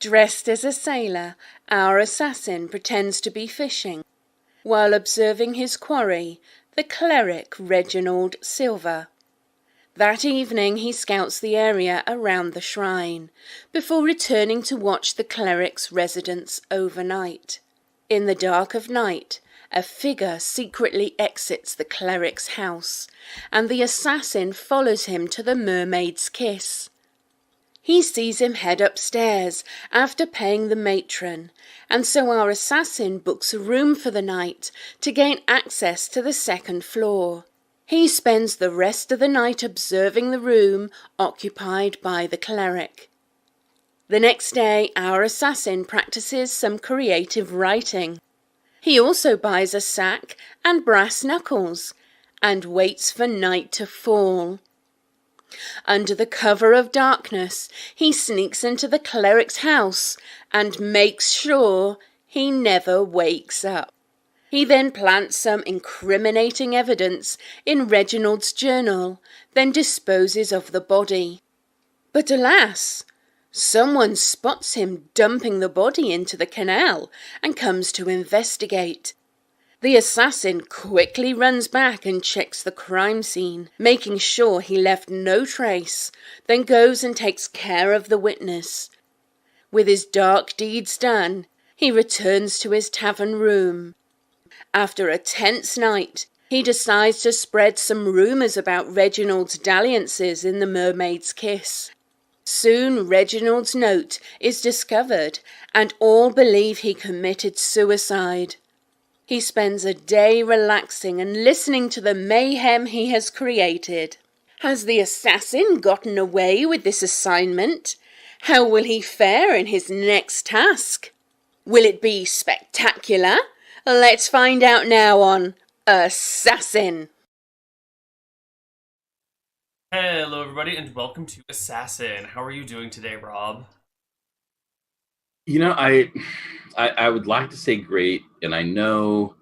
Dressed as a sailor, our assassin pretends to be fishing, while observing his quarry, the cleric Reginald Silver. That evening he scouts the area around the shrine, before returning to watch the cleric's residence overnight. In the dark of night, a figure secretly exits the cleric's house, and the assassin follows him to the mermaid's kiss. He sees him head upstairs after paying the matron, and so our assassin books a room for the night to gain access to the second floor. He spends the rest of the night observing the room occupied by the cleric. The next day, our assassin practices some creative writing. He also buys a sack and brass knuckles, and waits for night to fall. Under the cover of darkness, he sneaks into the cleric's house and makes sure he never wakes up. He then plants some incriminating evidence in Reginald's journal, then disposes of the body. But alas, someone spots him dumping the body into the canal and comes to investigate. The assassin quickly runs back and checks the crime scene, making sure he left no trace, then goes and takes care of the witness. With his dark deeds done, he returns to his tavern room. After a tense night, he decides to spread some rumours about Reginald's dalliances in the mermaid's kiss. Soon Reginald's note is discovered, and all believe he committed suicide. He spends a day relaxing and listening to the mayhem he has created. Has the assassin gotten away with this assignment? How will he fare in his next task? Will it be spectacular? Let's find out now on Assassin. Hello everybody and welcome to Assassin. How are you doing today, Rob? You know, I would like to say great, and I know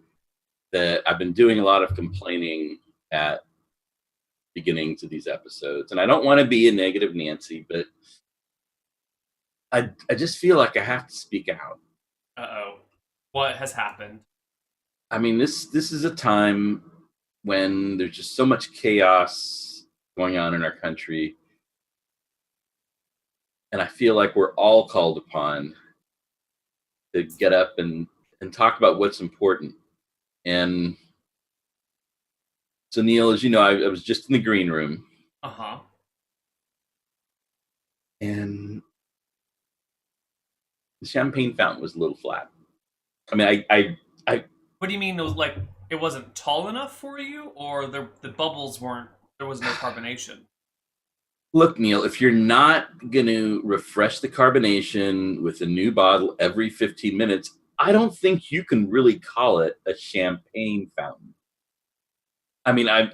that I've been doing a lot of complaining at beginnings of these episodes, and I don't want to be a negative Nancy, but I just feel like I have to speak out. Uh-oh. What has happened? I mean, this is a time when there's just so much chaos going on in our country, and I feel like we're all called upon to get up and talk about what's important. And so, Neal, as you know, I was just in the green room. Uh-huh. And the champagne fountain was a little flat. I mean, I What do you mean? It wasn't tall enough for you, or the bubbles weren't? There was no carbonation. Look, Neal, if you're not going to refresh the carbonation with a new bottle every 15 minutes, I don't think you can really call it a champagne fountain. I mean, I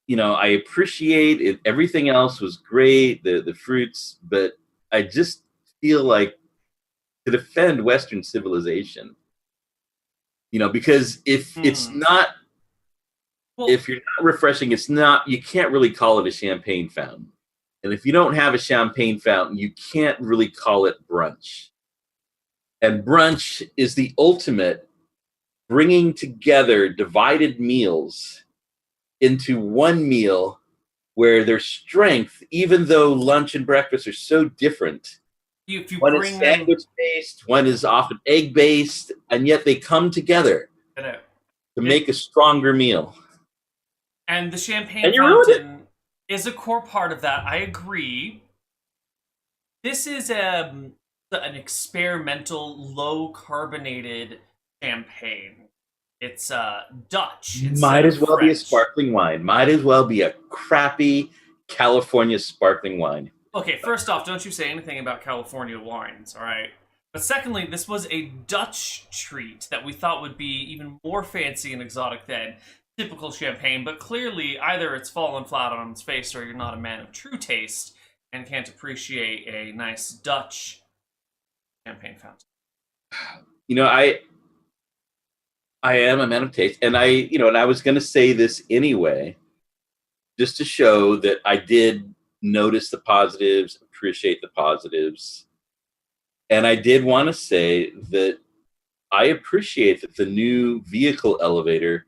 appreciate it. Everything else was great, the fruits, but I just feel like to defend Western civilization, because if it's not, if you're not refreshing, you can't really call it a champagne fountain. And if you don't have a champagne fountain, you can't really call it brunch. And brunch is the ultimate bringing together divided meals into one meal where there's strength, even though lunch and breakfast are so different. One is sandwich-based, one is often egg-based, and yet they come together to make a stronger meal. And the champagne fountain is a core part of that. I agree. This is an experimental, low-carbonated champagne. It's Dutch. Might as well be a sparkling wine. Might as well be a crappy California sparkling wine. Okay, first off, don't you say anything about California wines, all right? But secondly, this was a Dutch treat that we thought would be even more fancy and exotic than typical champagne, but clearly either it's fallen flat on its face or you're not a man of true taste and can't appreciate a nice Dutch champagne fountain. I am a man of taste, and I was going to say this anyway, just to show that I did notice the positives, appreciate the positives. And I did want to say that I appreciate that the new vehicle elevator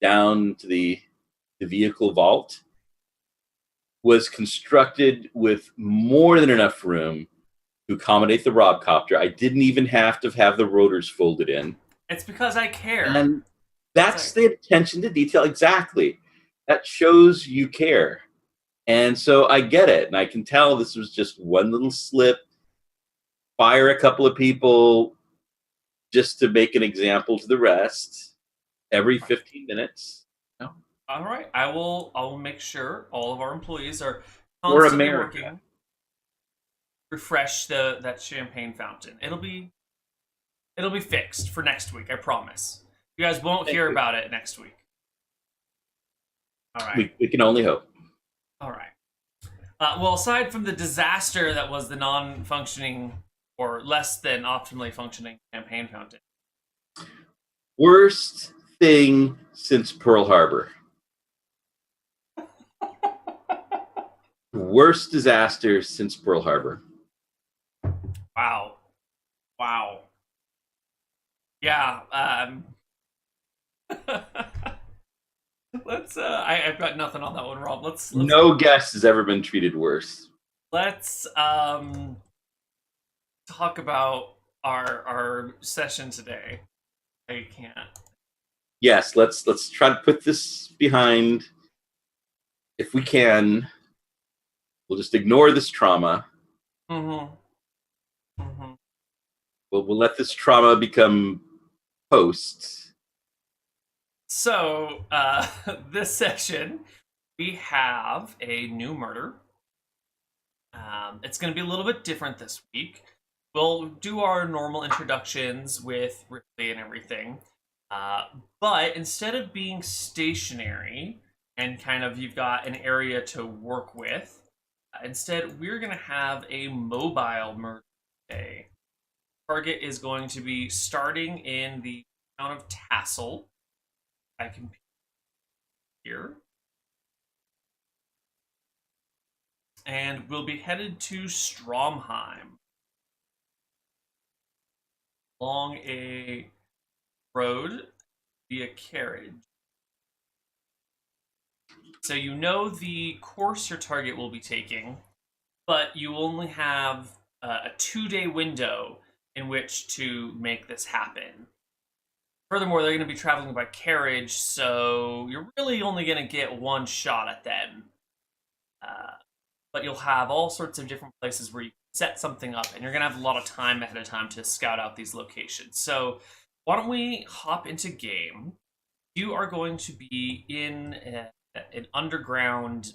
down to the vehicle vault was constructed with more than enough room to accommodate the Robcopter. I didn't even have to have the rotors folded in. It's because I care. And that's the attention to detail. Exactly. That shows you care. And so I get it. And I can tell this was just one little slip. Fire a couple of people just to make an example to the rest every 15 minutes. No. All right. I will make sure all of our employees are For constantly America. working. Refresh that champagne fountain. It'll be fixed for next week, I promise. You guys won't hear about it next week. All right. We can only hope. All right. Well, aside from the disaster that was the non-functioning or less than optimally functioning champagne fountain. Worst thing since Pearl Harbor. Worst disaster since Pearl Harbor. Wow. Yeah. Let's. I've got nothing on that one, Rob. Let's no guest has ever been treated worse. Let's talk about our session today. I can't. Yes, let's try to put this behind. If we can, we'll just ignore this trauma. Mm-hmm. We'll let this trauma become posts. So, this session, we have a new murder. It's going to be a little bit different this week. We'll do our normal introductions with Ripley and everything. But instead of being stationary and kind of you've got an area to work with, instead we're going to have a mobile murder today. Target is going to be starting in the town of Tassel. I can here. And we'll be headed to Stromheim. Along a road via carriage. So you know the course your target will be taking, but you only have a 2-day window in which to make this happen. Furthermore, they're going to be traveling by carriage, so you're really only going to get one shot at them. But you'll have all sorts of different places where you can set something up, and you're going to have a lot of time ahead of time to scout out these locations. So why don't we hop into game? You are going to be in an underground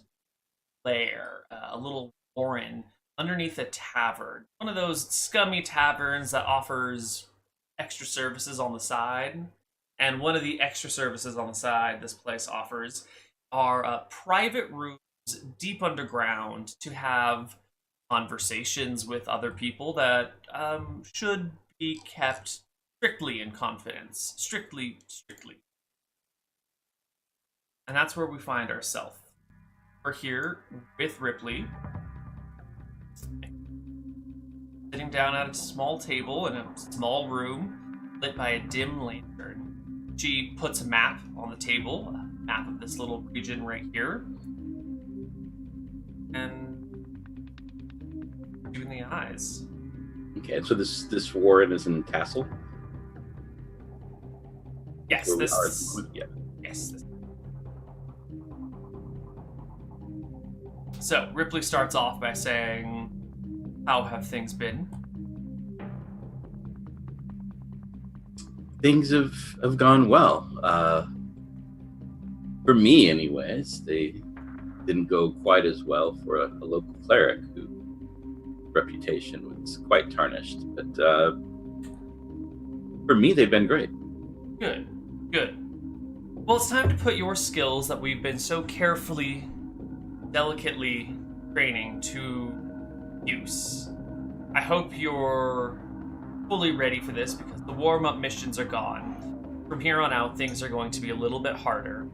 lair, a little warren, underneath a tavern. One of those scummy taverns that offers extra services on the side. And one of the extra services on the side this place offers are private rooms deep underground to have conversations with other people that should be kept strictly in confidence. Strictly. And that's where we find ourselves. We're here with Ripley, sitting down at a small table in a small room lit by a dim lantern. She puts a map on the table, a map of this little region right here, and you in the eyes. Okay, so this warren is in Tassel? Yes, Yeah. Yes. So, Ripley starts off by saying, how have things been? Things have gone well. For me, anyways. They didn't go quite as well for a local cleric whose reputation was quite tarnished. But for me, they've been great. Good. Well, it's time to put your skills that we've been so carefully, delicately training to use. I hope you're fully ready for this because the warm-up missions are gone. From here on out, things are going to be a little bit harder.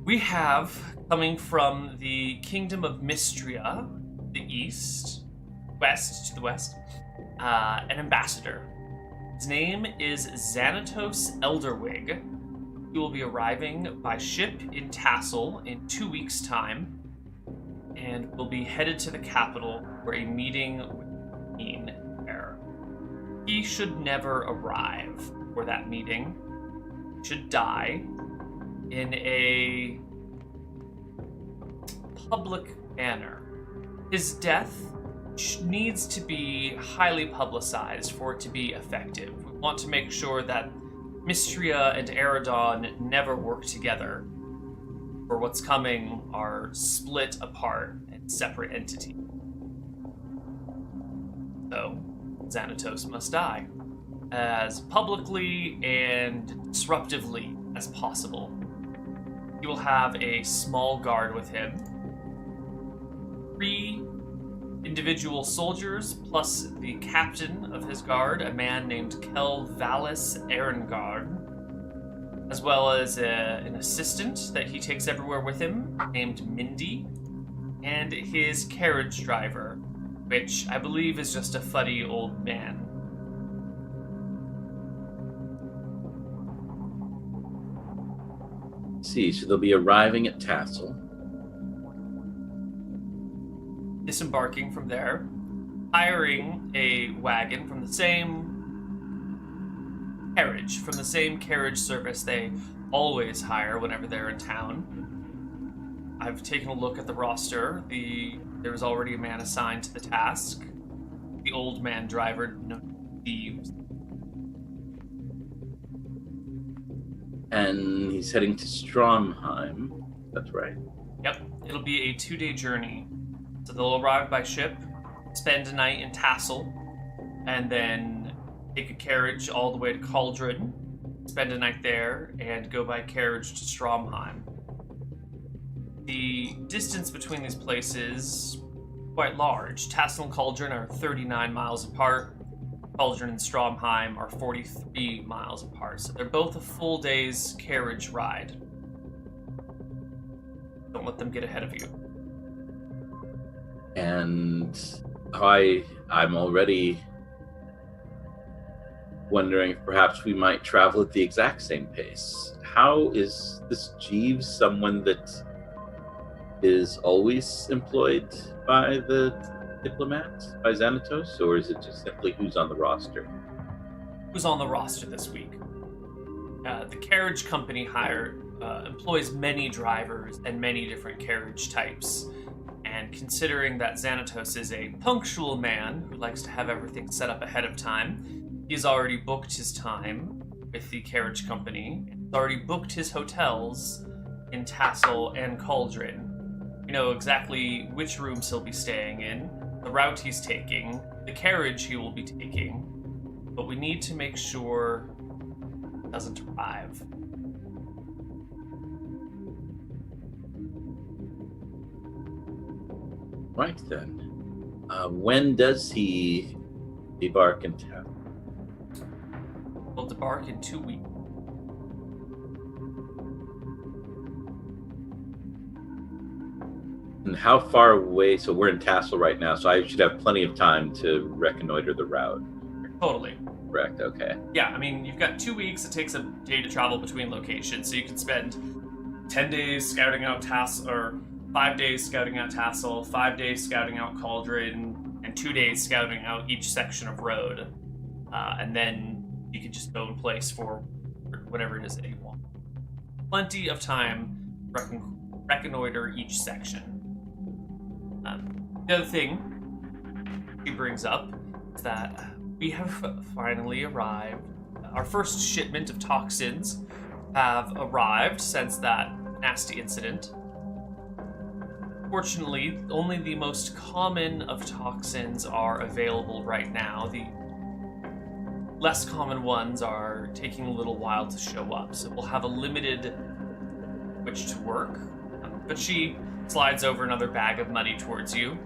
We have, coming from the Kingdom of Mystria, the west, an ambassador. His name is Xanatos Elderwig. He will be arriving by ship in Tassel in 2 weeks' time, and will be headed to the capital for a meeting with the Queen there. He should never arrive for that meeting. He should die in a public manner. His death needs to be highly publicized for it to be effective. We want to make sure that Mystria and Eridon never work together, for what's coming are split apart and separate entities. So, Xanatos must die as publicly and disruptively as possible. He will have a small guard with him. 3 individual soldiers, plus the captain of his guard, a man named Kel Valis Erengard, as well as an assistant that he takes everywhere with him, named Mindy, and his carriage driver, which I believe is just a fuddy old man. See, so they'll be arriving at Tassel. Disembarking from there, hiring a wagon from the same carriage service they always hire whenever they're in town. I've taken a look at the roster. There was already a man assigned to the task. The old man driver, Thieves. And he's heading to Stromheim. That's right. Yep, it'll be a 2-day journey. So they'll arrive by ship, spend a night in Tassel, and then take a carriage all the way to Cauldron, spend a night there, and go by carriage to Stromheim. The distance between these places is quite large. Tassel and Cauldron are 39 miles apart. Cauldron and Stromheim are 43 miles apart. So they're both a full day's carriage ride. Don't let them get ahead of you. And I'm already wondering if perhaps we might travel at the exact same pace. How is this Jeeves someone that is always employed by the diplomat, by Xanatos, or is it just simply who's on the roster? Who's on the roster this week? The carriage company employs many drivers and many different carriage types. And considering that Xanatos is a punctual man who likes to have everything set up ahead of time, he's already booked his time with the carriage company. He's already booked his hotels in Tassel and Cauldron. We know exactly which rooms he'll be staying in, the route he's taking, the carriage he will be taking, but we need to make sure he doesn't arrive. Right then. When does he debark in town? We'll debark in 2 weeks. And how far away? So we're in Tassel right now, so I should have plenty of time to reconnoiter the route. Totally. Correct, okay. Yeah, I mean, you've got 2 weeks. It takes a day to travel between locations, so you can spend 10 days scouting out Tassel, or 5 days scouting out Tassel, 5 days scouting out Cauldron, and 2 days scouting out each section of road. And then you can just go in place for whatever it is that you want. Plenty of time to reconnoiter each section. The other thing he brings up is that we have finally arrived. Our first shipment of toxins have arrived since that nasty incident. Fortunately, only the most common of toxins are available right now. The less common ones are taking a little while to show up, so we'll have a limited which to work. But she slides over another bag of money towards you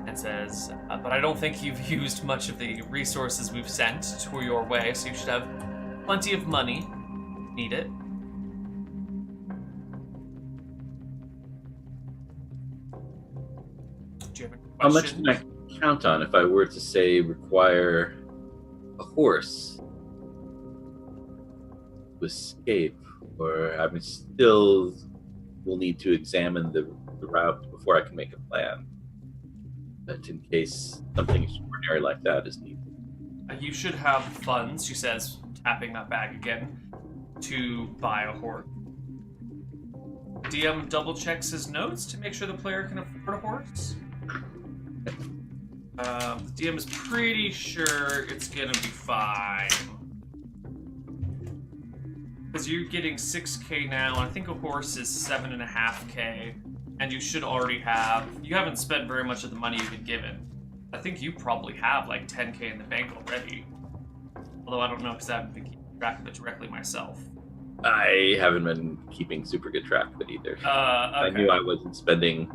and says, but I don't think you've used much of the resources we've sent to your way, so you should have plenty of money. Need it. Do you have a question? count on if I were to say require a horse to escape, or I still will need to examine the route before I can make a plan. But in case something extraordinary like that is needed. You should have funds, she says, tapping that bag again, to buy a horse. DM double checks his notes to make sure the player can afford a horse. The DM is pretty sure it's gonna be fine. Because you're getting 6k now, and I think a horse is 7.5k, and you should already have... You haven't spent very much of the money you've been given. I think you probably have like 10k in the bank already. Although I don't know because I haven't been keeping track of it directly myself. I haven't been keeping super good track of it either. Okay. I knew I wasn't spending...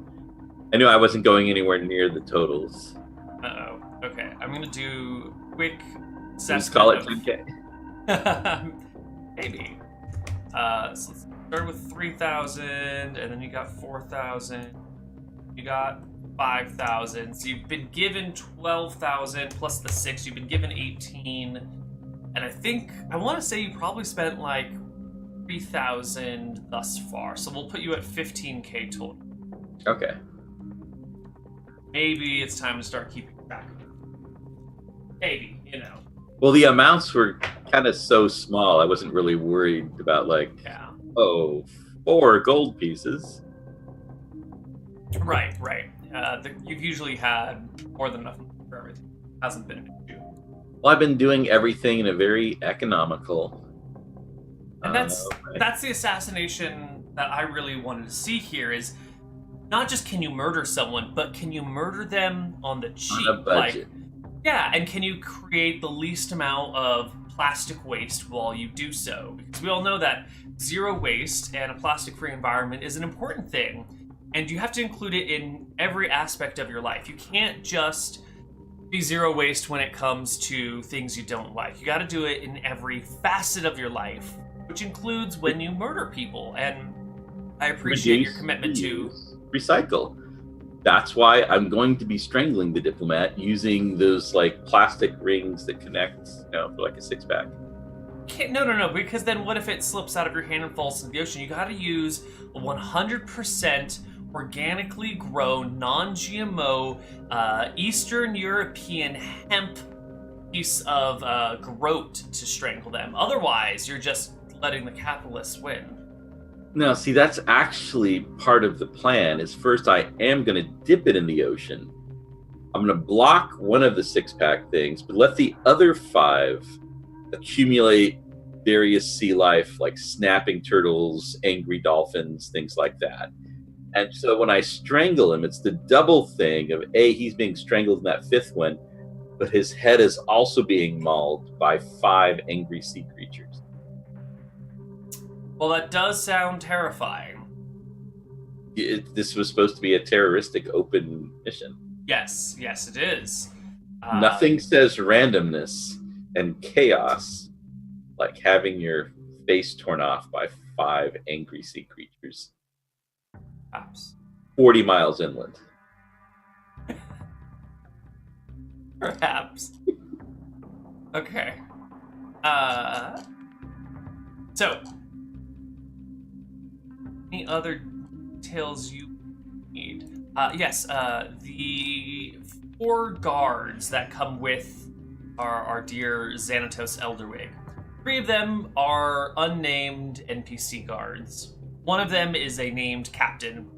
I knew I wasn't going anywhere near the totals. Uh-oh. Okay, I'm gonna do quick assessment. Let's call it 10k. Maybe. So let's start with 3,000, and then you got 4,000. You got 5,000. So you've been given 12,000 plus the 6. You've been given 18. And I want to say you probably spent like 3,000 thus far. So we'll put you at 15k total. Okay. Maybe it's time to start keeping track of it. Maybe, you know. Well, the amounts were kind of so small, I wasn't really worried about, like, Yeah. 4 gold pieces. Right. You've usually had more than enough for everything. Hasn't been an issue. Well, I've been doing everything in a very economical... And that's the assassination that I really wanted to see here is not just can you murder someone, but can you murder them on the cheap? On a budget. Yeah, and can you create the least amount of plastic waste while you do so? Because we all know that zero waste and a plastic-free environment is an important thing, and you have to include it in every aspect of your life. You can't just be zero waste when it comes to things you don't like. You got to do it in every facet of your life, which includes when you murder people. And I appreciate your commitment to recycle. That's why I'm going to be strangling the diplomat using those like plastic rings that connect, for like a 6-pack. No, because then what if it slips out of your hand and falls into the ocean? You got to use a 100% organically grown, non-GMO, Eastern European hemp piece of groat to strangle them. Otherwise, you're just letting the capitalists win. No, see, that's actually part of the plan. Is first I am going to dip it in the ocean. I'm going to block one of the 6-pack things, but let the other 5 accumulate various sea life, like snapping turtles, angry dolphins, things like that. And so when I strangle him, it's the double thing of he's being strangled in that 5th one, but his head is also being mauled by 5 angry sea creatures. Well, that does sound terrifying. This was supposed to be a terroristic open mission. Yes, it is. Nothing says randomness and chaos like having your face torn off by 5 angry sea creatures. Perhaps. 40 miles inland. Perhaps. Okay. So, any other details you need? Yes, the 4 guards that come with our dear Xanatos Elderwig. 3 of them are unnamed NPC guards. One of them is a named captain.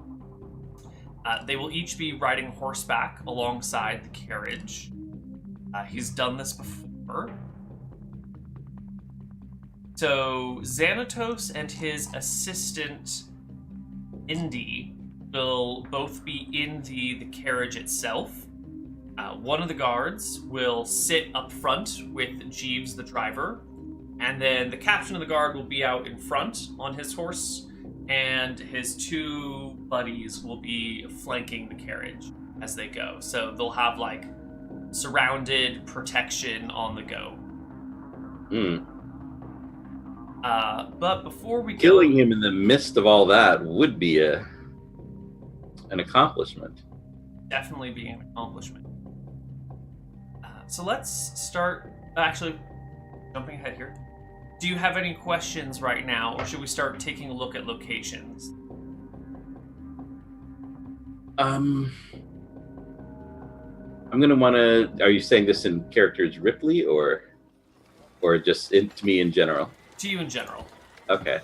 They will each be riding horseback alongside the carriage. He's done this before. So Xanatos and his assistant Indy will both be in the carriage itself. One of the guards will sit up front with Jeeves, the driver, and then the captain of the guard will be out in front on his horse, and his 2 buddies will be flanking the carriage as they go. So they'll have like surrounded protection on the go. But before we killing him in the midst of all that would be an accomplishment. Definitely be an accomplishment. So let's start. Actually, jumping ahead here. Do you have any questions right now, or should we start taking a look at locations? I'm gonna want to. Are you saying this in character as Ripley, or just to me in general? To you in general. Okay.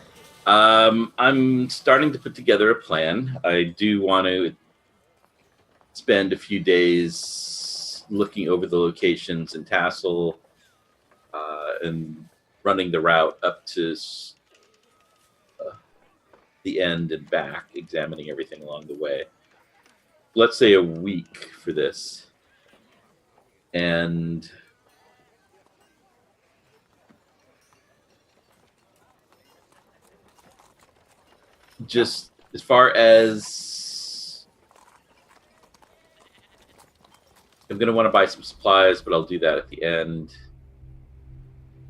I'm starting to put together a plan. I do want to spend a few days looking over the locations in Tassel and running the route up to the end and back, examining everything along the way. Let's say a week for this. And just as far as I'm going to want to buy some supplies, but I'll do that at the end.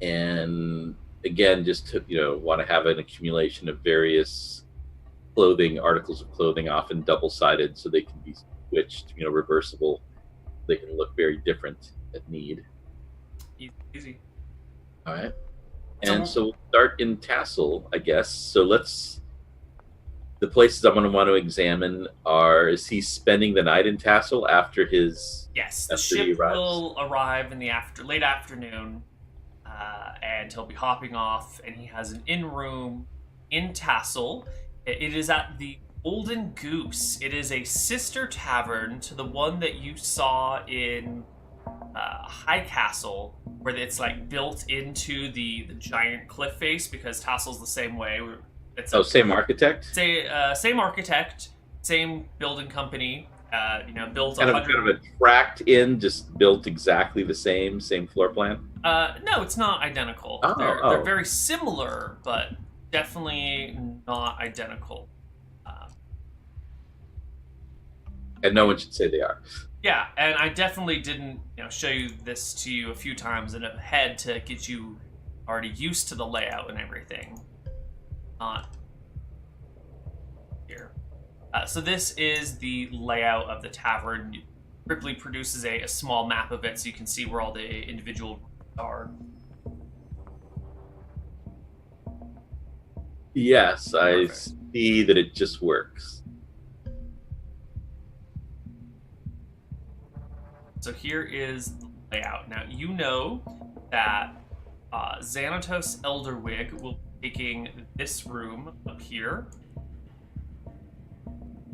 And again, just to, want to have an accumulation of various articles of clothing, often double-sided, so they can be switched, reversible. They can look very different at need. Easy. All right. And so we'll start in Tassel, I guess. So the places I'm going to want to examine is he spending the night in Tassel after his... Yes, the ship will arrive in the late afternoon, and he'll be hopping off, and he has an inn-room in Tassel. It is at the Golden Goose. It is a sister tavern to the one that you saw in High Castle, where it's like built into the giant cliff face, because Tassel's the same way. It's same architect? Same architect, same building company. Built kind of a tracked in, just built exactly the same floor plan. No, it's not identical. They're very similar, but definitely not identical. And no one should say they are. Yeah, and I definitely didn't, show you this to you a few times in ahead to get you already used to the layout and everything. Not here. So this is the layout of the tavern. Ripley produces a small map of it so you can see where all the individual rooms are. Yes, I see that it just works. So here is the layout. Now, you know that Xanatos Elderwig will be taking this room up here.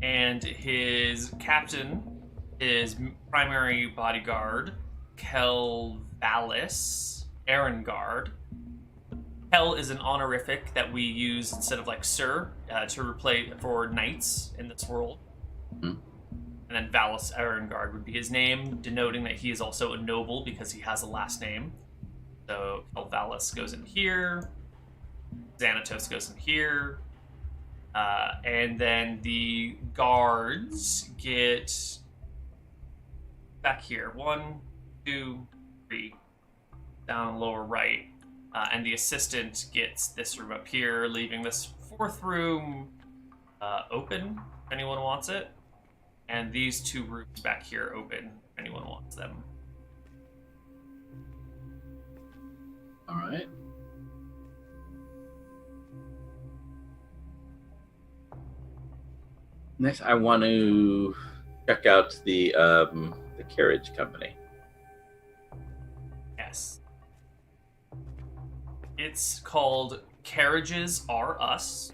And his captain, his primary bodyguard, Kelvalis Erengard. Kel is an honorific that we use instead of like Sir to replace for knights in this world. Mm-hmm. And then Valis Erengard would be his name, denoting that he is also a noble because he has a last name. So Kelvalis goes in here, Xanatos goes in here, and then the guards get back here. 1, 2, 3, down lower right. And the assistant gets this room up here, leaving this fourth room open if anyone wants it. And these 2 rooms back here open if anyone wants them. All right. Next, I want to check out the carriage company. Yes. It's called Carriages Are Us.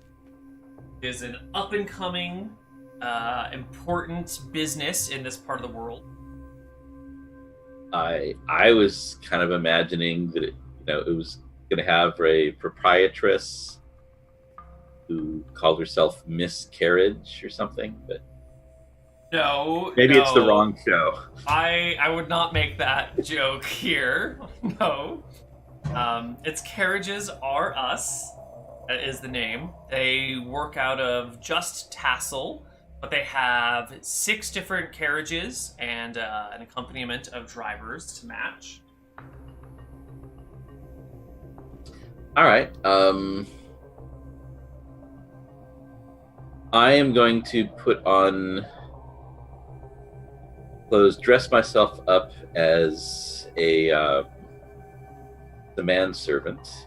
It is an up-and-coming, important business in this part of the world. I was kind of imagining that it was going to have a proprietress who called herself Miss Carriage or something, but no, it's the wrong show. I would not make that joke here. No. It's Carriages Are Us, is the name. They work out of just Tassel, but they have 6 different carriages and an accompaniment of drivers to match. All right. I am going to put on clothes, dress myself up as the manservant.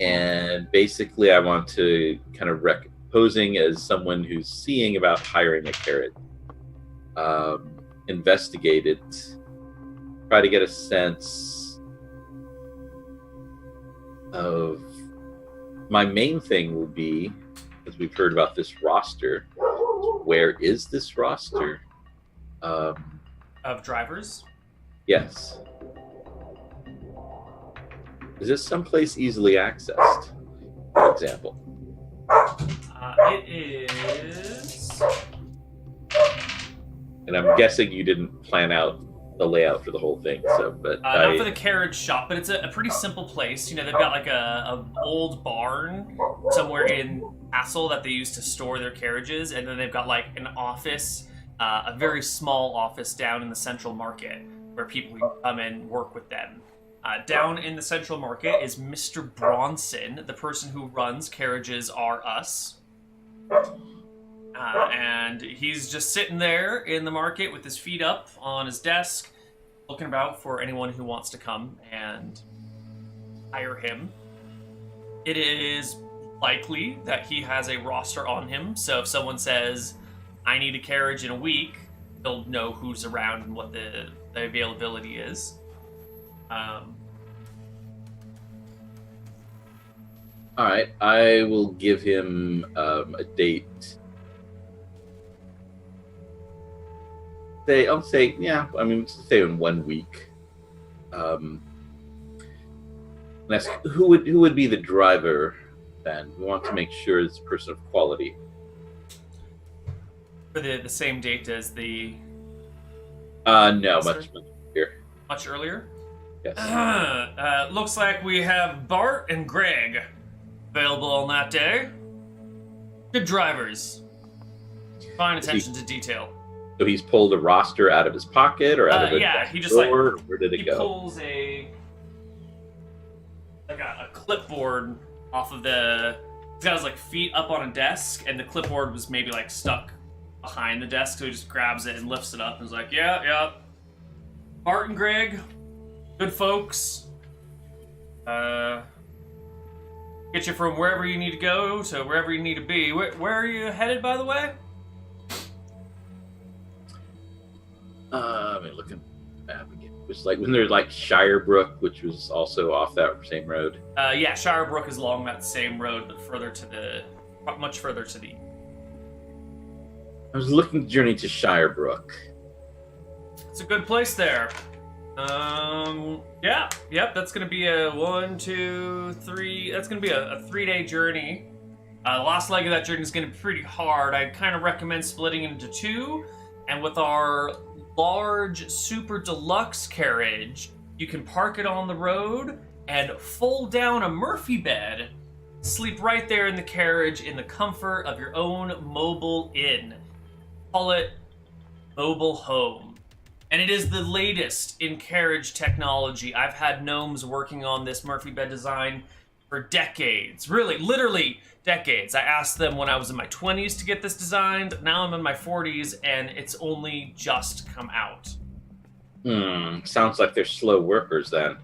And basically, I want to kind of posing as someone who's seeing about hiring a carrot. Investigate it, try to get a sense of. My main thing will be, as we've heard about this roster, where is this roster? Of drivers? Yes. Is this someplace easily accessed, for example? It is. And I'm guessing you didn't plan out the layout for the whole thing, so but not for the carriage shop, but it's a pretty simple place. You know, they've got like a old barn somewhere in Castle that they use to store their carriages, and then they've got like an office, a very small office down in the central market where people can come and work with them. Down in the central market is Mr. Bronson, the person who runs Carriages Are Us. And he's just sitting there in the market with his feet up on his desk, looking about for anyone who wants to come and hire him. It is likely that he has a roster on him, so if someone says, I need a carriage in a week, they'll know who's around and what the availability is. All right, I will give him a date. I'll say, yeah. I mean, let's say in 1 week. And ask who would be the driver. Then we want to make sure it's a person of quality. For the same date as the. No, much earlier. Much earlier. Yes. Looks like we have Bart and Greg available on that day. Good drivers. Fine attention to detail. So he's pulled a roster out of his pocket or out of a he just drawer? Where did it go? He pulls a clipboard off of the. He's got his like feet up on a desk, and the clipboard was maybe like stuck behind the desk, so he just grabs it and lifts it up and is like, yeah. Bart and Greg, good folks. Get you from wherever you need to go to wherever you need to be. Where are you headed, by the way? I mean, looking back again. It was like when there's like Shirebrook, which was also off that same road. Yeah, Shirebrook is along that same road, but much further to the. I was looking to journey to Shirebrook. It's a good place there. Yep. That's gonna be a 1, 2, 3. That's gonna be a 3-day journey. The last leg of that journey is gonna be pretty hard. I kind of recommend splitting it into 2. And with our large super deluxe carriage, you can park it on the road and fold down a Murphy bed, sleep right there in the carriage in the comfort of your own mobile inn. Call it Mobile Home. And it is the latest in carriage technology. I've had gnomes working on this Murphy bed design for decades. Really, literally decades. I asked them when I was in my 20s to get this designed. Now I'm in my 40s, and it's only just come out. Sounds like they're slow workers then.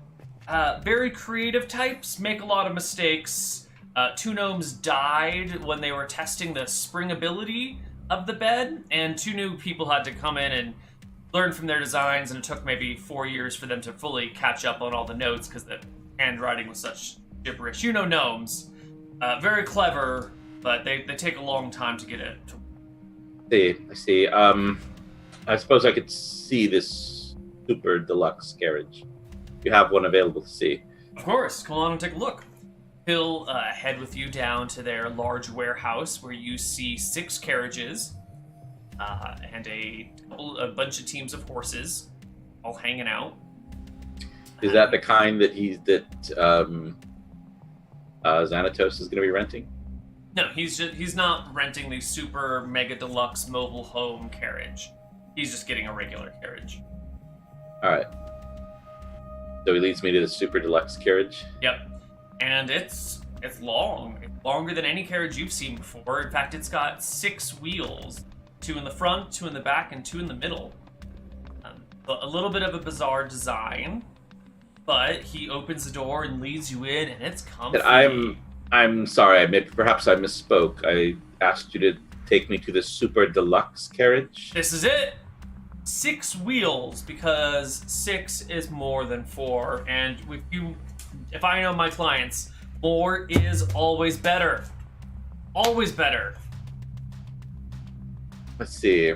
Very creative types, make a lot of mistakes. 2 gnomes died when they were testing the springability of the bed, and 2 new people had to come in and learn from their designs, and it took maybe 4 years for them to fully catch up on all the notes because the handwriting was such gibberish. You know gnomes. Very clever, but they take a long time to get it. I see. I suppose I could see this super deluxe carriage. You have one available to see. Of course. Come along and take a look. He'll head with you down to their large warehouse where you see 6 carriages and a bunch of teams of horses all hanging out. Is that the kind that Xanatos is going to be renting? No, he's not renting the super mega deluxe mobile home carriage. He's just getting a regular carriage. All right. So he leads me to the super deluxe carriage. Yep, and it's long. It's longer than any carriage you've seen before. In fact, it's got 6 wheels. 2 in the front, 2 in the back, and 2 in the middle. A little bit of a bizarre design, but he opens the door and leads you in, and it's comfy. I'm sorry. Perhaps I misspoke. I asked you to take me to the super deluxe carriage. This is it. 6 wheels, because 6 is more than 4, and if I know my clients, more is always better. Always better. Let's see.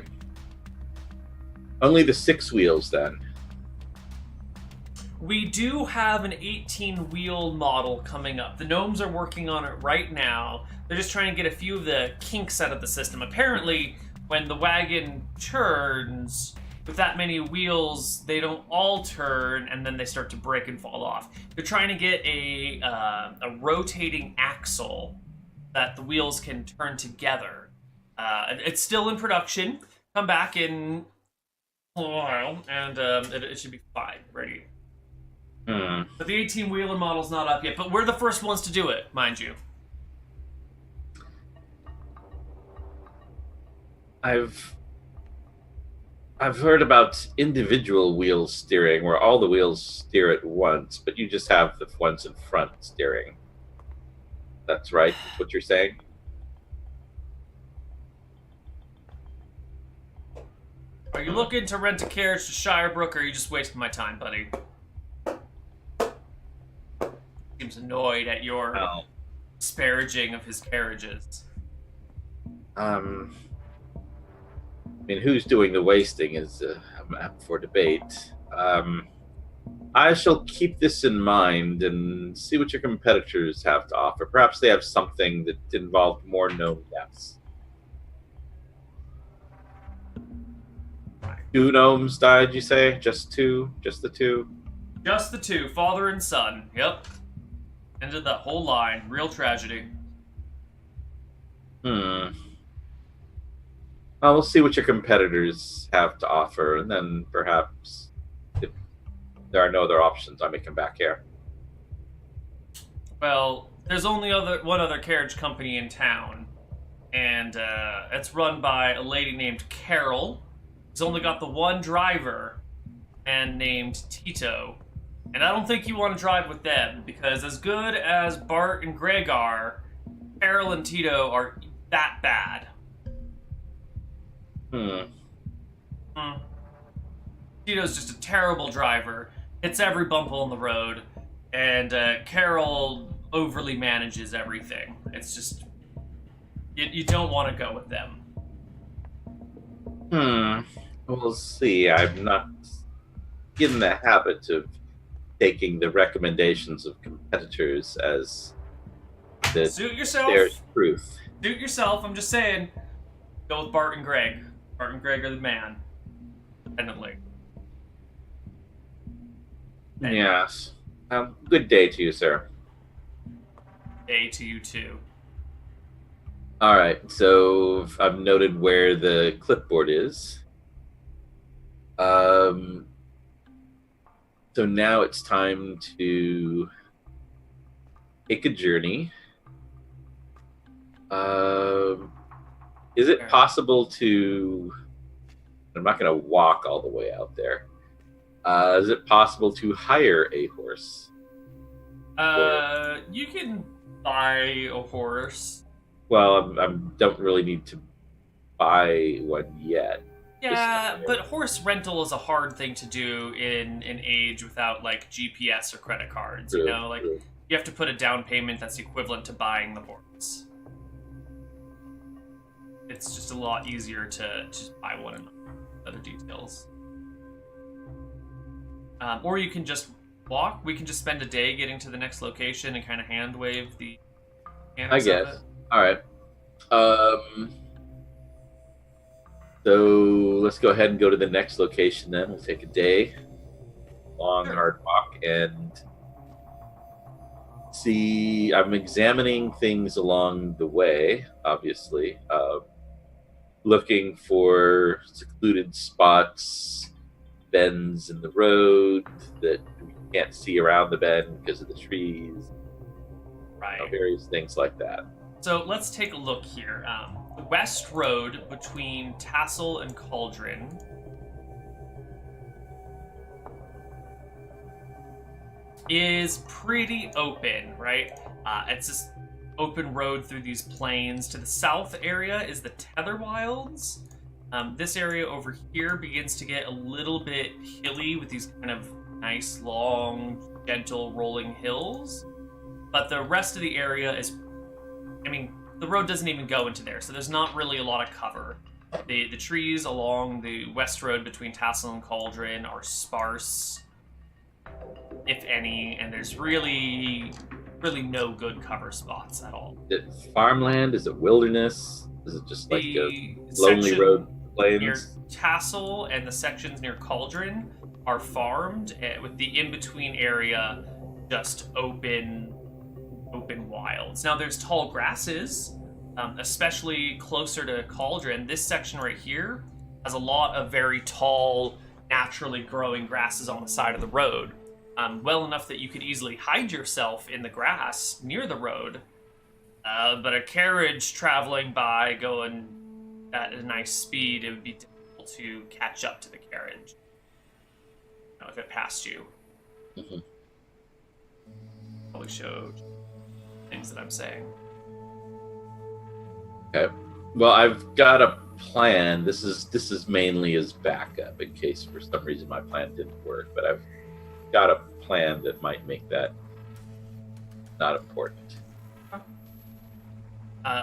Only the 6 wheels, then. We do have an 18-wheel model coming up. The gnomes are working on it right now. They're just trying to get a few of the kinks out of the system. Apparently, when the wagon turns, with that many wheels, they don't all turn, and then they start to break and fall off. They're trying to get a rotating axle that the wheels can turn together. It's still in production. Come back in a while, and it should be fine, ready. But the 18-wheeler model's not up yet, but we're the first ones to do it, mind you. I've heard about individual wheel steering, where all the wheels steer at once, but you just have the ones in front steering. That's right? That's what you're saying? Are you looking to rent a carriage to Shirebrook, or are you just wasting my time, buddy? Seems annoyed at your disparaging of his carriages. I mean, who's doing the wasting is up for debate. I shall keep this in mind and see what your competitors have to offer. Perhaps they have something that involved more gnome deaths. 2 gnomes died, you say? Just 2? Just the 2? Just the 2, father and son. Yep. Ended that whole line. Real tragedy. Well, we'll see what your competitors have to offer, and then perhaps if there are no other options, I may come back here. Well, there's only one other carriage company in town, and it's run by a lady named Carol. He's only got the one driver, and named Tito. And I don't think you want to drive with them, because as good as Bart and Greg are, Carol and Tito are that bad. Tito's just a terrible driver, hits every bump on the road, and Carol overly manages everything. It's just, you don't want to go with them. We'll see. I'm not in the habit of taking the recommendations of competitors as Suit yourself. There's truth. Suit yourself. I'm just saying, go with Bart and Greg. Bart and Greg are the man. Independently. Yes. Good day to you, sir. Day to you too. All right. So I've noted where the clipboard is. So now it's time to take a journey. Is it possible to... I'm not going to walk all the way out there. Is it possible to hire a horse? You can buy a horse. Well, I don't really need to buy one yet. Yeah, but horse rental is a hard thing to do in an age without, like, GPS or credit cards, True, you know? Like, true. you have to put a down payment that's equivalent to buying the horse. It's just a lot easier to just buy one and other details. Or you can just walk. We can just spend a day getting to the next location and kind of hand wave the... I guess. All right. So let's go ahead and go to the next location then. We'll take a day, long, hard walk, and see. I'm examining things along the way, obviously, looking for secluded spots, bends in the road that we can't see around the bend because of the trees, right? Various things like that. So let's take a look here. the west road between Tassel and Cauldron is pretty open, right? It's this open road through these plains. To the south area is the Tether Wilds. This area over here begins to get a little bit hilly with these kind of nice, long, gentle rolling hills. But the rest of the area is, I mean, the road doesn't even go into there, so there's not really a lot of cover. The trees along the west road between Tassel and Cauldron are sparse, if any, and there's really no good cover spots at all. Is it farmland? Is it wilderness? Is it just like a lonely road plains? Near Tassel and the sections near Cauldron are farmed, with the in-between area just open wilds. Now there's tall grasses, especially closer to Cauldron. This section right here has a lot of very tall, naturally growing grasses on the side of the road. Well enough that you could easily hide yourself in the grass near the road, but a carriage traveling by going at a nice speed, it would be difficult to catch up to the carriage, if it passed you. Mm-hmm. Probably showed things that I'm saying. Okay. Well, I've got a plan. This is mainly as backup in case for some reason my plan didn't work, but I've got a plan that might make that not important.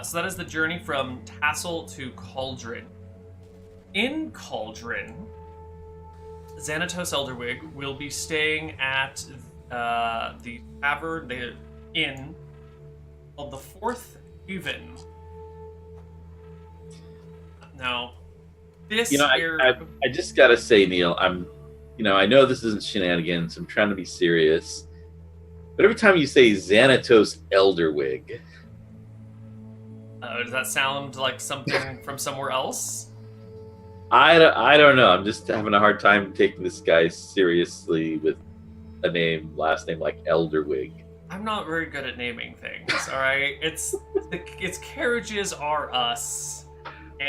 So that is the journey from Tassel to Cauldron. In Cauldron, Xanatos Elderwig will be staying at the tavern, the inn called the Fourth Haven. Now, this I just gotta say, Neal, I know this isn't shenanigans. I'm trying to be serious, but every time you say Xanatos Elderwig, does that sound like something from somewhere else? I don't know. I'm just having a hard time taking this guy seriously with a last name like Elderwig. I'm not very good at naming things. All right, its carriages are us.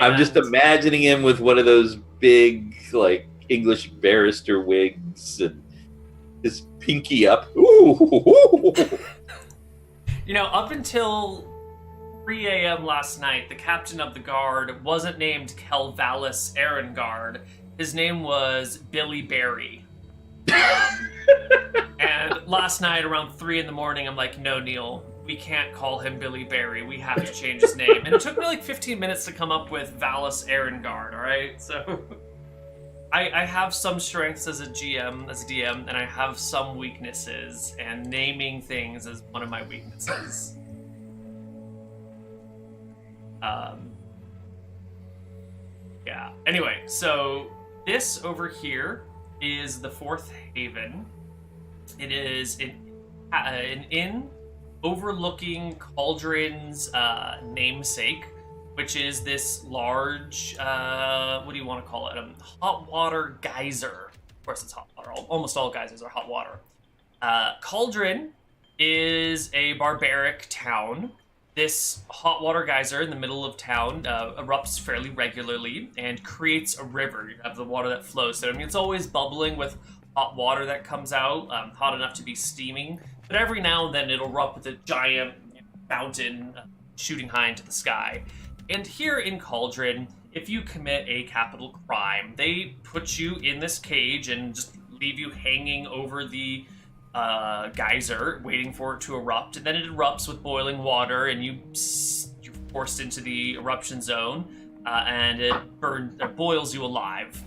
I'm just imagining him with one of those big, like, English barrister wigs and his pinky up. Ooh. Up until 3 a.m. last night, the captain of the guard wasn't named Kelvalis Arengard. His name was Billy Barry. And last night around 3 in the morning, I'm like, no, Neal, we can't call him Billy Barry. We have to change his name. And it took me like 15 minutes to come up with Valis Arengard, all right? So I have some strengths as a DM, and I have some weaknesses, and naming things is one of my weaknesses. Yeah. Anyway, so this over here is the Fourth Haven. It is an inn overlooking Cauldron's namesake, which is this large, what do you want to call it? Hot water geyser. Of course, it's hot water. Almost all geysers are hot water. Cauldron is a barbaric town. This hot water geyser in the middle of town erupts fairly regularly and creates a river. You have the water that flows. So, I mean, it's always bubbling with hot water that comes out, hot enough to be steaming. But every now and then it'll erupt with a giant fountain shooting high into the sky. And here in Cauldron, if you commit a capital crime, they put you in this cage and just leave you hanging over the geyser, waiting for it to erupt, and then it erupts with boiling water, and you're forced into the eruption zone, and it boils you alive.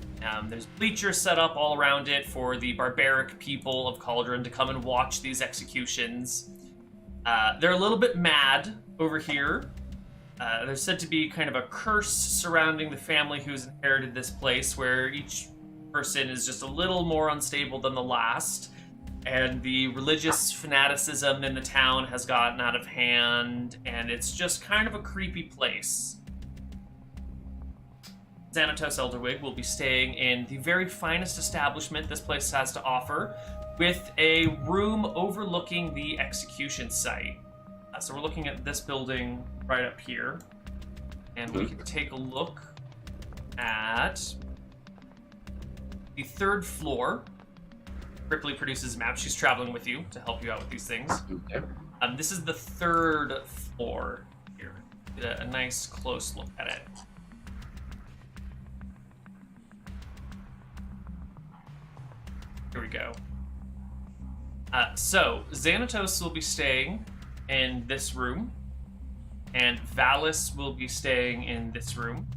There's bleachers set up all around it for the barbaric people of Cauldron to come and watch these executions. They're a little bit mad over here. There's said to be kind of a curse surrounding the family who's inherited this place, where each person is just a little more unstable than the last. And the religious fanaticism in the town has gotten out of hand, and it's just kind of a creepy place. Xanatos Elderwig will be staying in the very finest establishment this place has to offer, with a room overlooking the execution site. So we're looking at this building right up here. And we can take a look at the 3rd floor. Ripley produces a map. She's traveling with you to help you out with these things. Okay. This is the 3rd floor here. Get a nice close look at it. Here we go. So, Xanatos will be staying in this room, and Valis will be staying in this room.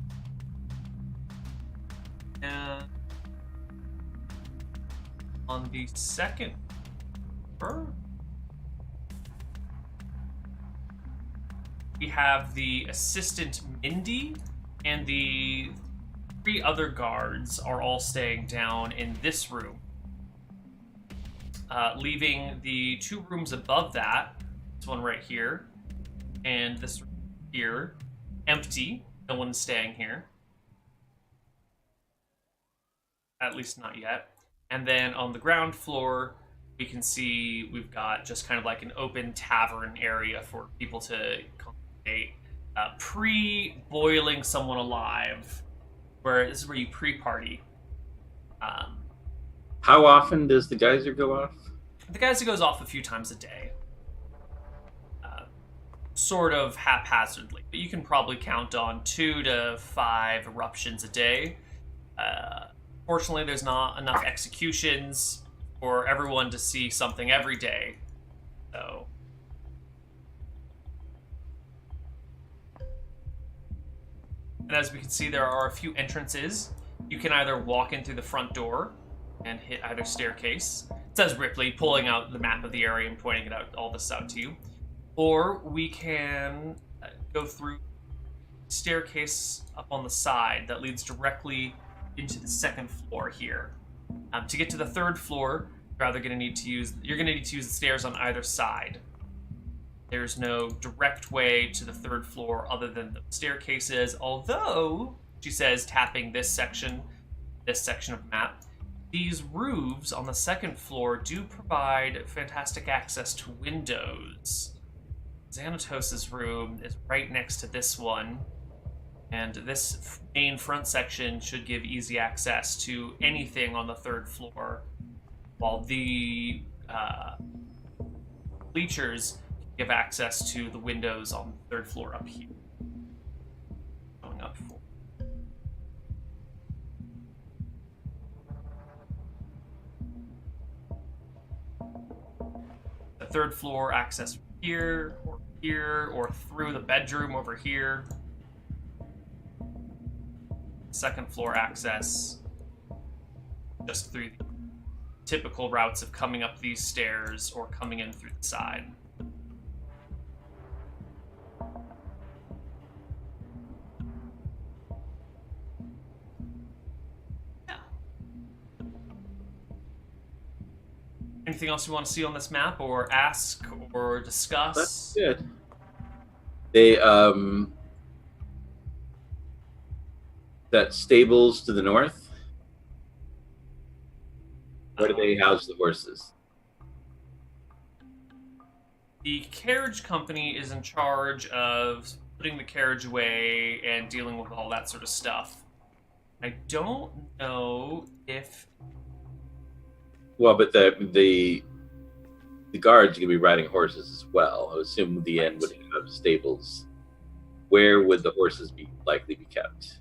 And on the 2nd floor, we have the assistant Mindy, and the 3 other guards are all staying down in this room. Leaving the 2 rooms above that, this one right here, and this room here, empty. No one's staying here. At least not yet. And then on the ground floor, we can see we've got just kind of like an open tavern area for people to congregate. Pre-boiling someone alive, where this is where you pre-party. How often does the geyser go off? The geyser goes off a few times a day. Sort of haphazardly, but you can probably count on 2 to 5 eruptions a day. Fortunately, there's not enough executions for everyone to see something every day. So, and as we can see, there are a few entrances. You can either walk in through the front door and hit either staircase. It says Ripley, pulling out the map of the area and pointing it out, all this out to you. Or we can go through staircase up on the side that leads directly into the 2nd floor here. To get to the 3rd floor, you're going to need to use the stairs on either side. There's no direct way to the 3rd floor other than the staircases, although, she says, tapping this section of map, these roofs on the 2nd floor do provide fantastic access to windows. Xanatos' room is right next to this one, and this main front section should give easy access to anything on the 3rd floor, while the bleachers give access to the windows on the 3rd floor up here. Going up for the 3rd floor access here, or through the bedroom over here. 2nd floor access just through the typical routes of coming up these stairs or coming in through the side. Yeah. Anything else you want to see on this map, or ask, or discuss? That's good. They, that stables to the north? Where do they house the horses? The carriage company is in charge of putting the carriage away and dealing with all that sort of stuff. I don't know if... Well, but the guards are going to be riding horses as well. I assume the inn would have stables. Where would the horses likely be kept?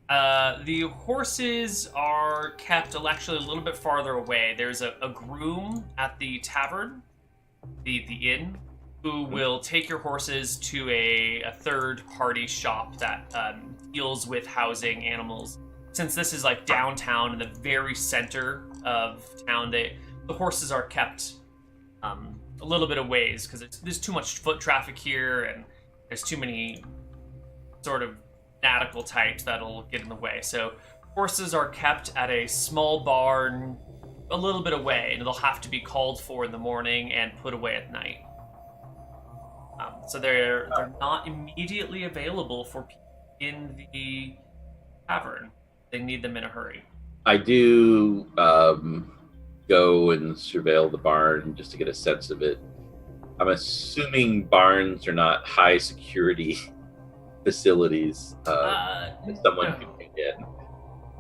The horses are kept actually a little bit farther away. There's a groom at the tavern, the inn, who will take your horses to a third-party shop that deals with housing animals. Since this is like downtown in the very center of town, the horses are kept a little bit of ways because there's too much foot traffic here, and there's too many sort of fanatical types that'll get in the way. So horses are kept at a small barn a little bit away, and they'll have to be called for in the morning and put away at night. So they're not immediately available for people in the tavern. They need them in a hurry. I do go and surveil the barn just to get a sense of it. I'm assuming barns are not high security facilities that someone No. can get?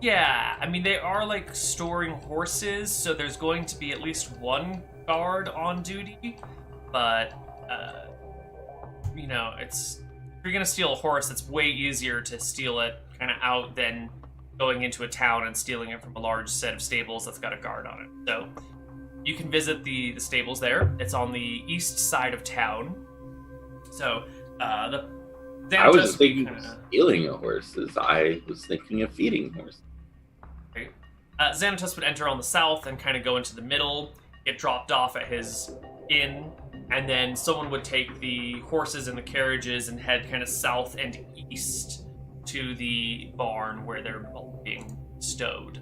Yeah, I mean, they are like storing horses, so there's going to be at least one guard on duty, but, it's. If you're gonna steal a horse, it's way easier to steal it kind of out than going into a town and stealing it from a large set of stables that's got a guard on it. So you can visit the stables there. It's on the east side of town. So I wasn't thinking of stealing a horse. I was thinking of feeding horses. Right. Xanatos would enter on the south and kind of go into the middle, get dropped off at his inn, and then someone would take the horses and the carriages and head kind of south and east to the barn where they're all being stowed.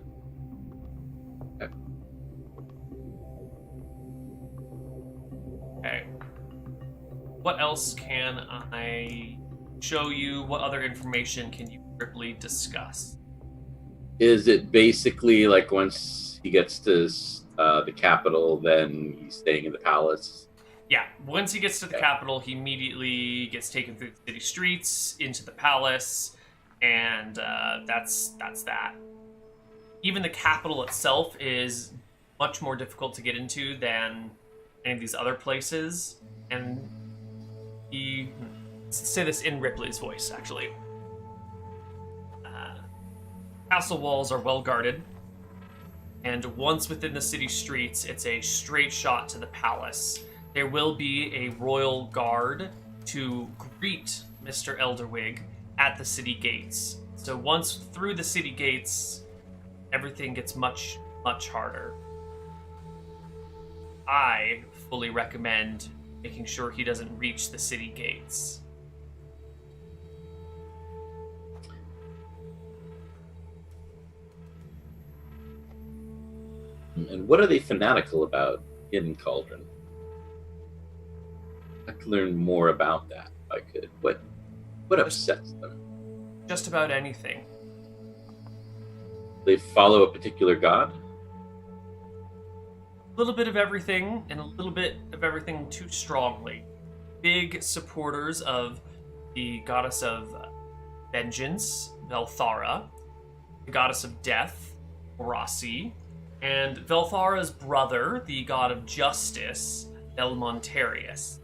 Okay. What else can I show you? What other information can you briefly discuss? Is it basically like once he gets to the capital, then he's staying in the palace? Yeah, once he gets to the capital, he immediately gets taken through the city streets into the palace, and that's that. Even the capital itself is much more difficult to get into than any of these other places, and let's say this in Ripley's voice, actually. Castle walls are well guarded, and once within the city streets, it's a straight shot to the palace. There will be a royal guard to greet Mr. Elderwig at the city gates. So once through the city gates, everything gets much, much harder. I fully recommend making sure he doesn't reach the city gates. And what are they fanatical about in Cauldron? I could learn more about that if I could. What upsets them? Just about anything. They follow a particular god? A little bit of everything, and a little bit of everything too strongly. Big supporters of the goddess of vengeance, Velthara, the goddess of death, Horasi, and Velthara's brother, the god of justice, Belmontarius.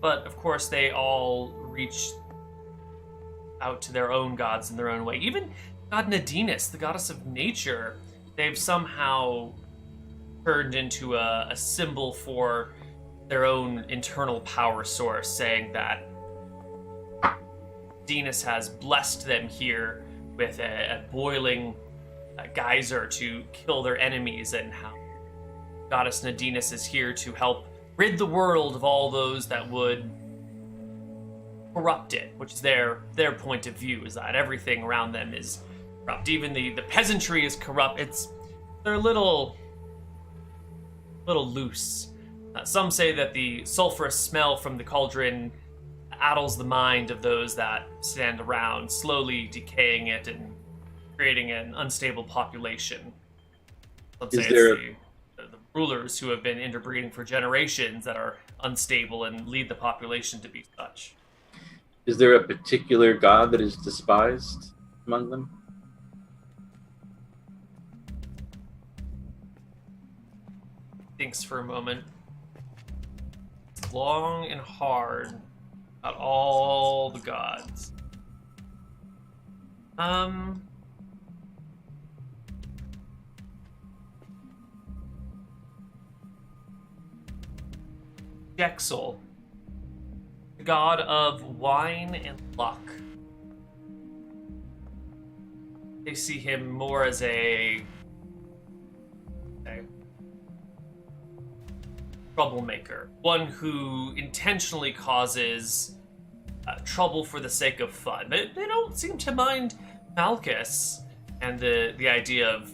But, of course, they all reach out to their own gods in their own way. Even God Nadinus, the goddess of nature, they've somehow turned into a symbol for their own internal power source, saying that Nadinus has blessed them here with a boiling geyser to kill their enemies, and how Goddess Nadinus is here to help rid the world of all those that would corrupt it, which is their point of view, is that everything around them is corrupt. Even the peasantry is corrupt. They're a little loose. Some say that the sulfurous smell from the cauldron addles the mind of those that stand around, slowly decaying it and creating an unstable population. Let's say it's the rulers who have been interbreeding for generations that are unstable and lead the population to be such. Is there a particular god that is despised among them? Thinks for a moment. Long and hard about all the gods. Jexel, the god of wine and luck. They see him more as a troublemaker, one who intentionally causes trouble for the sake of fun. They don't seem to mind Malchus and the idea of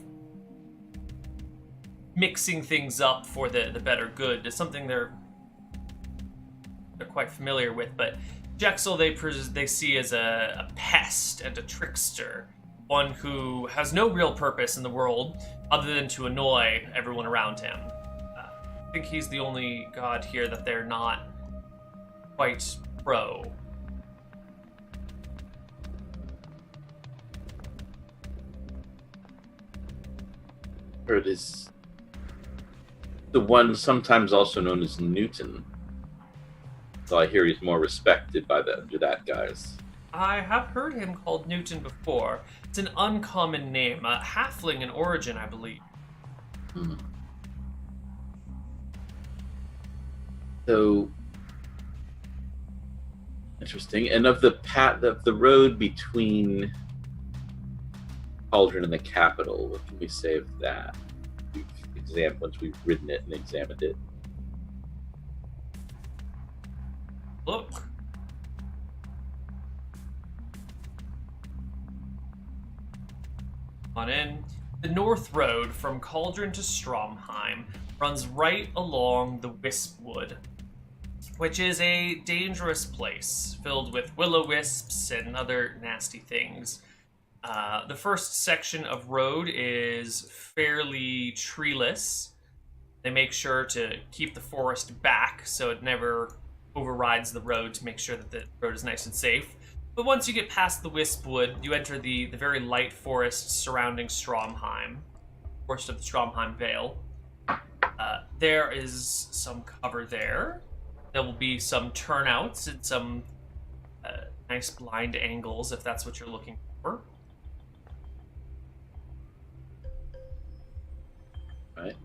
mixing things up for the better good is something they're quite familiar with. But Jexel they see as a pest and a trickster, one who has no real purpose in the world other than to annoy everyone around him. I think he's the only god here that they're not quite pro. Or it is the one sometimes also known as Newton. So I hear he's more respected by that guys. I have heard him called Newton before. It's an uncommon name, a halfling in origin, I believe. Hmm. So interesting. And of the road between Cauldron and the capital, what can we say of that? Once we've ridden it and examined it. Look. On in. The North Road from Cauldron to Stromheim runs right along the Wispwood, which is a dangerous place filled with will-o-wisps and other nasty things. The first section of road is fairly treeless. They make sure to keep the forest back so it never overrides the road to make sure that the road is nice and safe. But once you get past the Wispwood, you enter the very light forest surrounding Stromheim, forest of the Stromheim Vale. There is some cover there. There will be some turnouts and some nice blind angles if that's what you're looking for. Right.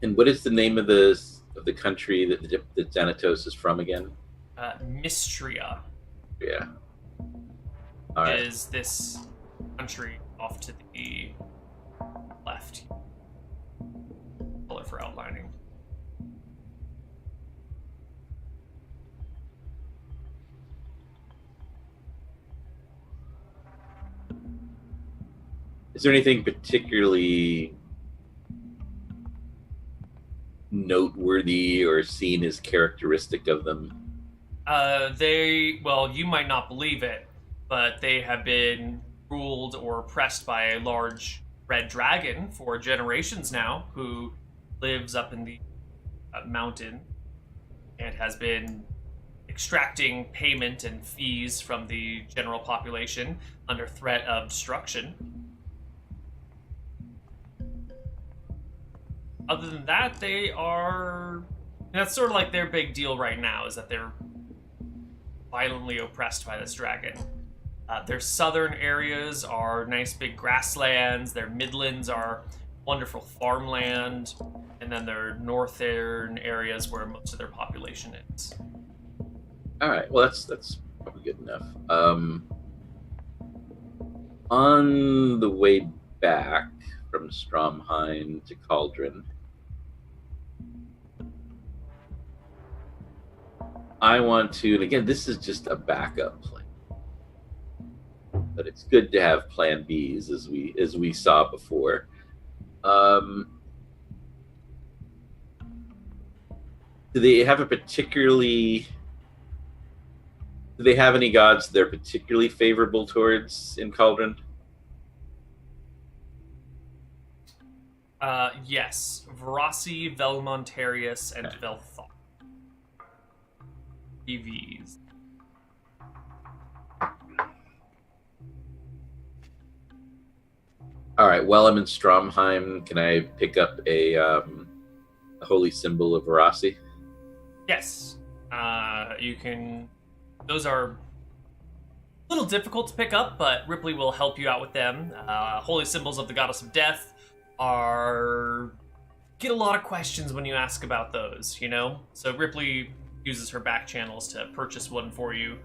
And what is the name of the country that the Xanatos is from again? Mystria. Yeah. All right. Is this country off to the left. Color for outlining. Is there anything particularly noteworthy or seen as characteristic of them? You might not believe it, but they have been ruled or oppressed by a large red dragon for generations now, who lives up in the mountain and has been extracting payment and fees from the general population under threat of destruction. Other than that, that's sort of like their big deal right now, is that they're violently oppressed by this dragon. Their southern areas are nice big grasslands, their midlands are wonderful farmland, and then their northern areas where most of their population is. All right, well that's probably good enough. On the way back from Stromheim to Cauldron, I want to, and again, this is just a backup plan, but it's good to have plan Bs as we saw before. Do they have any gods they're particularly favorable towards in Cauldron? Yes. Verasi, Velmontarius, and Velthar. EVs. All right. While I'm in Stromheim, can I pick up a holy symbol of Verasi? Yes. You can. Those are a little difficult to pick up, but Ripley will help you out with them. Holy symbols of the goddess of death get a lot of questions when you ask about those, you know? So Ripley uses her back channels to purchase one for you.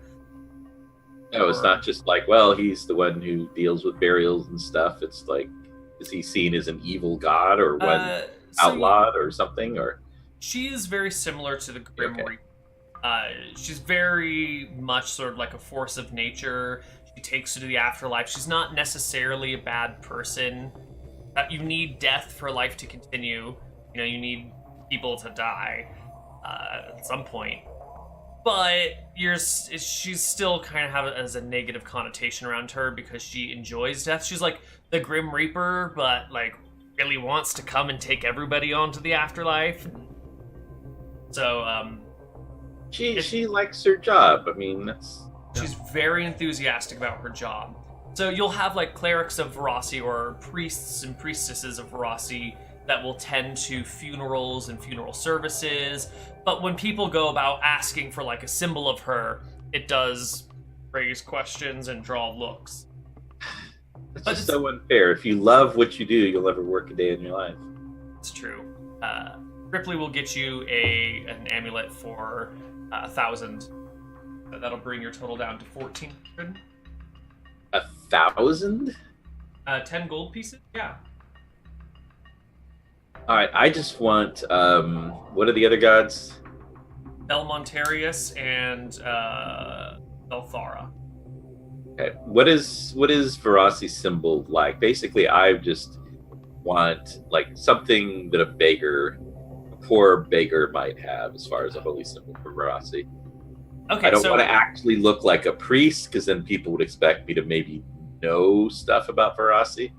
No, it's not just like, well, he's the one who deals with burials and stuff. It's like, is he seen as an evil god or one outlawed or something? Or she is very similar to the Grim Okay. Reaper. She's very much sort of like a force of nature. She takes you to the afterlife. She's not necessarily a bad person. You need death for life to continue. You know, you need people to die at some point. But she's still kind of have it as a negative connotation around her because she enjoys death. She's like the Grim Reaper, but like really wants to come and take everybody onto the afterlife. So, she likes her job. I mean, she's very enthusiastic about her job. So you'll have like clerics of Verasi or priests and priestesses of Verasi that will tend to funerals and funeral services. But when people go about asking for like a symbol of her, it does raise questions and draw looks. It's just so unfair. If you love what you do, you'll never work a day in your life. It's true. Ripley will get you an amulet for 1,000. That'll bring your total down to 1,400. 1,000? 10 gold pieces? Yeah. All right, I just want. What are the other gods? Elmontarius and Belthara. Okay. What is Verasi's symbol like? Basically, I just want like something that a poor beggar might have as far as a holy symbol for Verasi. Okay, I don't want to actually look like a priest because then people would expect me to maybe know stuff about Verasi.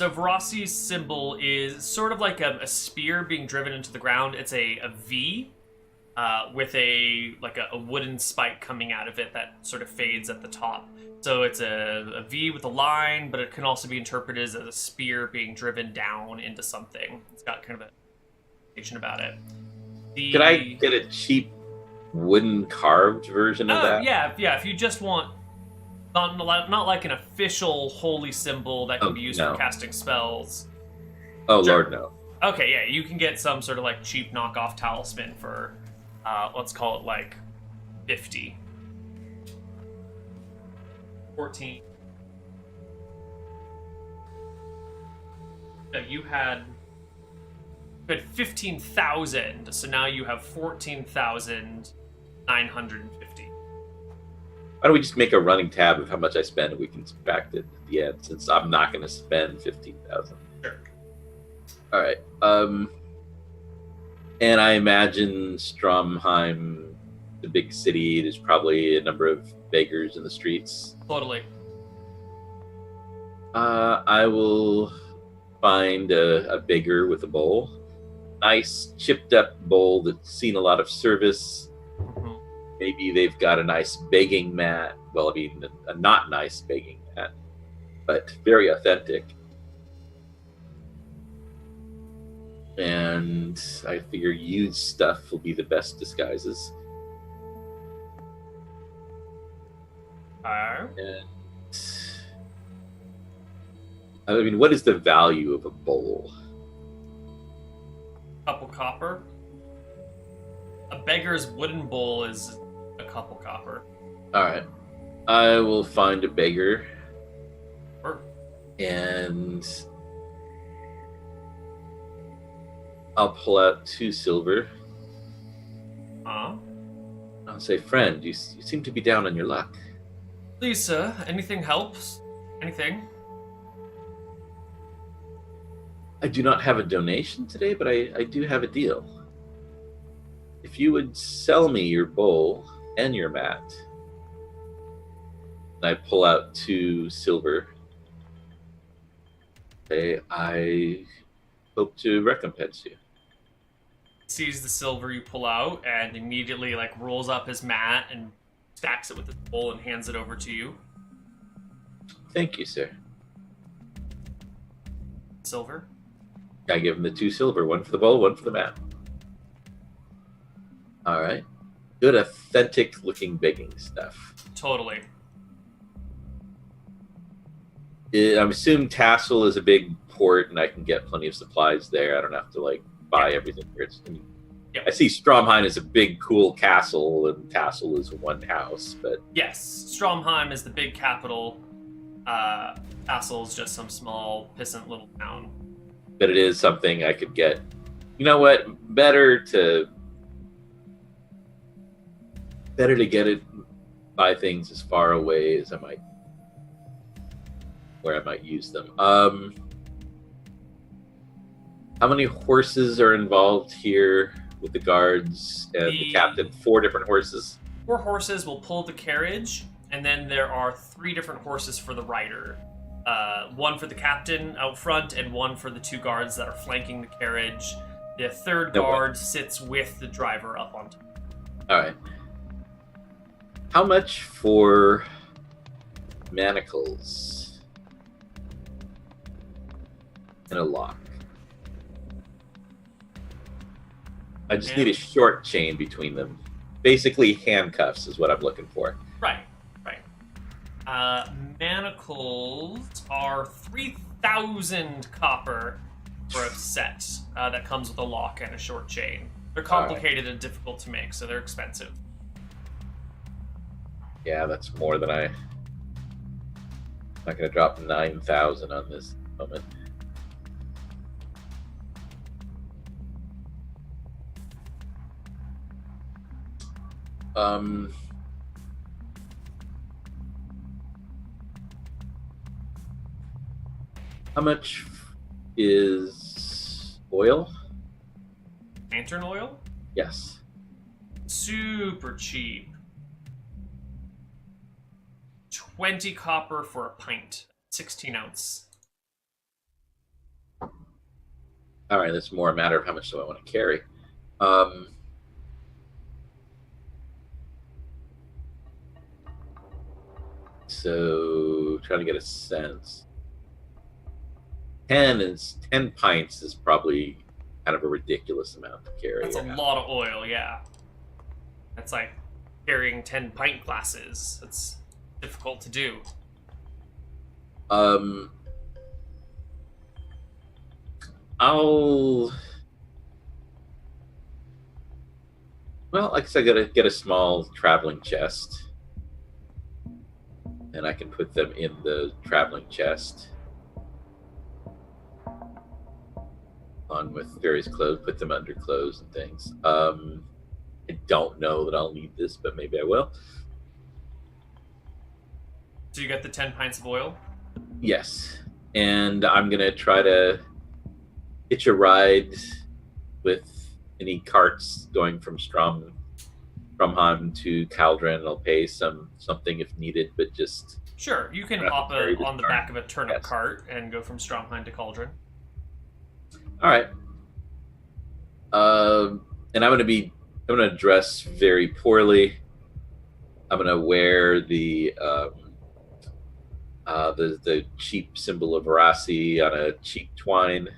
So Verasi's symbol is sort of like a spear being driven into the ground. It's a V with a wooden spike coming out of it that sort of fades at the top. So it's a V with a line, but it can also be interpreted as a spear being driven down into something. It's got kind of a information about it. Could I get a cheap wooden carved version of that? Yeah. If you just want not like an official holy symbol that can be used for casting spells. Oh, sure. Lord, no. Okay, yeah, you can get some sort of like cheap knockoff talisman for, let's call it like 50. 14. So you had 15,000, so now you have 14,950. Why don't we just make a running tab of how much I spend and we can subtract it at the end, since I'm not going to spend 15,000. Sure. All right. And I imagine Stromheim, the big city, there's probably a number of beggars in the streets. Totally. I will find a beggar with a bowl. Nice, chipped up bowl that's seen a lot of service. Maybe they've got a nice begging mat. Well, I mean, a not nice begging mat, but very authentic. And I figure used stuff will be the best disguises. And I mean, what is the value of a bowl? Couple copper. A beggar's wooden bowl is a couple copper. All right. I will find a beggar. Sure. And I'll pull out 2 silver. I'll say, friend, you seem to be down on your luck. Please, sir, anything helps? Anything? I do not have a donation today, but I do have a deal. If you would sell me your bowl and your mat, and I pull out 2 silver, I hope to recompense you. Sees the silver you pull out and immediately rolls up his mat and stacks it with his bowl and hands it over to you. Thank you, sir. Silver? I give him the 2 silver, 1 for the bowl, 1 for the mat. All right. Good, authentic-looking begging stuff. Totally. I'm assuming Tassel is a big port, and I can get plenty of supplies there. I don't have to buy everything here. I see Stromheim is a big, cool castle, and Tassel is one house. But yes, Stromheim is the big capital. Tassel is just some small, pissant little town. But it is something I could get. You know what? Better to get it, buy things as far away as where I might use them. How many horses are involved here with the guards and the captain? 4 different horses. 4 horses will pull the carriage, and then there are 3 different horses for the rider. 1 for the captain out front, and 1 for the 2 guards that are flanking the carriage. The 3rd guard sits with the driver up on top. All right. How much for manacles, and a lock. I just need a short chain between them. Basically, handcuffs is what I'm looking for. Right. Manacles are 3,000 copper for a set that comes with a lock and a short chain. They're complicated and difficult to make, so they're expensive. Yeah, that's more than I'm not going to drop 9,000 on this moment. How much is oil? Lantern oil? Yes. Super cheap. 20 copper for a pint. 16 ounce. All right, that's more a matter of how much do I want to carry. So trying to get a sense. 10 pints is probably kind of a ridiculous amount to carry. That's a lot of oil, yeah. That's like carrying 10 pint glasses. That's difficult to do. Well, I guess I gotta get a small traveling chest. And I can put them in the traveling chest. On with various clothes, put them under clothes and things. I don't know that I'll need this, but maybe I will. So you got the 10 pints of oil? Yes. And I'm going to try to hitch a ride with any carts going from Stromheim to Cauldron. I'll pay something if needed, but just... Sure, you can hop on the back of a turnip cart and go from Stromheim to Cauldron. All right. And I'm going to dress very poorly. I'm going to wear the cheap symbol of Verasi on a cheap twine.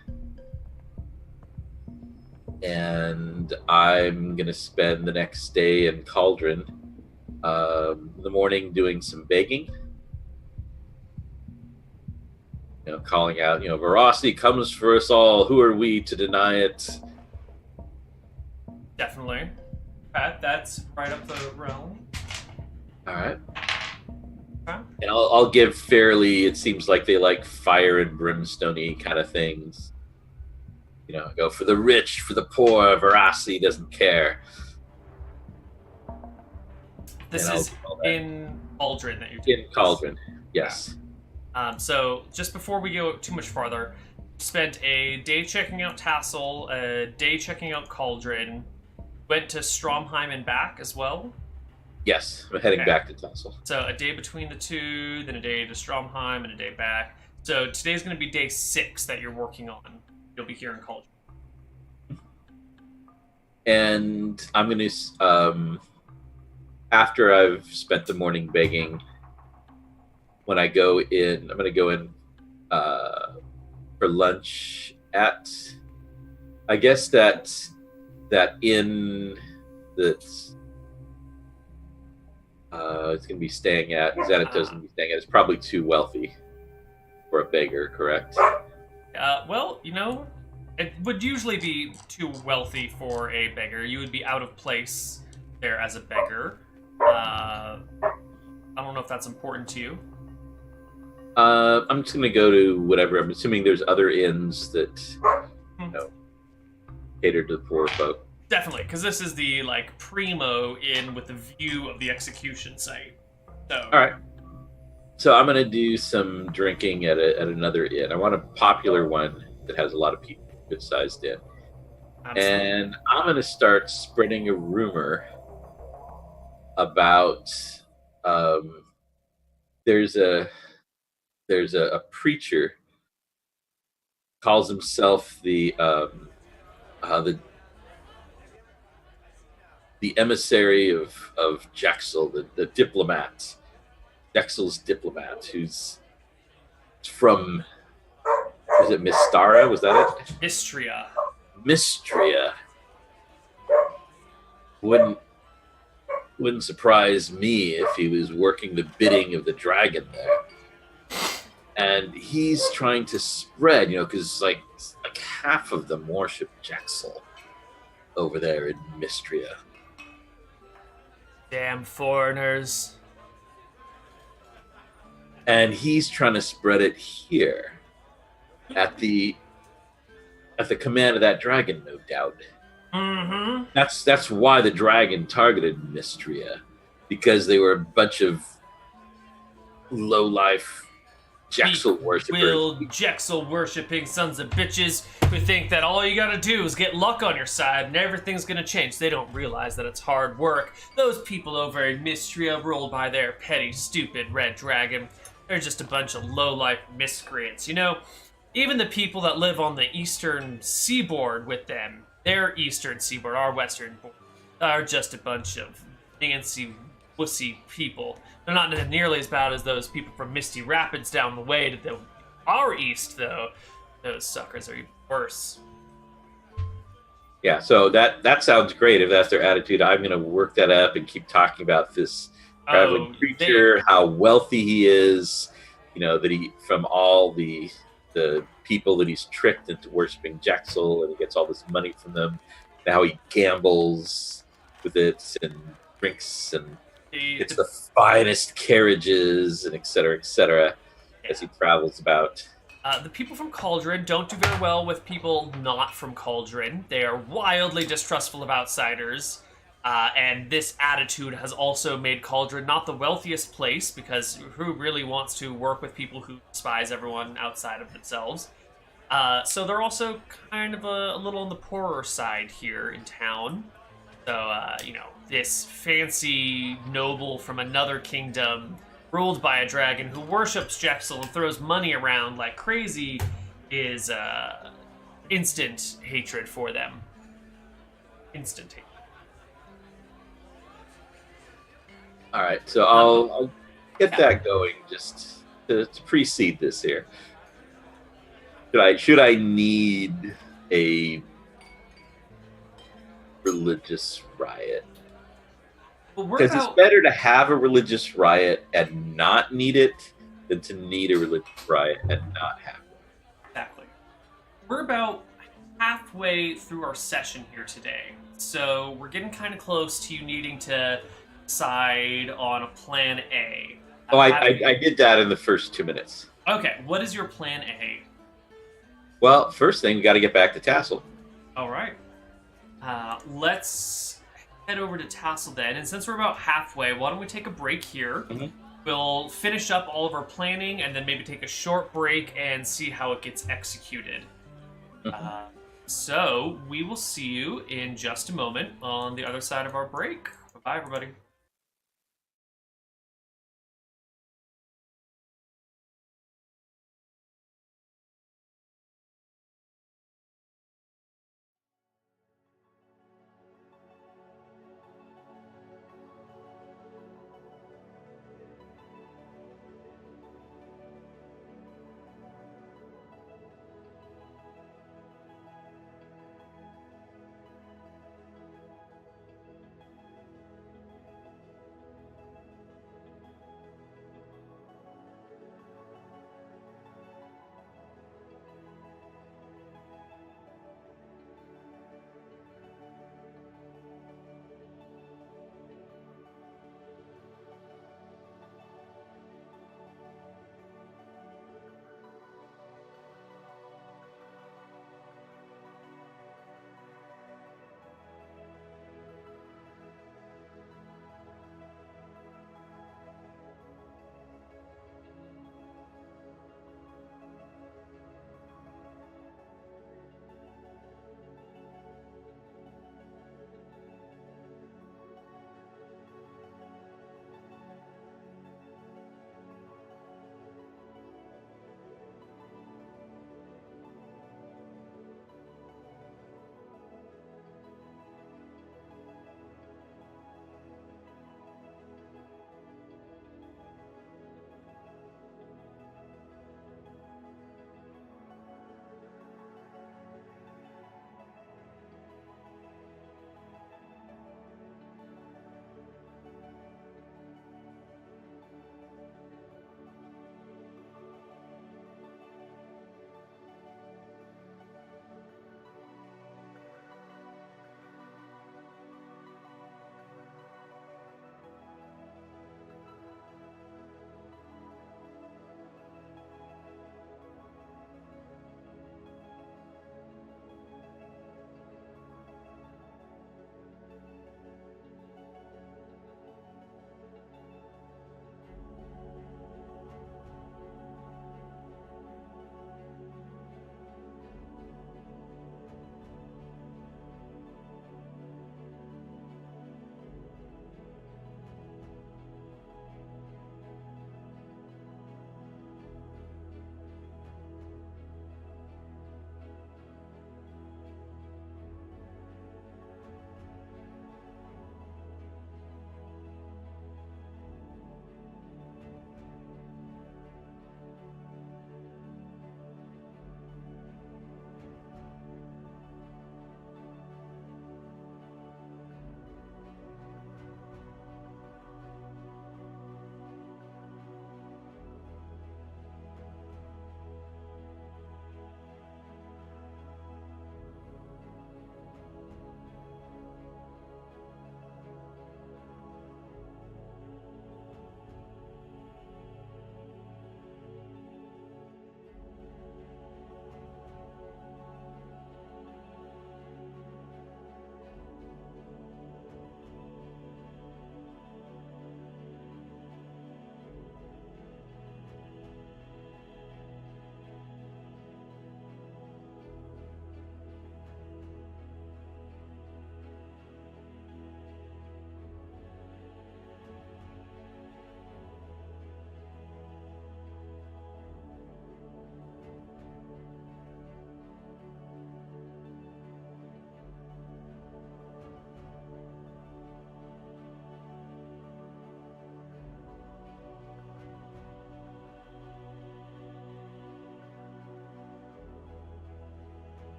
And I'm going to spend the next day in Cauldron, in the morning doing some begging. Calling out, Verasi comes for us all. Who are we to deny it? Definitely. That's right up the realm. All right. Okay. And I'll give fairly, it seems like they like fire and brimstone-y kind of things. Go for the rich, for the poor. Verasi doesn't care. This is in Cauldron that you're doing. In Cauldron, yes. So just before we go too much farther, spent a day checking out Tassel, a day checking out Cauldron, went to Stromheim and back as well. Yes, I'm heading back to Tassel. So a day between the two, then a day to Stromheim, and a day back. So today's going to be day 6 that you're working on. You'll be here in Cauldron. And I'm going to, after I've spent the morning begging, when I go in, I'm going to go in for lunch at, I guess that inn that's it's going to be staying at, Xanatos's going to be staying at, is probably too wealthy for a beggar, correct? Well, it would usually be too wealthy for a beggar. You would be out of place there as a beggar. I don't know if that's important to you. I'm just going to go to whatever. I'm assuming there's other inns that cater to the poor folk. Definitely, because this is the primo inn with the view of the execution site. So. All right. So I'm going to do some drinking at another inn. I want a popular one that has a lot of people, good-sized inn. Absolutely. And I'm going to start spreading a rumor about there's a preacher, calls himself the emissary of Jaxel, the diplomat, Jexel's diplomat, who's from, is it Mystara? Was that it? Istria. Mystria. Wouldn't surprise me if he was working the bidding of the dragon there. And he's trying to spread, because like half of them worship Jexel over there in Mystria. Damn foreigners. And he's trying to spread it here at the command of that dragon, no doubt. Mm-hmm. That's why the dragon targeted Mystria, because they were a bunch of low-life Jexel worshippers. Will Jexel worshipping sons of bitches who think that all you gotta do is get luck on your side and everything's gonna change. They don't realize that it's hard work. Those people over in Mystria ruled by their petty, stupid red dragon. They're just a bunch of low-life miscreants. Even the people that live on the eastern seaboard with them, their eastern seaboard, our western board, are just a bunch of fancy, wussy people. They're not nearly as bad as those people from Misty Rapids down the way to our east, though. Those suckers are even worse. Yeah, so that sounds great. If that's their attitude, I'm going to work that up and keep talking about this traveling creature, how wealthy he is, that he, from all the people that he's tricked into worshiping Jexel, and he gets all this money from them, and how he gambles with it and drinks and it's the finest carriages and et cetera, as he travels about. The people from Cauldron don't do very well with people not from Cauldron. They are wildly distrustful of outsiders. And this attitude has also made Cauldron not the wealthiest place, because who really wants to work with people who despise everyone outside of themselves? So they're also kind of a little on the poorer side here in town. So, this fancy noble from another kingdom ruled by a dragon who worships Jexel and throws money around like crazy is instant hatred for them. Instant hatred. All right, so I'll get that going just to precede this here. Should I need a religious riot? Because it's better to have a religious riot and not need it than to need a religious riot and not have it. Exactly. We're about halfway through our session here today, so we're getting kind of close to you needing to decide on a plan A. Oh, I did that in the first 2 minutes. Okay, what is your plan A? Well, first thing, we got to get back to Tassel. All right. Let's head over to Tassel then, and since we're about halfway, why don't we take a break here? Mm-hmm. We'll finish up all of our planning and then maybe take a short break and see how it gets executed. Mm-hmm. So we will see you in just a moment on the other side of our break. Bye, everybody.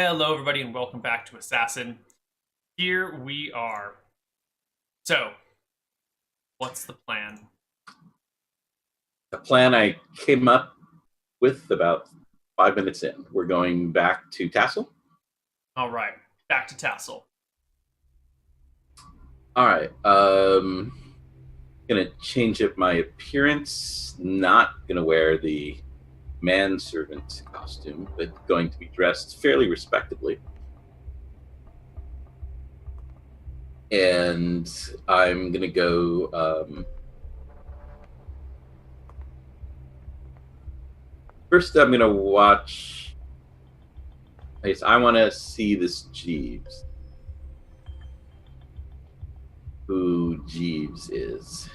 Hello, everybody, and welcome back to Assassin. Here we are. So, what's the plan? The plan I came up with about 5 minutes in. We're going back to Tassel. All right, back to Tassel. All right. Gonna change up my appearance. Not gonna wear the manservant costume, but going to be dressed fairly respectably. And I'm gonna go. First, I'm gonna watch. I guess I want to see this Jeeves. Who Jeeves is?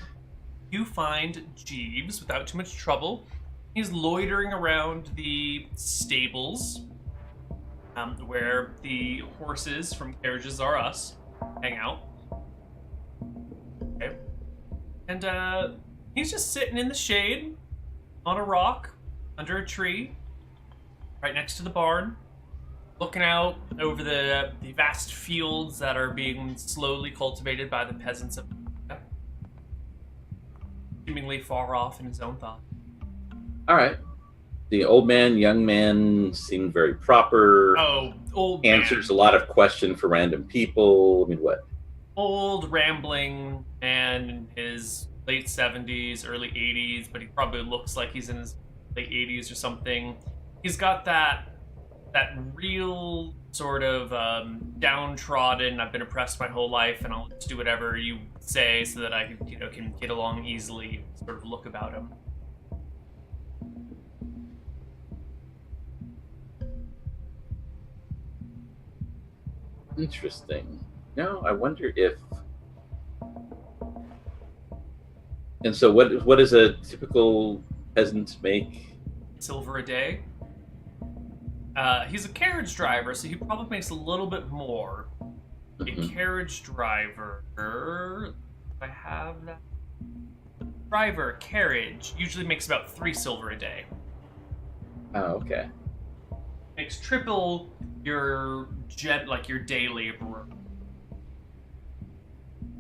You find Jeeves without too much trouble. He's loitering around the stables, where the horses from Carriages Are Us hang out. Okay. And he's just sitting in the shade on a rock under a tree right next to the barn, looking out over the vast fields that are being slowly cultivated by the peasants of seemingly far off in his own thought. All right. The old man, young man seemed very proper. Oh, old answers man. A lot of questions for random people. I mean, what? Old, rambling man in his late 70s, early 80s, but he probably looks like he's in his late 80s or something. He's got that real sort of downtrodden, I've been oppressed my whole life and I'll just do whatever you say so that I can get along easily sort of look about him. Interesting. No, I wonder if. And so, what does a typical peasant make? Silver a day. He's a carriage driver, so he probably makes a little bit more. Mm-hmm. A carriage driver. I have that. Driver, carriage, usually makes about 3 silver a day. Oh, okay. Makes triple your your day laborer.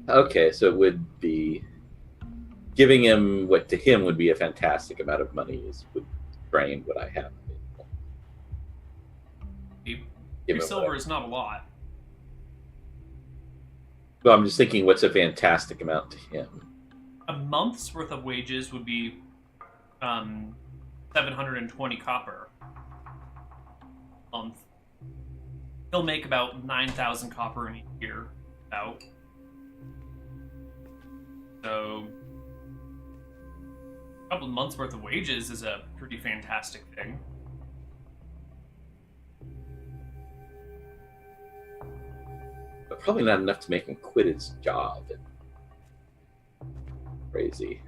Okay, so it would be giving him what to him would be a fantastic amount of money would drain what I have. 3 silver is not a lot. Well, I'm just thinking, what's a fantastic amount to him? A month's worth of wages would be 720 copper a month. He'll make about 9,000 copper in a year. About. So, a couple of months worth of wages is a pretty fantastic thing. But probably not enough to make him quit his job. Crazy.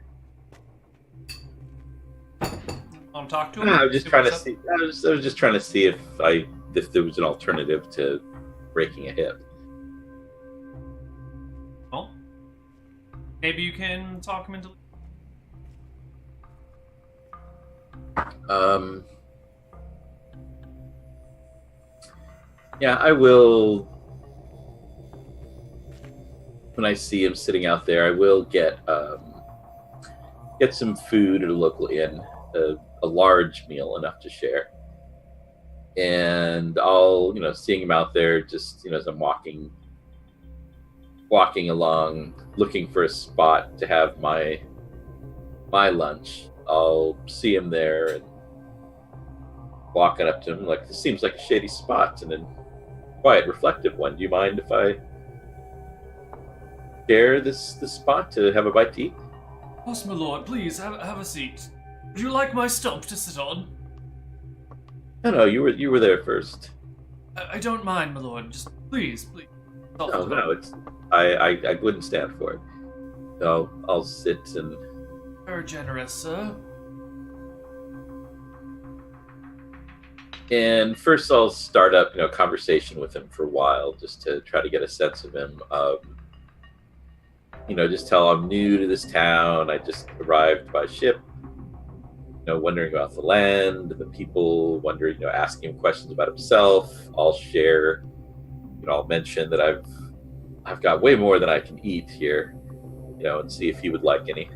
Want to talk to him? I was just trying to see. I was just trying to see if there was an alternative to breaking a hip. Well, maybe you can talk him into. Yeah, I will. When I see him sitting out there, I will get some food at a local inn, a large meal enough to share. And I'll, seeing him out there, just as I'm walking along, looking for a spot to have my lunch. I'll see him there and walking up to him like, this seems like a shady spot and a quiet, reflective one. Do you mind if I share this spot to have a bite to eat? Yes, my lord, please have a seat. Would you like my stump to sit on? No, you were there first. I don't mind, my lord. Just please. No, it's I wouldn't stand for it. So I'll sit and. Very generous, sir. And first, I'll start up, conversation with him for a while, just to try to get a sense of him. Just tell I'm new to this town. I just arrived by ship. wondering about the land, the people, wondering, asking him questions about himself. I'll share, I'll mention that I've got way more than I can eat here, and see if he would like any.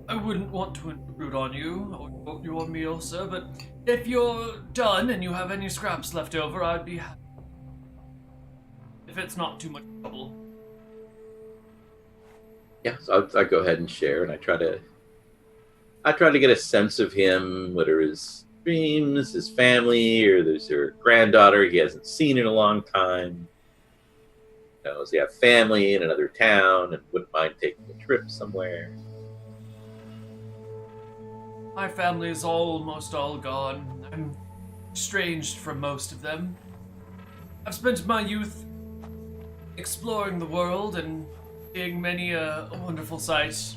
I wouldn't want to intrude on you or your meal, sir, but if you're done and you have any scraps left over, I'd be happy. If it's not too much trouble. Yeah, so I go ahead and share, and I try to get a sense of him, what are his dreams, his family, or there's her granddaughter he hasn't seen in a long time. Does he have family in another town and wouldn't mind taking a trip somewhere? My family is almost all gone. I'm estranged from most of them. I've spent my youth exploring the world and seeing many a wonderful sight.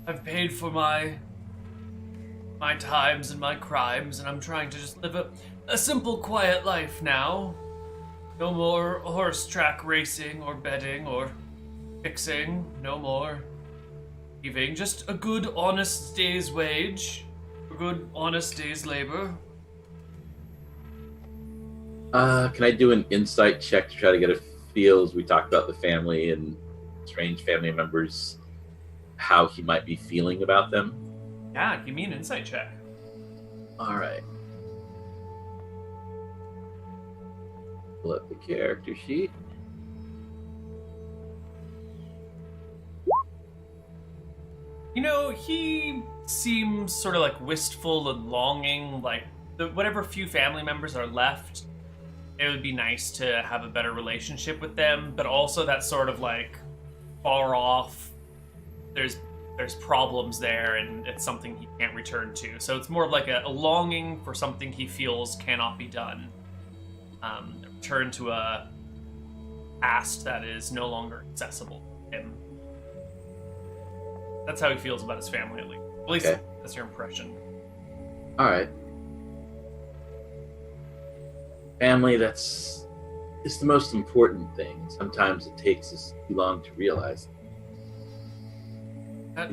I've paid for my times and my crimes, and I'm trying to just live a simple, quiet life now. No more horse track racing or betting or fixing. No more thieving. Just a good, honest day's wage. A good, honest day's labor. Can I do an insight check to try to get a feel, as we talked about the family and strange family members, how he might be feeling about them? Yeah, give me an insight check. All right. Pull up the character sheet. He seems sort of like wistful and longing, like whatever few family members are left, it would be nice to have a better relationship with them, but also that sort of like far off, there's problems there and it's something he can't return to. So it's more of like a longing for something he feels cannot be done. A return to a past that is no longer accessible to him. That's how he feels about his family, at least. At least Okay. That's your impression. All right. Family, it's the most important thing. Sometimes it takes us too long to realize.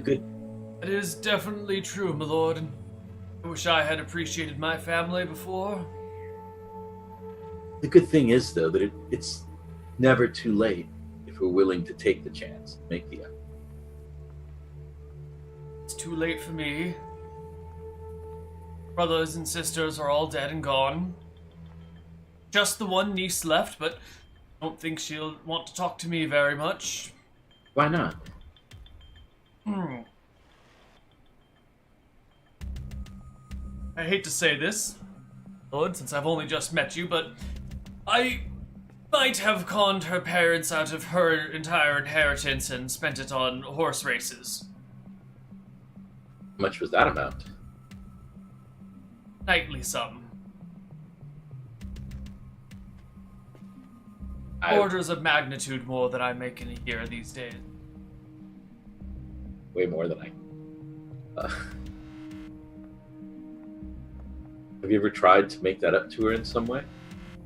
Good. That is definitely true, my lord. I wish I had appreciated my family before. The good thing is, though, that it's never too late if we're willing to take the chance, make the effort. It's too late for me. Brothers and sisters are all dead and gone. Just the one niece left, but I don't think she'll want to talk to me very much. Why not? I hate to say this, Lord, since I've only just met you, but I might have conned her parents out of her entire inheritance and spent it on horse races. How much was that amount? Nightly sum. I- Orders of magnitude more than I make in a year these days. Way more than Have you ever tried to make that up to her in some way?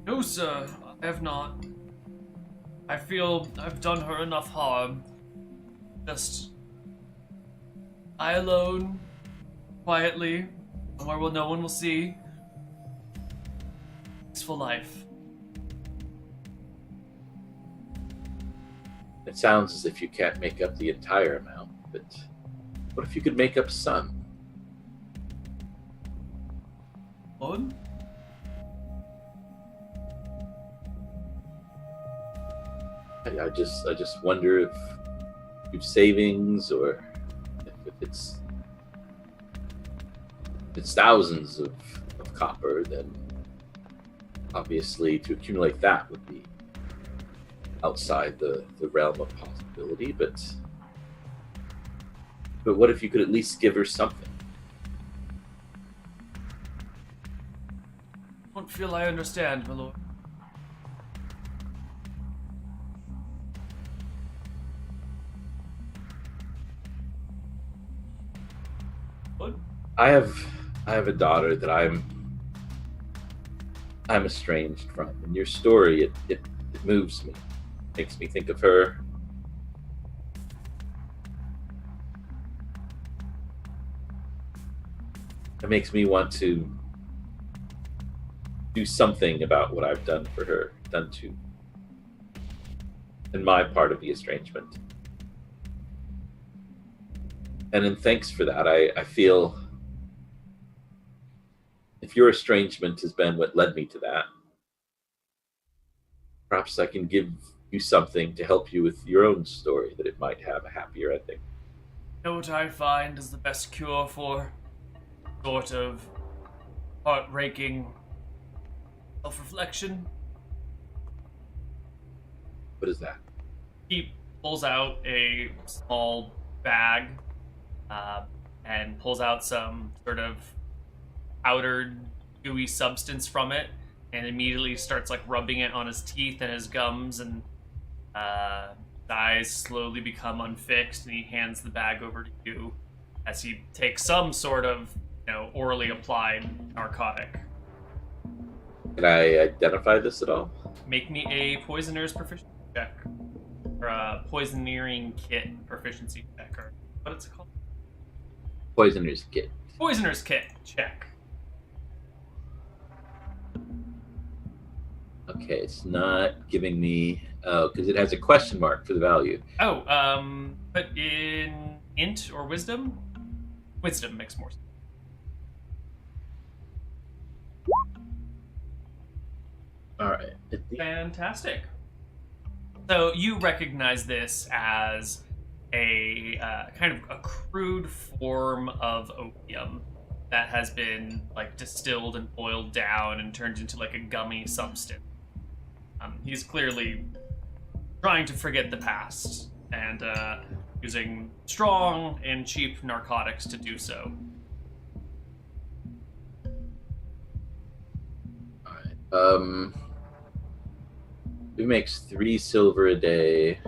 No, sir, I have not. I feel I've done her enough harm. Just I alone, quietly, somewhere where no one will see. Peaceful life. It sounds as if you can't make up the entire amount, but what if you could make up some? Lord? I just wonder if you have savings, or if it's thousands of copper, then obviously to accumulate that would be outside the realm of possibility, but what if you could at least give her something? I don't feel I understand, my lord. What? I have a daughter that I'm estranged from, and your story it moves me, makes me think of her. It makes me want to do something about what I've done for her, done to, in my part of the estrangement. And in thanks for that, I feel if your estrangement has been what led me to that, perhaps I can give you something to help you with your own story, that it might have a happier ending. You know what I find is the best cure for sort of heart-breaking self-reflection? What is that? He pulls out a small bag and pulls out some sort of powdered, gooey substance from it, and immediately starts like rubbing it on his teeth and his gums, and his eyes slowly become unfixed, and he hands the bag over to you as he takes some sort of, orally applied narcotic. Can I identify this at all? Make me a poisoner's proficiency check, or a poisoneering kit proficiency check, or what is it called? Poisoner's kit. Poisoner's kit check. Okay, it's not giving me... Oh, because it has a question mark for the value. Oh, but in int or wisdom? Wisdom makes more sense. All right. Fantastic. So you recognize this as a kind of a crude form of opium that has been like distilled and boiled down and turned into like a gummy substance. He's clearly trying to forget the past and using strong and cheap narcotics to do so. All right. He makes 3 silver a day.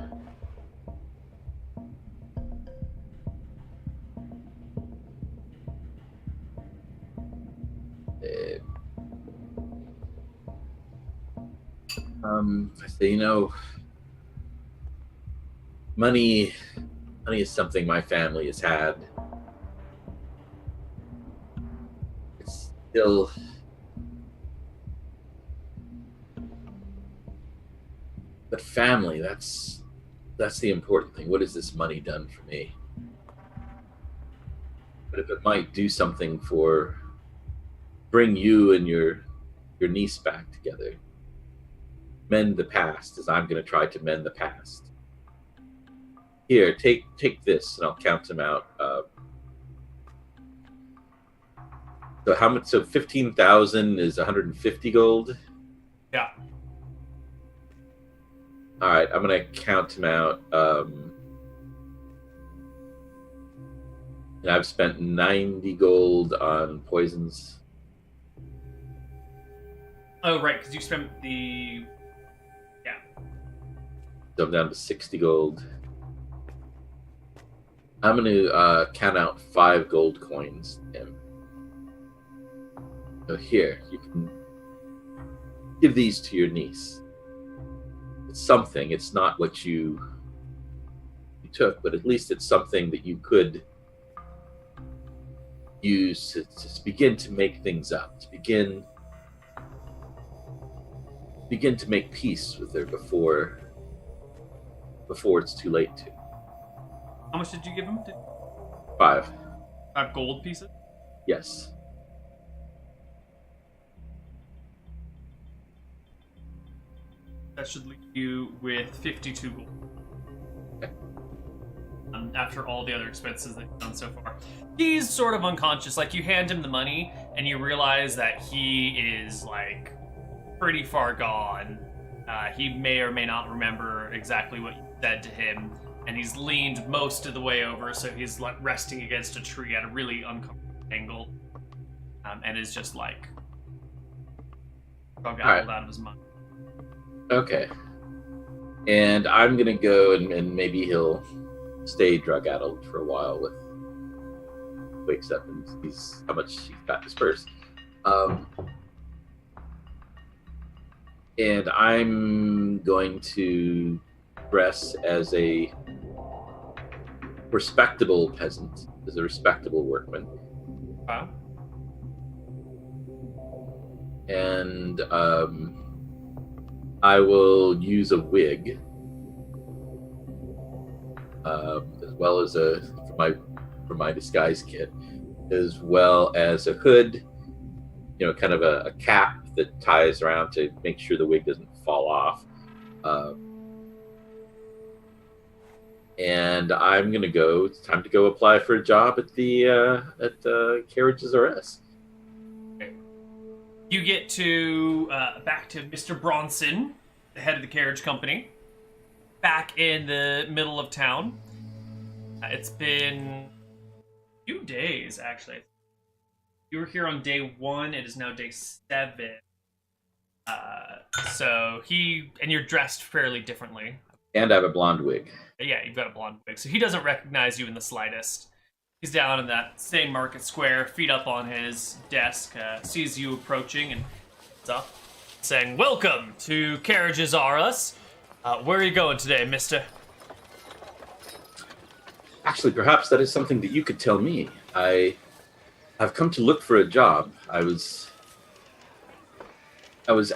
I say, money is something my family has had. It's still... But family, that's the important thing. What has this money done for me? But if it might do something for bring you and your niece back together, mend the past, as I'm going to try to mend the past. Here, take this, and I'll count them out. So how much? So 15,000 is 150 gold. Yeah. All right, I'm gonna count them out. And I've spent 90 gold on poisons. Oh, right, because you spent the... Yeah. So I'm down to 60 gold. I'm gonna count out 5 gold coins to him. So here, you can give these to your niece. It's something. It's not what you took, but at least it's something that you could use to begin to make things up, to begin to make peace with her before it's too late to. How much did you give him? 5. 5 gold pieces? Yes. That should leave you with 52 gold. Okay. After all the other expenses that you've done so far. He's sort of unconscious. Like, you hand him the money, and you realize that he is, like, pretty far gone. He may or may not remember exactly what you said to him, and he's leaned most of the way over, so he's, like, resting against a tree at a really uncomfortable angle, and is just, like, drug out of his mind. Okay. And I'm going to go and maybe he'll stay drug-addled for a while with... Wakes up and sees how much he's got dispersed. And I'm going to dress as a respectable peasant, as a respectable workman. Wow. and I will use a wig, as well as for my disguise kit, as well as a hood, kind of a cap that ties around to make sure the wig doesn't fall off. And I'm gonna go. It's time to go apply for a job at the Carriages R Us. You get to back to Mr. Bronson, the head of the carriage company, back in the middle of town. It's been a few days, actually. You were here on day 1. It is now day 7. So and you're dressed fairly differently. And I have a blonde wig. Yeah, you've got a blonde wig. So he doesn't recognize you in the slightest. He's down in that same market square, feet up on his desk, sees you approaching and it's up, saying, "Welcome to Carriages R Us. Where are you going today, mister?" Actually, perhaps that is something that you could tell me. I've come to look for a job. I was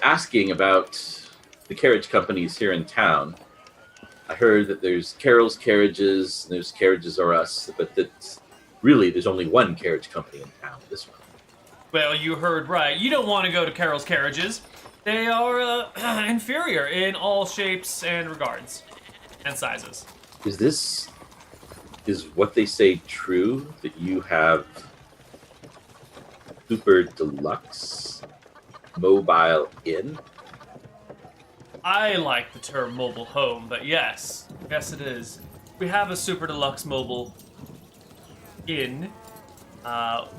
asking about the carriage companies here in town. I heard that there's Carol's Carriages, and there's Carriages R Us, but that really there's only one carriage company in town, this one. Well, you heard right. You don't want to go to Carol's Carriages. They are inferior in all shapes and regards and sizes. Is what they say true, that you have super deluxe mobile inn? I like the term mobile home, but yes it is. We have a super deluxe mobile inn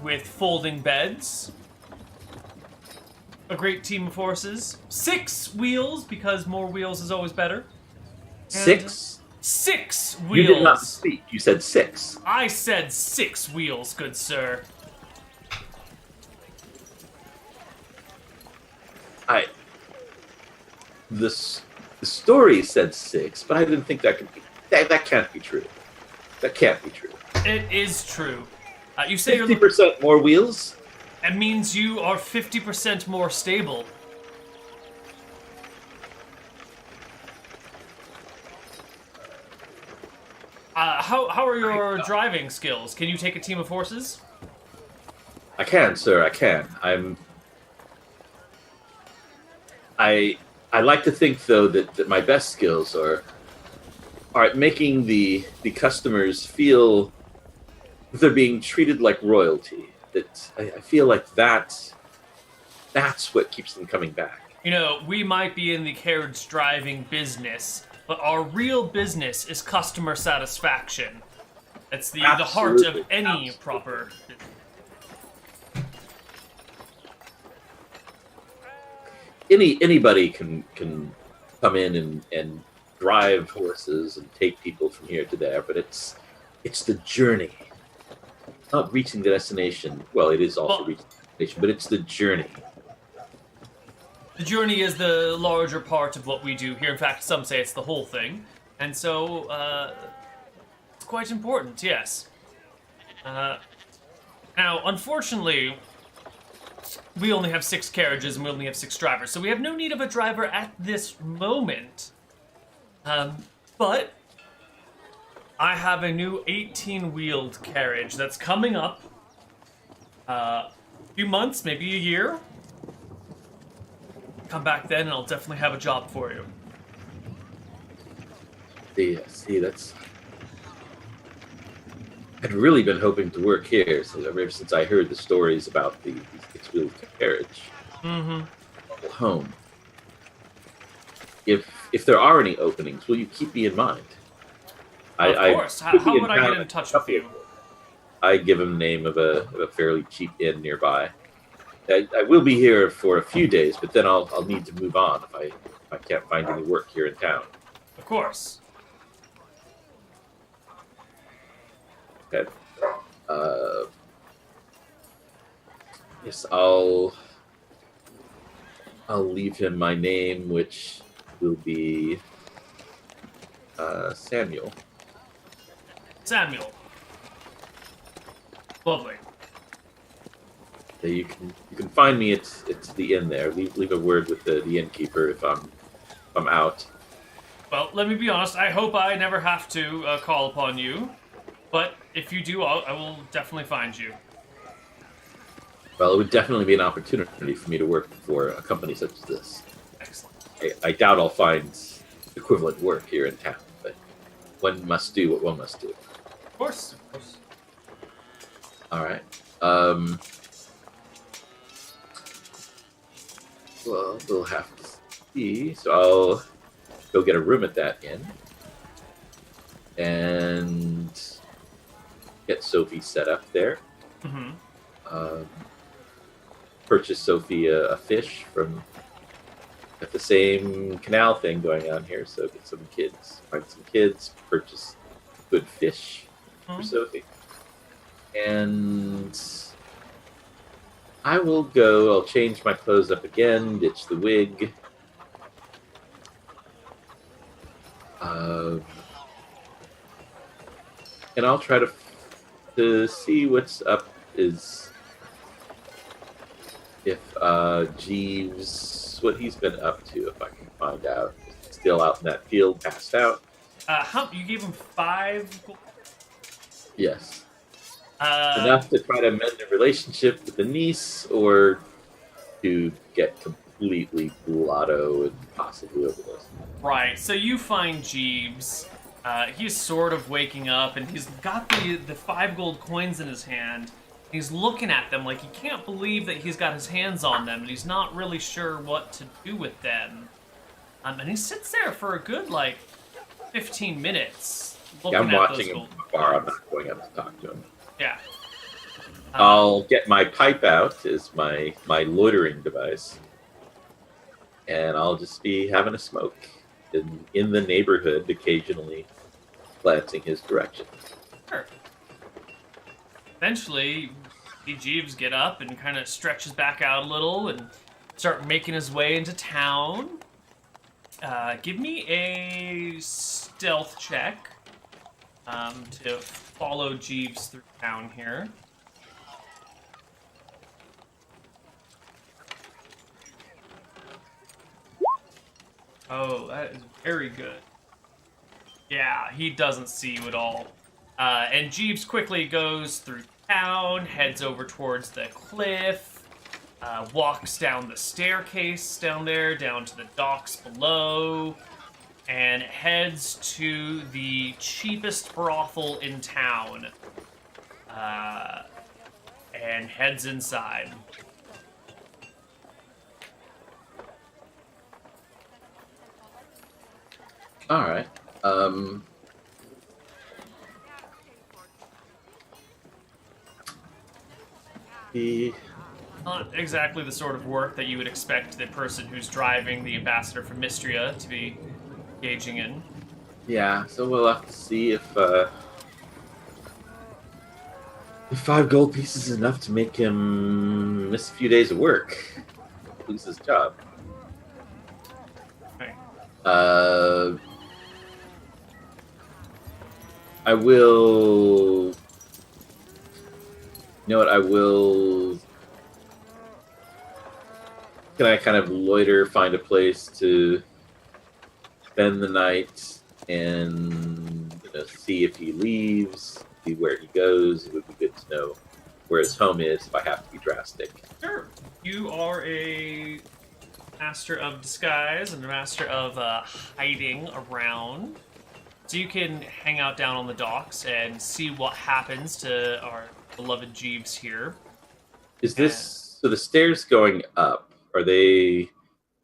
with folding beds, a great team of horses, 6 wheels, because more wheels is always better. 6? 6 wheels. You did not speak. You said 6. I said 6 wheels, good sir. The story said 6, but I didn't think that could be. That can't be true. That can't be true. It is true. You say 50% more wheels? It means you are 50% more stable. How are your driving skills? Can you take a team of horses? I can, sir. I can. I like to think, though, that my best skills are at making the customers feel that they're being treated like royalty. That I feel like that's what keeps them coming back. We might be in the carriage driving business, but our real business is customer satisfaction. It's the heart of any proper business. Anybody can come in and drive horses and take people from here to there, but it's the journey. It's not reaching the destination. Well, it is also reaching the destination, but it's the journey. The journey is the larger part of what we do here. In fact, some say it's the whole thing. And so, it's quite important, yes. Now, unfortunately, we only have 6 carriages and we only have 6 drivers, so we have no need of a driver at this moment. But I have a new 18-wheeled carriage that's coming up. A few months, maybe a year. Come back then and I'll definitely have a job for you. See, that's... I'd really been hoping to work here ever since I heard the stories about the 6-wheeled carriage. Mm-hmm. Home. If there are any openings, will you keep me in mind? Of course. How would I get in touch with you? I give him the name of a fairly cheap inn nearby. I will be here for a few days, but then I'll need to move on if I can't find any work here in town. Of course. Okay. Yes, I'll leave him my name, which will be Samuel. Samuel. Lovely. You can find me. It's the inn there. Leave a word with the innkeeper if I'm out. Well, let me be honest. I hope I never have to call upon you, but if you do, I will definitely find you. Well, it would definitely be an opportunity for me to work for a company such as this. Excellent. I doubt I'll find equivalent work here in town, but one must do what one must do. Of course. All right. Well, we'll have to see. So I'll go get a room at that inn and get Sophie set up there. Mm-hmm. Purchase Sophie a fish from at the same canal thing going on here. So get some kids, find some kids, purchase good fish for Sophie. And I will go. I'll change my clothes up again, ditch the wig. And I'll try to see what's up. Is if Jeeves, what he's been up to, if I can find out. Still out in that field, passed out. You gave him 5 gold? Yes. Enough to try to mend a relationship with the niece, or to get completely blotto and possibly overdose. Right. So you find Jeeves. He's sort of waking up, and he's got the 5 gold coins in his hand. He's looking at them like he can't believe that he's got his hands on them, and he's not really sure what to do with them. And he sits there for a good, 15 minutes. I'm watching him from afar. I'm not going up to talk to him. Yeah. I'll get my pipe out as my loitering device, and I'll just be having a smoke in the neighborhood, occasionally glancing his direction. Sure. Eventually, Jeeves get up and kind of stretches back out a little and start making his way into town. Give me a stealth check to follow Jeeves through town here. Oh, that is very good. Yeah, he doesn't see you at all. And Jeeves quickly goes through town, heads over towards the cliff, walks down the staircase down there, down to the docks below, and heads to the cheapest brothel in town, and heads inside. All right. Not exactly the sort of work that you would expect the person who's driving the ambassador from Mystria to be engaging in. Yeah, so we'll have to see if 5 gold pieces is enough to make him miss a few days of work, lose his job. Okay. I will. You know what? I will. Can I kind of loiter, find a place to spend the night, and see if he leaves, see where he goes? It would be good to know where his home is if I have to be drastic. Sure. You are a master of disguise and a master of hiding around. So you can hang out down on the docks and see what happens to our beloved Jeeves here. Is this... So the stairs going up, are they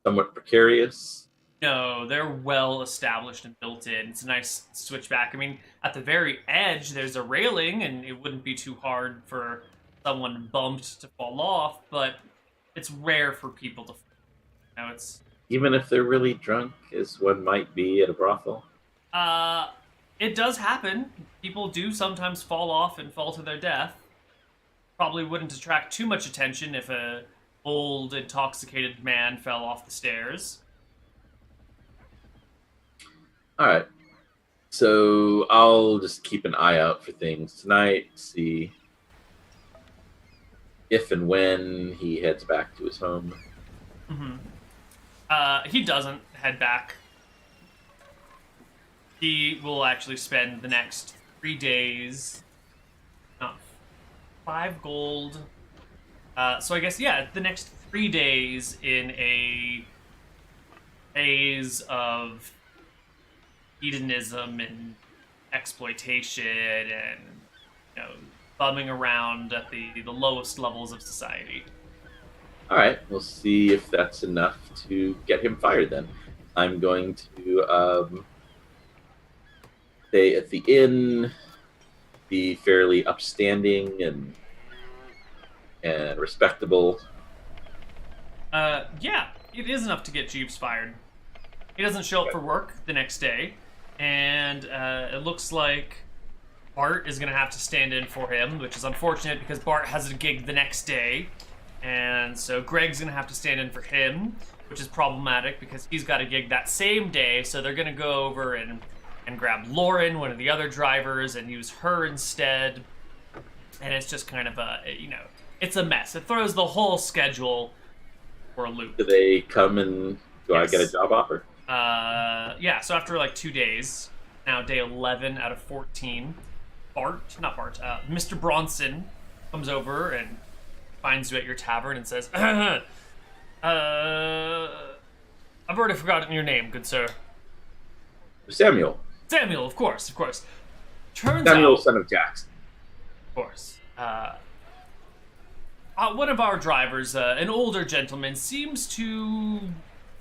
somewhat precarious? No, they're well established and built in. It's a nice switchback. I mean, at the very edge, there's a railing, and it wouldn't be too hard for someone bumped to fall off, but it's rare for people to... it's... Even if they're really drunk, as one might be at a brothel? It does happen. People do sometimes fall off and fall to their death. Probably wouldn't attract too much attention if a old, intoxicated man fell off the stairs. All right. So I'll just keep an eye out for things tonight, see if and when he heads back to his home. He doesn't head back. He will actually spend the next 3 days, not 5 gold. So I guess, yeah, the next 3 days in a phase of hedonism and exploitation and, bumming around at the lowest levels of society. All right, we'll see if that's enough to get him fired then. I'm going to stay at the inn, be fairly upstanding and respectable. Yeah, it is enough to get Jeeves fired. He doesn't show up for work the next day, and it looks like Bart is going to have to stand in for him, which is unfortunate because Bart has a gig the next day, and so Greg's going to have to stand in for him, which is problematic because he's got a gig that same day, so they're going to go over and grab Lauren, one of the other drivers, and use her instead, and it's just kind of it's a mess. It throws the whole schedule for a loop. Do they come and I get a job offer? Yeah, so after like 2 days, now day 11 out of 14, Mr. Bronson comes over and finds you at your tavern and says, I've already forgotten your name, good sir. Samuel, of course. Turns Samuel, out, son of Jackson. Of course. One of our drivers, an older gentleman, seems to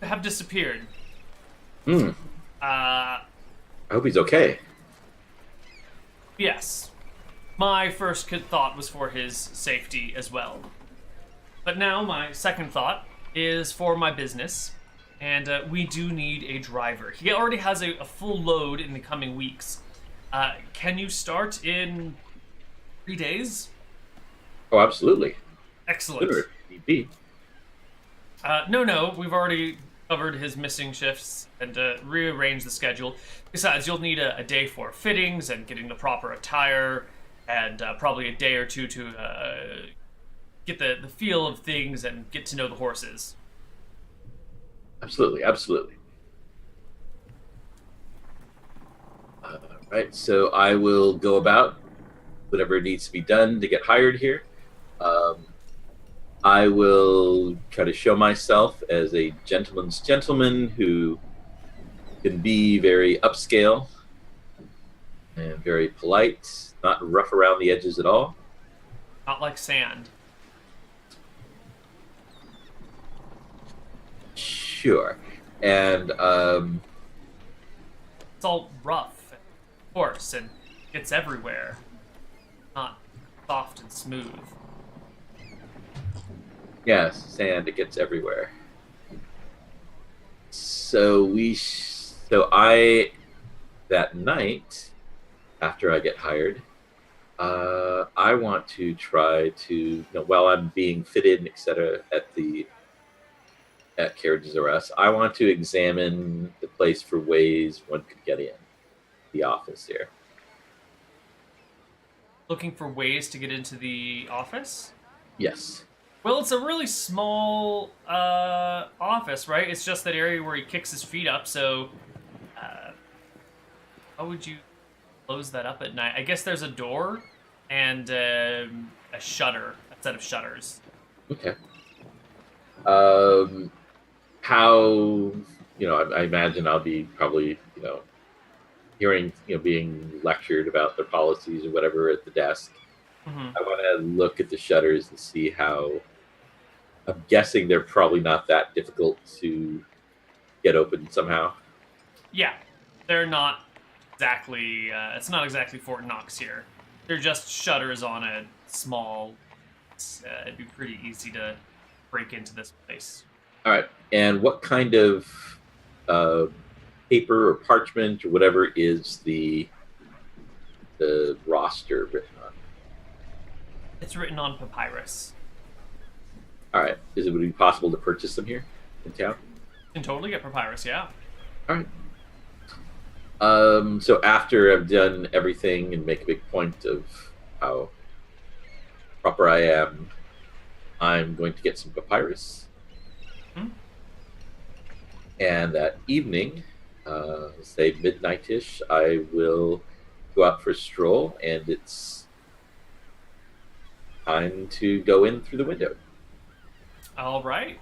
have disappeared. I hope he's okay. Yes. My first thought was for his safety as well. But now my second thought is for my business, and we do need a driver. He already has a full load in the coming weeks. Can you start in 3 days? Oh, absolutely. Excellent. Sooner if need be. No, we've already covered his missing shifts and rearranged the schedule. Besides, you'll need a day for fittings and getting the proper attire, and probably a day or two to get the feel of things and get to know the horses. Absolutely. Right, so I will go about whatever needs to be done to get hired here. I will try to show myself as a gentleman's gentleman who can be very upscale and very polite, not rough around the edges at all. Not like sand. Sure. And it's all rough and coarse and gets everywhere. Not soft and smooth. yes, sand, it gets everywhere. So that night, after I get hired, I want to try to, while I'm being fitted, etc., at Carriages R Us, I want to examine the place for ways one could get in, the office here. Looking for ways to get into the office? Yes. Well, it's a really small office, right? It's just that area where he kicks his feet up, so how would you close that up at night? I guess there's a door and a shutter, a set of shutters. Okay. How, I imagine I'll be probably, hearing, being lectured about their policies or whatever at the desk. Mm-hmm. I want to look at the shutters and see how. I'm guessing they're probably not that difficult to get open somehow. Yeah, they're not exactly. It's not exactly Fort Knox here. They're just shutters on a small. It'd be pretty easy to break into this place. All right, and what kind of paper or parchment or whatever is the roster written on? It's written on papyrus. All right. Would it be possible to purchase them here in town? You can totally get papyrus, yeah. All right. So after I've done everything and make a big point of how proper I am, I'm going to get some papyrus. Hmm? And that evening, say midnight-ish, I will go out for a stroll, and it's time to go in through the window. All right.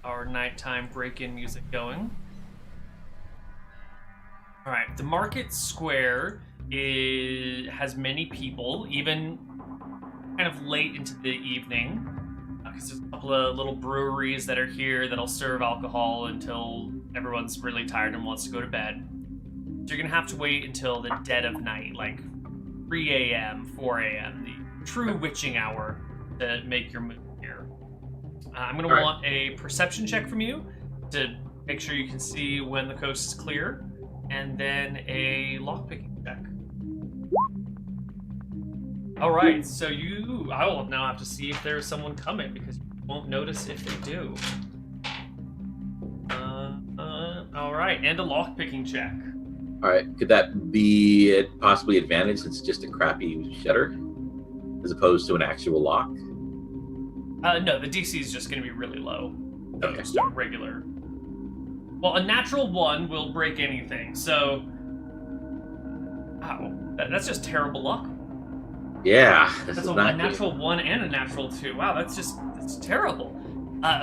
Our nighttime break-in music going. All right. The market square has many people, even kind of late into the evening, because there's a couple of little breweries that are here that'll serve alcohol until everyone's really tired and wants to go to bed. So you're gonna have to wait until the dead of night, like 3 a.m., 4 a.m., the true witching hour, to make your move here. I'm gonna want a perception check from you to make sure you can see when the coast is clear, and then a lockpicking check. All right, so I will now have to see if there's someone coming, because you won't notice if they do. All right, and a lockpicking check. All right, could that be possibly advantage since it's just a crappy shutter as opposed to an actual lock? No, the DC is just going to be really low. So Okay. just a regular. Well, a natural 1 will break anything, so... Wow, that's just terrible luck. Yeah, That's a natural 1 and a natural 2. Wow, that's terrible.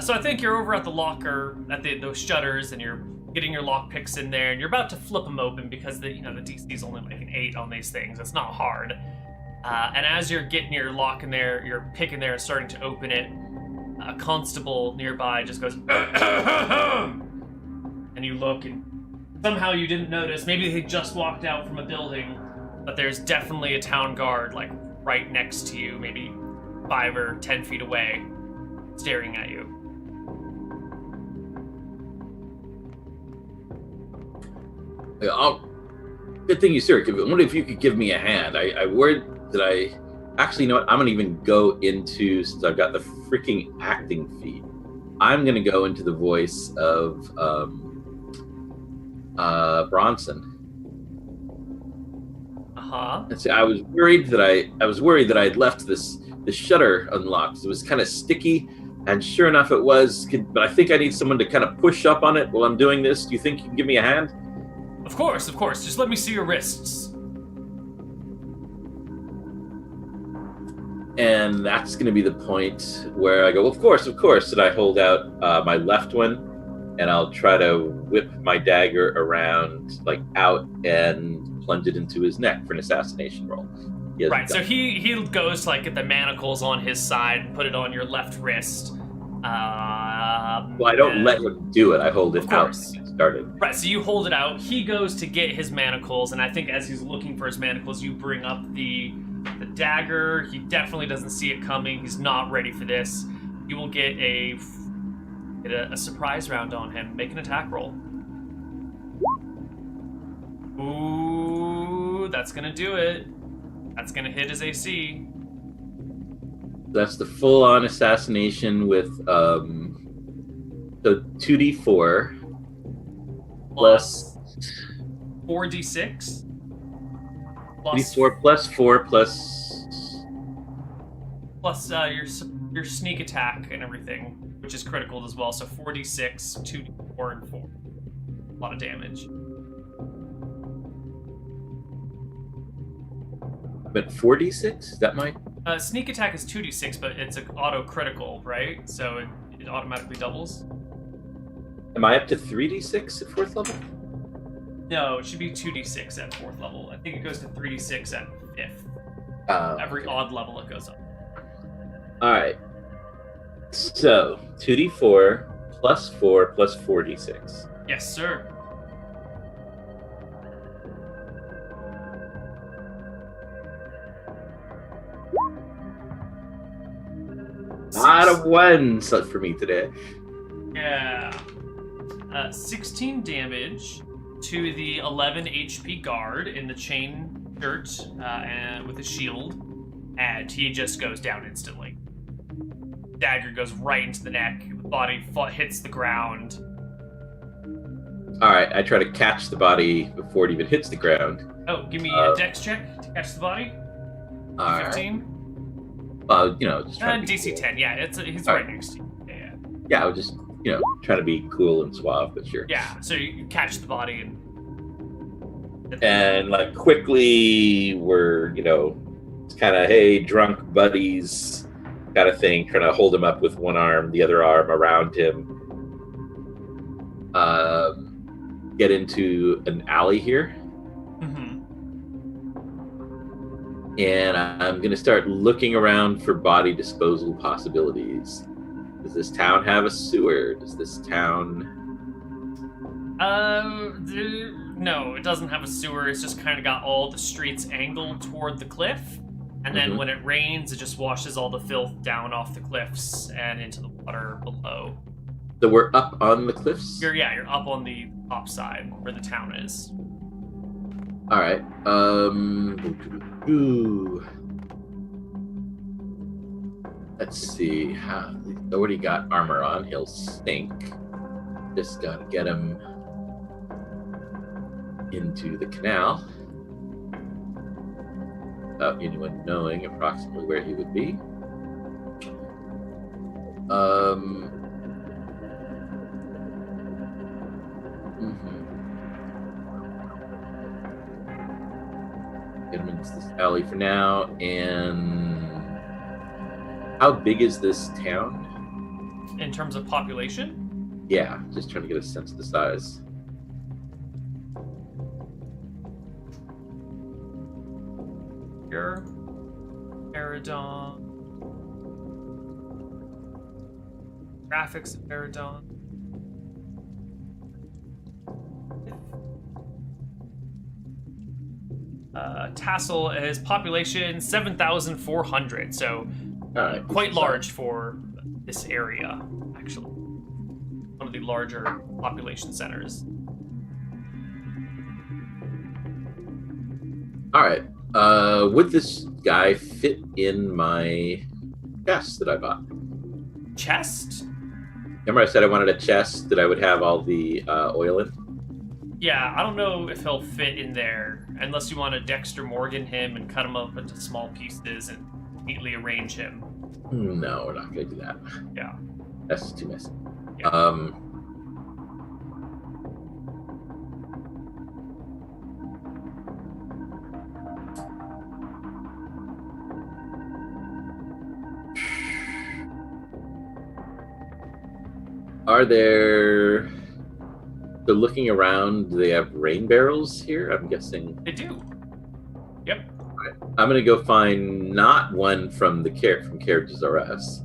So I think you're over at the locker, at those shutters, and you're getting your lock picks in there, and you're about to flip them open because the DC is only like an 8 on these things. It's not hard. And as you're getting your lock in there, you're picking there and starting to open it, a constable nearby just goes, and you look, and somehow you didn't notice. Maybe they just walked out from a building, but there's definitely a town guard, like, right next to you, maybe 5 or 10 feet away, staring at you. Good thing you, sir. I wonder if you could give me a hand. I worried that actually, you know what? I'm gonna even go into, since I've got the freaking acting feed, I'm gonna go into the voice of Bronson. And so I was worried that I'd left the shutter unlocked. It was kind of sticky, and sure enough, it was. But I think I need someone to kind of push up on it while I'm doing this. Do you think you can give me a hand? Of course. Just let me see your wrists. And that's going to be the point where I go, of course, and I hold out my left one, and I'll try to whip my dagger around, like, out and plunge it into his neck for an assassination roll. Right, so he goes to, like, get the manacles on his side and put it on your left wrist. Well, I don't let him do it. I hold it out to get started. Right, so you hold it out. He goes to get his manacles, and I think as he's looking for his manacles, you bring up the dagger. He definitely doesn't see it coming. He's not ready for this. You will get a surprise round on him. Make an attack roll. Ooh, that's gonna do it. That's gonna hit his AC. That's the full-on assassination with so 2d4 plus 4d6 d4 plus 4 plus your sneak attack and everything, which is critical as well. So 4d6, 2d4, and 4. A lot of damage. But 4d6? Is that my... Sneak attack is 2d6, but it's an auto critical, right? So it automatically doubles. Am I up to 3d6 at 4th level? No, it should be 2d6 at 4th level. I think it goes to 3d6 at 5th. Every odd level it goes up. Alright. So, 2d4 plus 4 plus 4d6. Yes, sir. Not a one for me today. Yeah. 16 damage to the 11 HP guard in the chain shirt and with a shield, and he just goes down instantly. Dagger goes right into the neck. The body hits the ground. All right, I try to catch the body before it even hits the ground. Oh, give me a dex check to catch the body. All 15. Right. Just trying to be DC cool. 10. Yeah, he's right next to you. Yeah. Yeah, I was just trying to be cool and suave, but sure. Yeah. So you catch the body and like quickly we're it's kind of hey drunk buddies kind of thing, trying to hold him up with one arm, the other arm around him. Get into an alley here. And I'm going to start looking around for body disposal possibilities. Does this town have a sewer? Does this town... No, it doesn't have a sewer. It's just kind of got all the streets angled toward the cliff. And then when it rains, it just washes all the filth down off the cliffs and into the water below. So we're up on the cliffs? You're up on the top side where the town is. All right. Let's see. He's already got armor on. He'll stink. Just gotta get him into the canal without anyone knowing approximately where he would be. Get him into this alley for now. And how big is this town? In terms of population? Yeah, just trying to get a sense of the size. Here. Eridon. Graphics of Eridon. Tassel is population 7,400, so quite large for this area, actually. One of the larger population centers. All right. Would this guy fit in my chest that I bought? Chest? Remember I said I wanted a chest that I would have all the oil in? Yeah, I don't know if he'll fit in there, unless you want to Dexter Morgan him and cut him up into small pieces and neatly arrange him. No, we're not going to do that. Yeah. That's too messy. Yeah. Are there... So looking around, do they have rain barrels here? I'm guessing... They do. Yep. Right. I'm going to go find not one from Carriages R Us,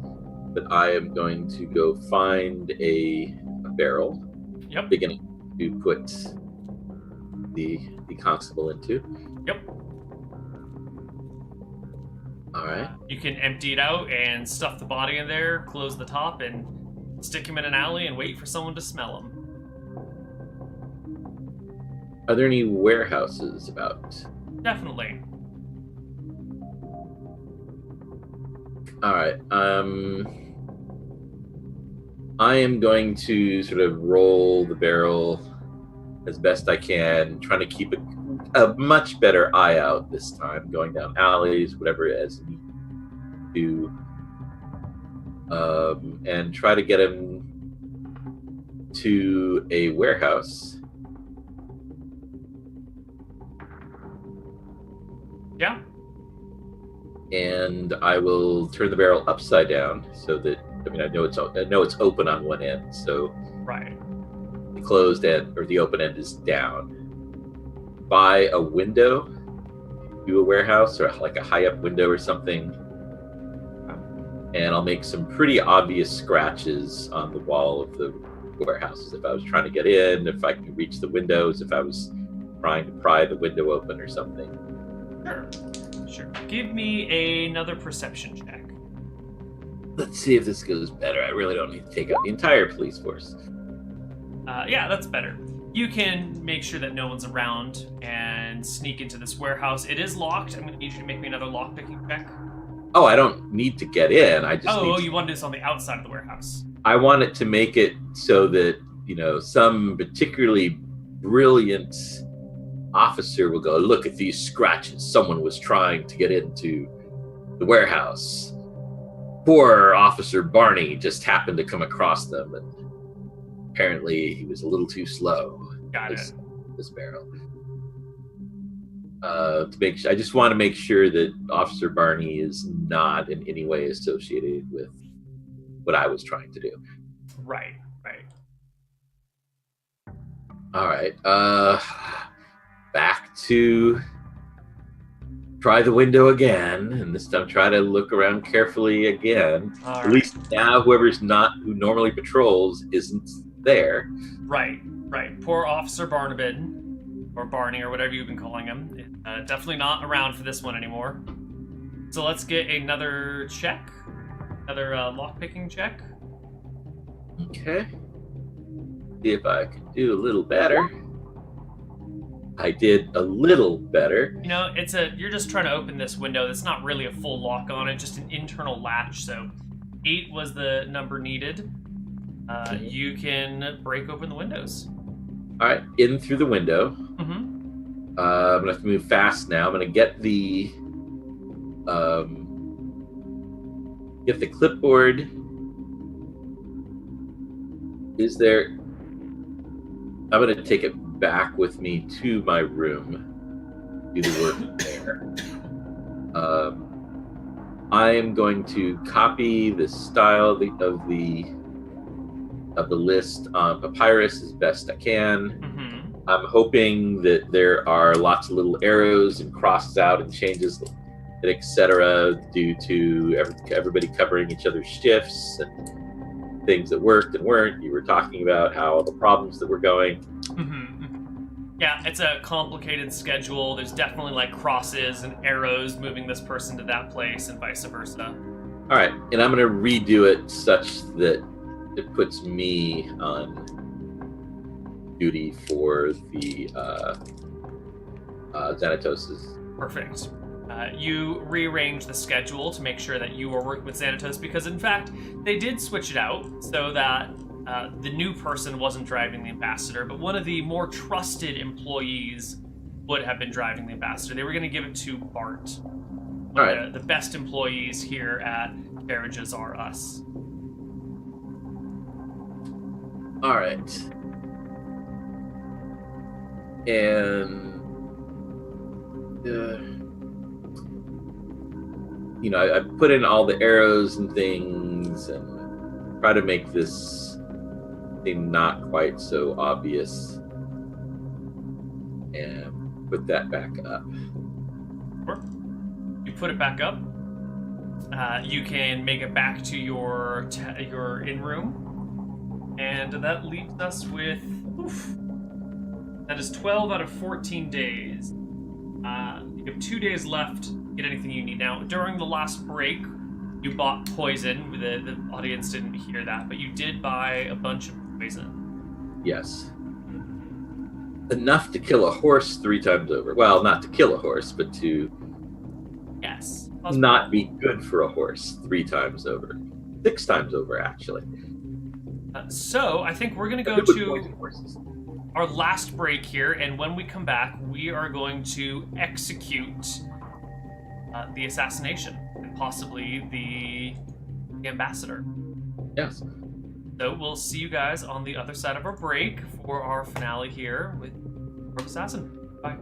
but I am going to go find a barrel. Yep. Big enough to put the constable into. Yep. All right. You can empty it out and stuff the body in there, close the top, and stick him in an alley and wait for someone to smell him. Are there any warehouses about? Definitely. All right. I am going to sort of roll the barrel as best I can, trying to keep a much better eye out this time, going down alleys, whatever it is, to and try to get him to a warehouse. Yeah. And I will turn the barrel upside down so that I know it's open on one end, so right. The closed end or the open end is down. By a window, do a warehouse or like a high up window or something, and I'll make some pretty obvious scratches on the wall of the warehouses if I was trying to get in, if I could reach the windows, if I was trying to pry the window open or something. Sure. Give me another perception check. Let's see if this goes better. I really don't need to take out the entire police force. Yeah, that's better. You can make sure that no one's around and sneak into this warehouse. It is locked. I'm going to need you to make me another lockpicking check. Oh, I don't need to get in. I just you want this on the outside of the warehouse. I want it to make it so that, some particularly brilliant officer will go, look at these scratches. Someone was trying to get into the warehouse. Poor Officer Barney just happened to come across them, and apparently he was a little too slow. Got it. This barrel. I just want to make sure that Officer Barney is not in any way associated with what I was trying to do. Right. All right. Back to try the window again, and this time try to look around carefully again. At least now who normally patrols isn't there. Right. Poor Officer Barnabin, or Barney, or whatever you've been calling him, is definitely not around for this one anymore. So let's get another check. Another lockpicking check. Okay. See if I can do a little better. I did a little better. You know, you're just trying to open this window. That's not really a full lock on it, just an internal latch. So 8 was the number needed. You can break open the windows. All right, in through the window. Mm-hmm. I'm gonna have to move fast now. I'm gonna get the clipboard. Is there? I'm gonna take it back with me to my room. Do the work there. I am going to copy the style of the list on papyrus as best I can. Mm-hmm. I'm hoping that there are lots of little arrows and crosses out and changes, etc., due to everybody covering each other's shifts and things that worked and weren't. You were talking about how the problems that were going. Mm-hmm. Yeah, it's a complicated schedule. There's definitely like crosses and arrows moving this person to that place and vice versa. All right, and I'm going to redo it such that it puts me on duty for the Xanatos's. Perfect. You rearrange the schedule to make sure that you are working with Xanatos because, in fact, they did switch it out so that the new person wasn't driving the ambassador, but one of the more trusted employees would have been driving the ambassador. They were going to give it to Bart. All right. The best employees here at Carriages are us. All right. And I put in all the arrows and things and try to make this thing not quite so obvious and put that back up. Sure. You put it back up. You can make it back to your in-room. And that leaves us with... that is 12 out of 14 days. You have 2 days left to get anything you need. Now, during the last break, you bought poison. The audience didn't hear that, but you did buy a bunch of poison. Yes. Enough to kill a horse 3 times over. Well, not to kill a horse, but to Yes. not be good for a horse 3 times over. 6 times over, actually. So, I think we're going to go to our last break here, and when we come back, we are going to execute the assassination, and possibly the ambassador. Yes. So we'll see you guys on the other side of our break for our finale here with Krob Assassin. Bye.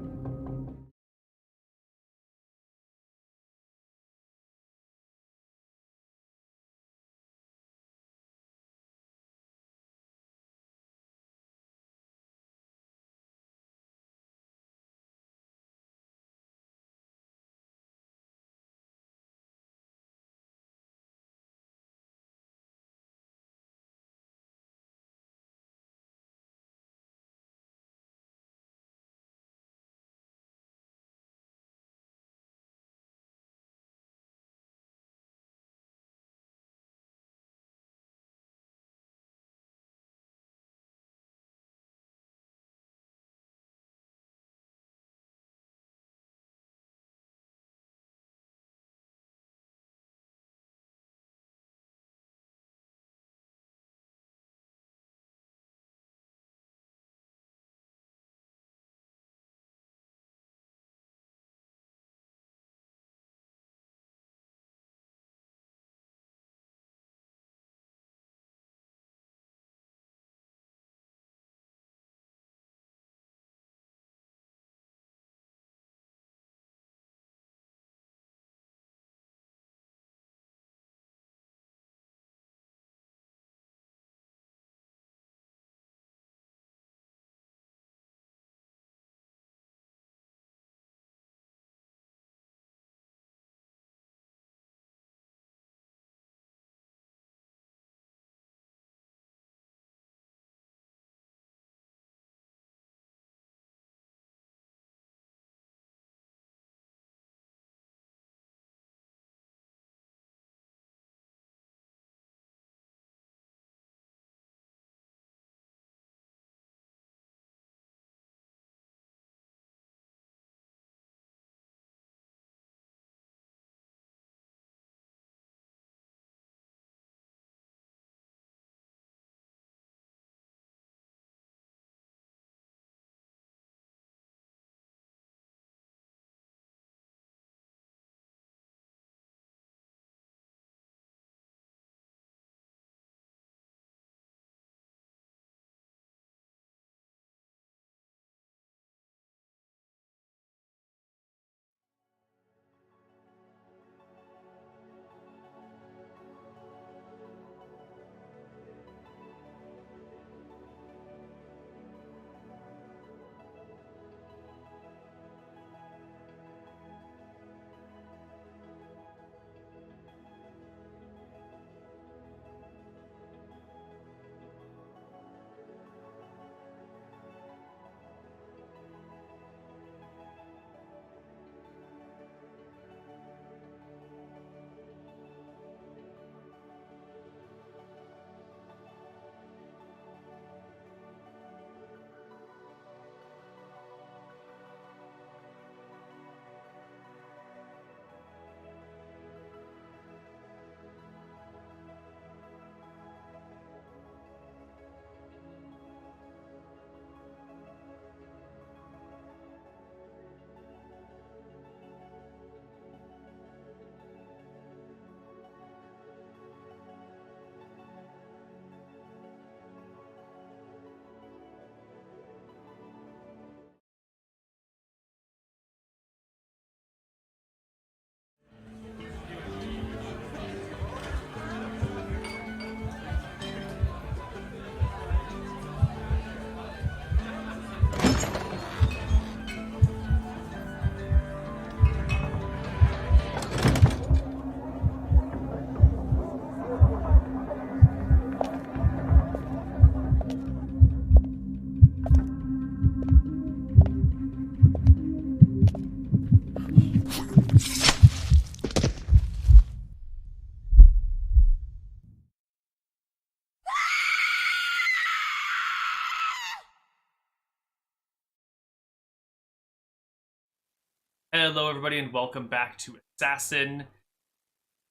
Hello, everybody, and welcome back to Assassin.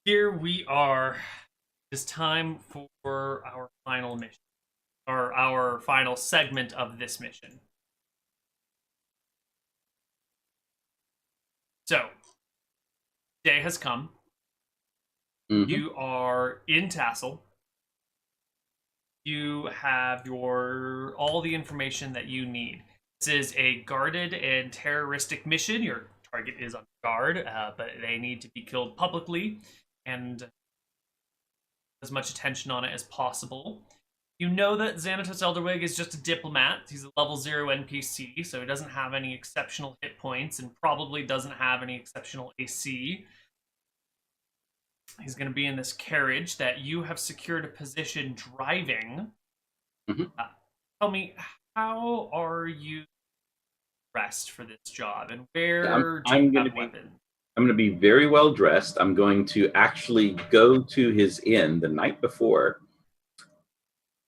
Here we are. It's time for our final mission, or our final segment of this mission. So, day has come. Mm-hmm. You are in Tassel. You have all the information that you need. This is a guarded and terroristic mission. Your target is on guard, but they need to be killed publicly and as much attention on it as possible. You know that Xanatos Elderwig is just a diplomat. He's a level 0 NPC, so he doesn't have any exceptional hit points and probably doesn't have any exceptional AC. He's going to be in this carriage that you have secured a position driving. Mm-hmm. Tell me, how are you dressed for this job, and where do you have weapons? I'm going to be very well dressed. I'm going to actually go to his inn the night before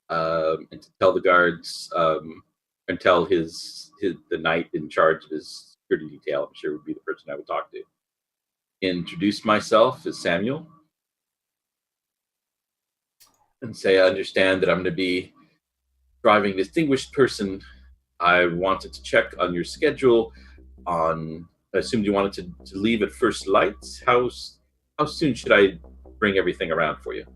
and to tell the guards and tell the knight in charge of his security detail, I'm sure would be the person I would talk to, introduce myself as Samuel and say, I understand that I'm going to be driving a distinguished person. I wanted to check on your schedule. I assumed you wanted to leave at first light. How soon should I bring everything around for you?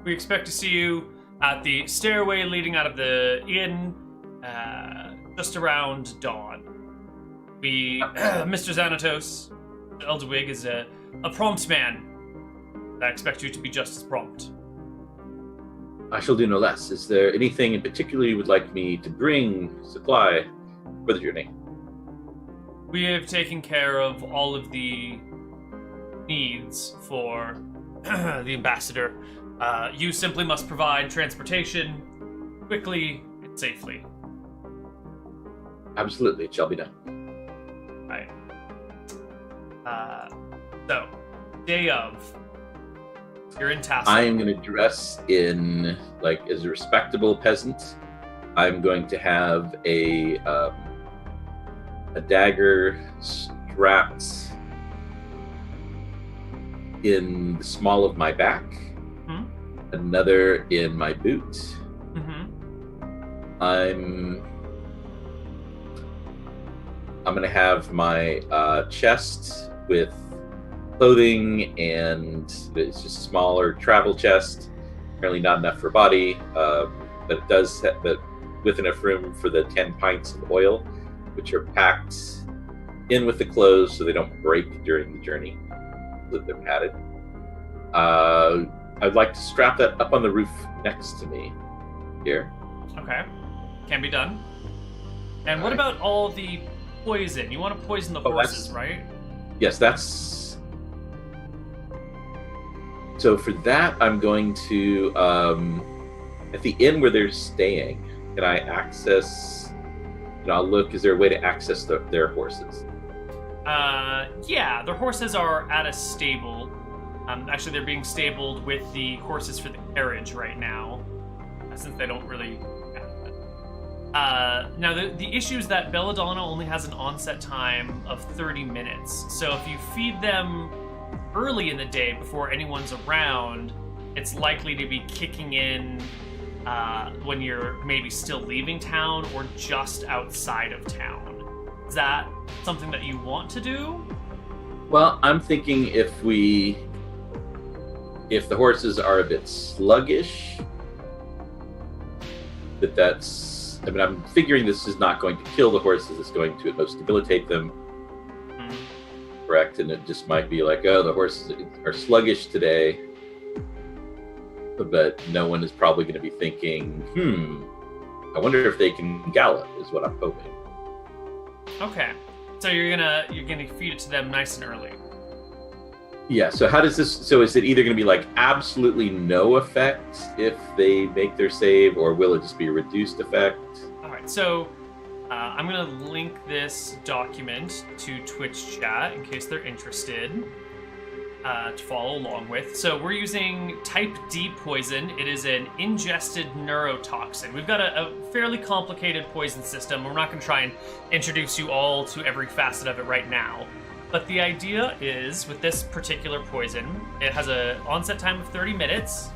We expect to see you at the stairway leading out of the inn just around dawn. Mr. Xanatos Elderwig is a prompt man. I expect you to be just as prompt. I shall do no less. Is there anything in particular you would like me to bring, supply, for the journey? We have taken care of all of the needs for the ambassador. You simply must provide transportation quickly and safely. Absolutely, it shall be done. Right. So, day of. You're in Tassel. I am going to dress in as a respectable peasant. I'm going to have a dagger strapped in the small of my back, another in my boot. I'm going to have my chest with clothing, and it's just a smaller travel chest. Apparently not enough for body, but it does have, but with enough room for the 10 pints of oil, which are packed in with the clothes so they don't break during the journey, so that they're padded. I'd like to strap that up on the roof next to me here. Okay, can be done. And what about all the poison? You want to poison the horses, right? Yes, that's... So for that, I'm going to, at the inn where they're staying, can I access, I'll look, is there a way to access their horses? Yeah, their horses are at a stable. Actually, they're being stabled with the horses for the carriage right now, since they don't really have that. Now, the issue is that Belladonna only has an onset time of 30 minutes, so if you feed them early in the day before anyone's around, it's likely to be kicking in when you're maybe still leaving town or just outside of town. Is that something that you want to do? Well, I'm thinking if the horses are a bit sluggish, I'm figuring this is not going to kill the horses, it's going to at most debilitate them. Correct, and it just might be like, oh, the horses are sluggish today, but no one is probably going to be thinking, I wonder if they can gallop, is what I'm hoping. Okay, so you're gonna feed it to them nice and early. Yeah. So how does this? So is it either going to be like absolutely no effect if they make their save, or will it just be a reduced effect? All right. So. I'm going to link this document to Twitch chat in case they're interested. to follow along with. So we're using type D poison. It is an ingested neurotoxin. We've got a fairly complicated poison system. We're not going to try and introduce you all to every facet of it right now. But the idea is, with this particular poison, it has an onset time of 30 minutes,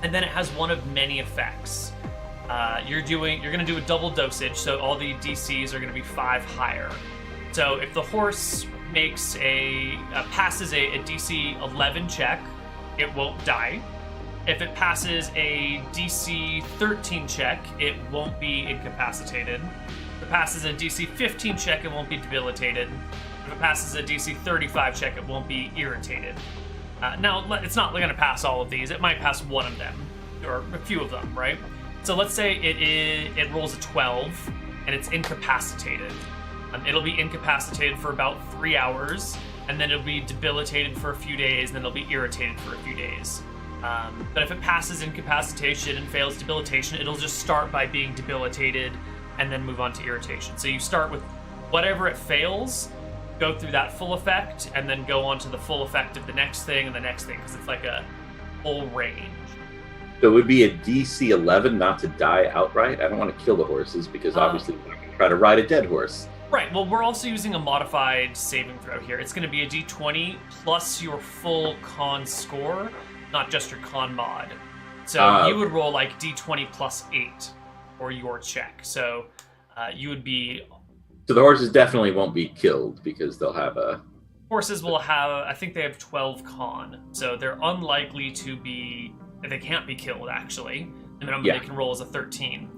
and then it has one of many effects. You're going to do a double dosage, so all the DCs are going to be 5 higher. So if the horse makes passes a DC 11 check, it won't die. If it passes a DC 13 check, it won't be incapacitated. If it passes a DC 15 check, it won't be debilitated. If it passes a DC 35 check, it won't be irritated. Now, it's not going to pass all of these. It might pass one of them, or a few of them, right? So let's say it rolls a 12, and it's incapacitated. It'll be incapacitated for about 3 hours, and then it'll be debilitated for a few days, and then it'll be irritated for a few days. But if it passes incapacitation and fails debilitation, it'll just start by being debilitated, and then move on to irritation. So you start with whatever it fails, go through that full effect, and then go on to the full effect of the next thing and the next thing, because it's like a full range. So it would be a DC 11 not to die outright? I don't want to kill the horses, because obviously we're not going to try to ride a dead horse. Right, well, we're also using a modified saving throw here. It's going to be a D20 plus your full con score, not just your con mod. So you would roll like D20 plus 8 for your check. So you would be... So the horses definitely won't be killed because they'll have a... Horses will have, I think they have 12 con. So they're unlikely to be... They can't be killed, actually. The minimum they can roll is a 13.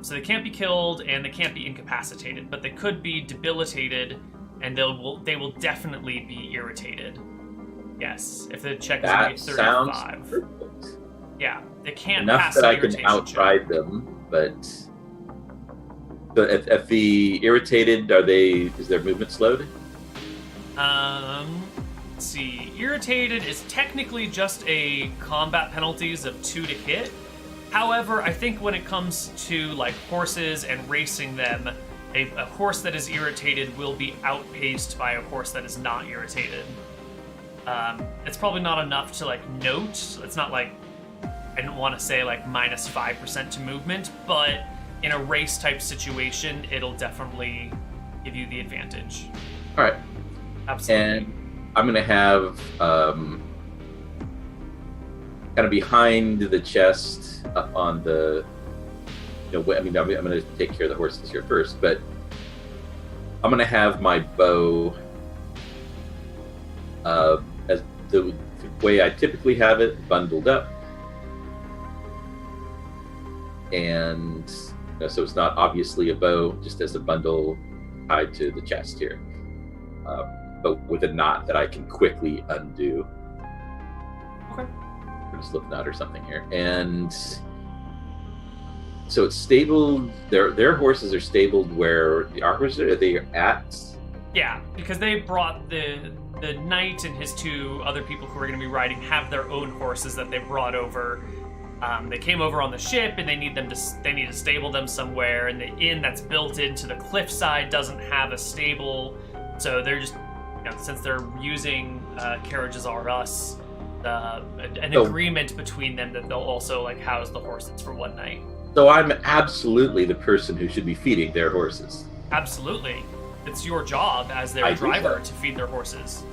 So they can't be killed and they can't be incapacitated, but they could be debilitated, and they will definitely be irritated. Yes, if the check is going to be 35. Sounds perfect. Yeah, they can't enough pass that an I can irritation outride check. them, but if the irritated, is their movement slowed? Let's see. Irritated is technically just a combat penalties of 2 to hit. However, I think when it comes to like horses and racing them, a horse that is irritated will be outpaced by a horse that is not irritated. It's probably not enough to like note. It's not like, I don't want to say like minus 5% to movement, but in a race type situation, it'll definitely give you the advantage. All right. Absolutely. And I'm going to have kind of behind the chest up on the, I'm going to take care of the horses here first, but I'm going to have my bow as the way I typically have it, bundled up. And so it's not obviously a bow, just as a bundle tied to the chest here. But with a knot that I can quickly undo. Okay. Or a slip knot or something here. And so it's stabled, their horses are stabled where our horses are they at? Yeah, because they brought the knight and his 2 other people who are going to be riding have their own horses that they brought over. They came over on the ship, and they need to stable them somewhere. And the inn that's built into the cliffside doesn't have a stable, so they're just, since they're using Carriages R Us, an agreement between them that they'll also like house the horses for one night. So I'm absolutely the person who should be feeding their horses. Absolutely, it's your job as their driver to feed their horses.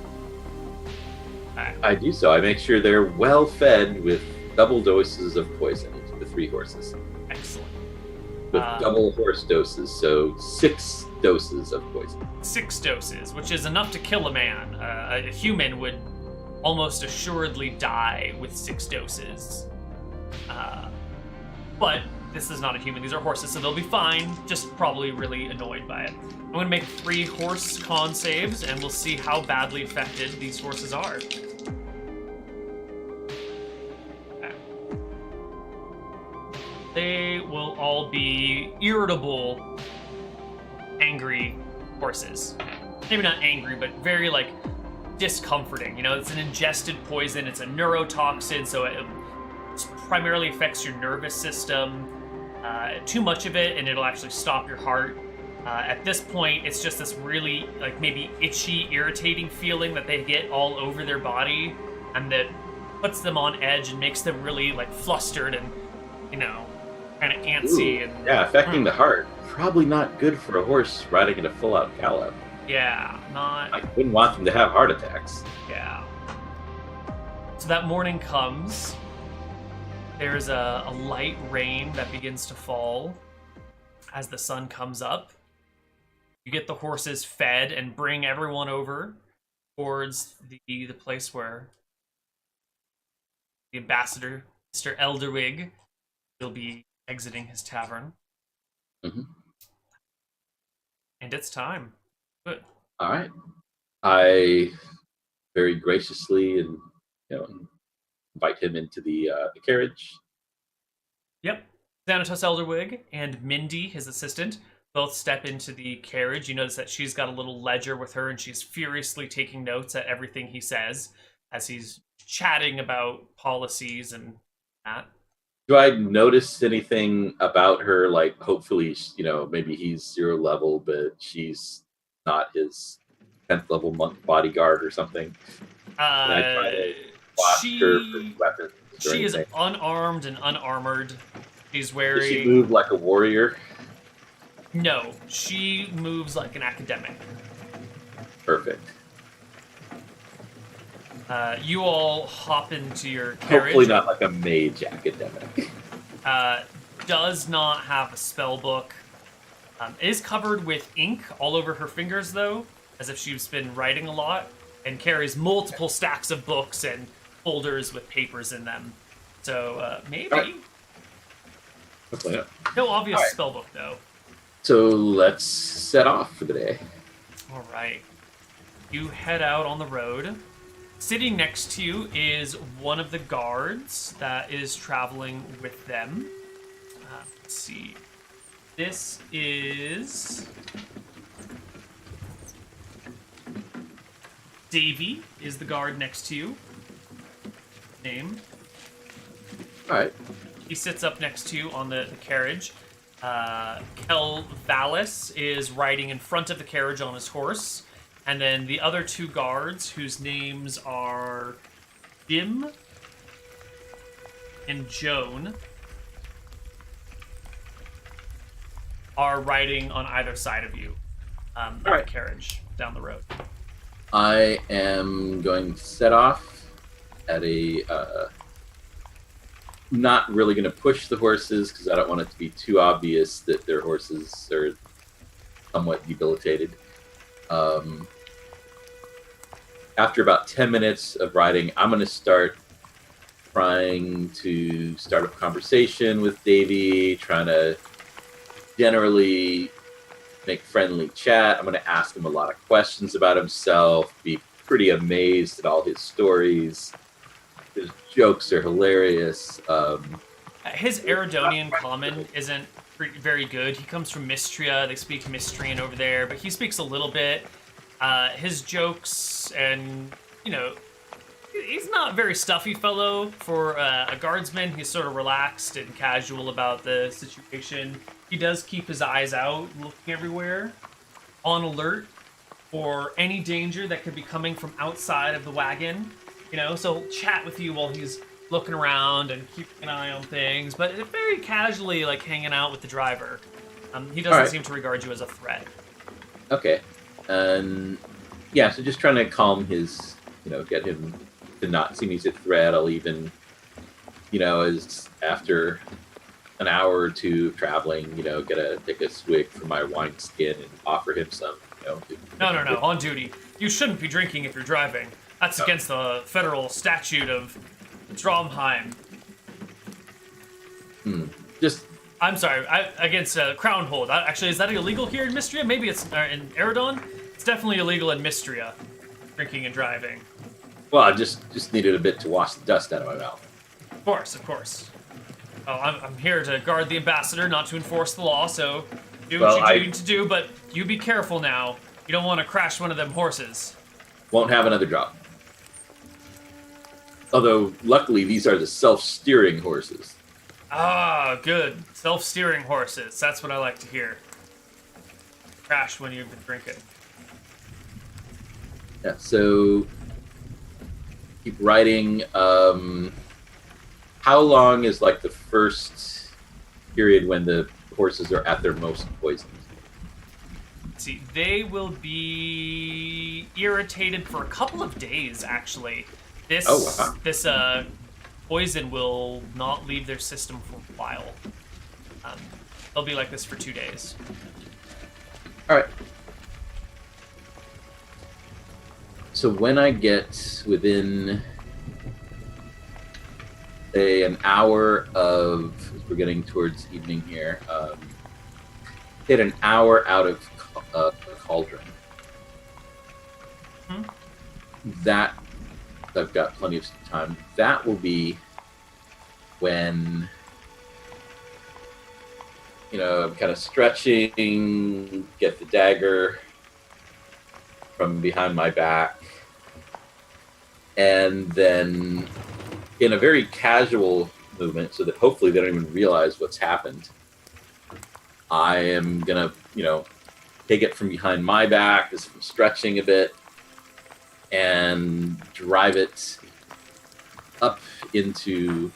I do so. I make sure they're well fed with double doses of poison to the 3 horses. Excellent. With double horse doses, so 6 doses of poison. 6 doses, which is enough to kill a man. A human would almost assuredly die with 6 doses. But this is not a human. These are horses, so they'll be fine, just probably really annoyed by it. I'm going to make 3 horse con saves, and we'll see how badly affected these horses are. They will all be irritable, angry horses. Maybe not angry, but very, discomforting. It's an ingested poison. It's a neurotoxin, so it primarily affects your nervous system. Too much of it, and it'll actually stop your heart. At this point, it's just this really, like, maybe itchy, irritating feeling that they get all over their body, and that puts them on edge and makes them really, like, flustered and, kind of antsy. And affecting the heart. Probably not good for a horse riding in a full-out gallop. Yeah, not... I wouldn't want them to have heart attacks. Yeah. So that morning comes. There's a light rain that begins to fall as the sun comes up. You get the horses fed and bring everyone over towards the place where the ambassador, Mr. Elderwig, will be exiting his tavern. Mm-hmm. And it's time. Good. All right. I very graciously and invite him into the carriage. Yep. Xanatos Elderwig and Mindy, his assistant, both step into the carriage. You notice that she's got a little ledger with her, and she's furiously taking notes at everything he says as he's chatting about policies and that. Do I notice anything about her? Like, hopefully, maybe he's 0 level, but she's not his 10th level monk bodyguard or something. I try to watch her for weapons. She is unarmed and unarmored. She's wearing... Does she move like a warrior? No, she moves like an academic. Perfect. You all hop into your carriage. Hopefully not like a mage academic. Does not have a spell book. Is covered with ink all over her fingers, though, as if she's been writing a lot, and carries multiple stacks of books and folders with papers in them. So, maybe. Right. No obvious spell book, though. So let's set off for the day. All right. You head out on the road. Sitting next to you is one of the guards that is traveling with them. Let's see. This is... Davy is the guard next to you. Name. All right. He sits up next to you on the carriage. Kel Vallis is riding in front of the carriage on his horse. And then the other 2 guards, whose names are Jim and Joan, are riding on either side of you of the carriage down the road. I am going to set off at a... not really going to push the horses because I don't want it to be too obvious that their horses are somewhat debilitated. After about 10 minutes of riding, I'm going to start trying to start a conversation with Davey, trying to generally make friendly chat. I'm going to ask him a lot of questions about himself, be pretty amazed at all his stories. His jokes are hilarious. His Eridonian common isn't very good. He comes from Mistria. They speak Mistrian over there, but he speaks a little bit. His jokes and, he's not a very stuffy fellow for a guardsman. He's sort of relaxed and casual about the situation. He does keep his eyes out, looking everywhere, on alert for any danger that could be coming from outside of the wagon. So he'll chat with you while he's looking around and keeping an eye on things, but very casually, like, hanging out with the driver. He doesn't seem to regard you as a threat. Okay. So just trying to calm his, get him to not see me as a threat. I'll even, as after an hour or 2 of traveling, take a swig from my wine skin and offer him some, No, on duty. You shouldn't be drinking if you're driving. That's against the federal statute of Stromheim. I'm sorry, against Crown Hold. Actually, is that illegal here in Mistria? Maybe it's in Eridon? It's definitely illegal in Mistria, drinking and driving. Well, I just needed a bit to wash the dust out of my mouth. Of course. Oh, I'm here to guard the ambassador, not to enforce the law, so do what you need to do, but you be careful now. You don't want to crash one of them horses. Won't have another drop. Although, luckily, these are the self-steering horses. Ah, good. Self-steering horses. That's what I like to hear. crash when you've been drinking. Yeah, so keep riding. How long is like the first period when the horses are at their most poisoned? Let's see, they will be irritated for a couple of days, actually. This poison will not leave their system for a while. They'll be like this for 2 days. All right. So when I get within, say, an hour of, as we're getting towards evening here, get an hour out of Cauldron. That, I've got plenty of time. That will be when, I'm kind of stretching, get the dagger from behind my back, and then in a very casual movement, so that hopefully they don't even realize what's happened, I am gonna, take it from behind my back as I'm stretching a bit and drive it up into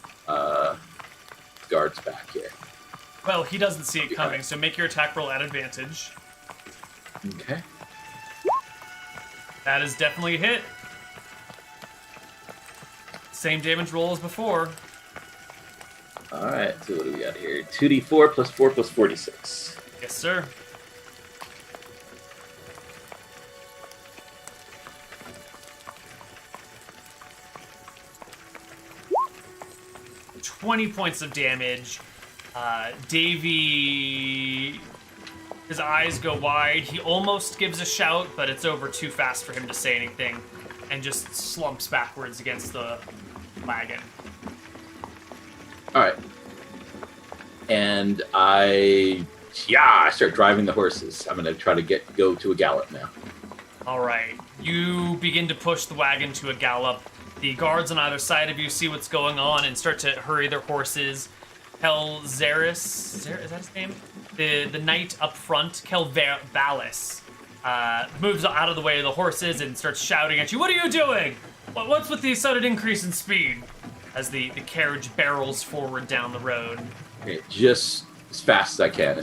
guard's back here. Well, he doesn't see it coming, so make your attack roll at advantage. Okay. That is definitely a hit. Same damage roll as before. Alright, so what do we got here? 2d4 plus 4 plus 46. Yes, sir. $20 points of damage. Davy, his eyes go wide. He almost gives a shout, but it's over too fast for him to say anything, and just slumps backwards against the wagon. All right. And I start driving the horses. I'm going to try to go to a gallop now. All right. You begin to push the wagon to a gallop. The guards on either side of you see what's going on and start to hurry their horses. Kelzaris, is that his name? The knight up front, Kelvalis, moves out of the way of the horses and starts shouting at you. What are you doing? What's with the sudden increase in speed? As the carriage barrels forward down the road. Okay, just as fast as I can.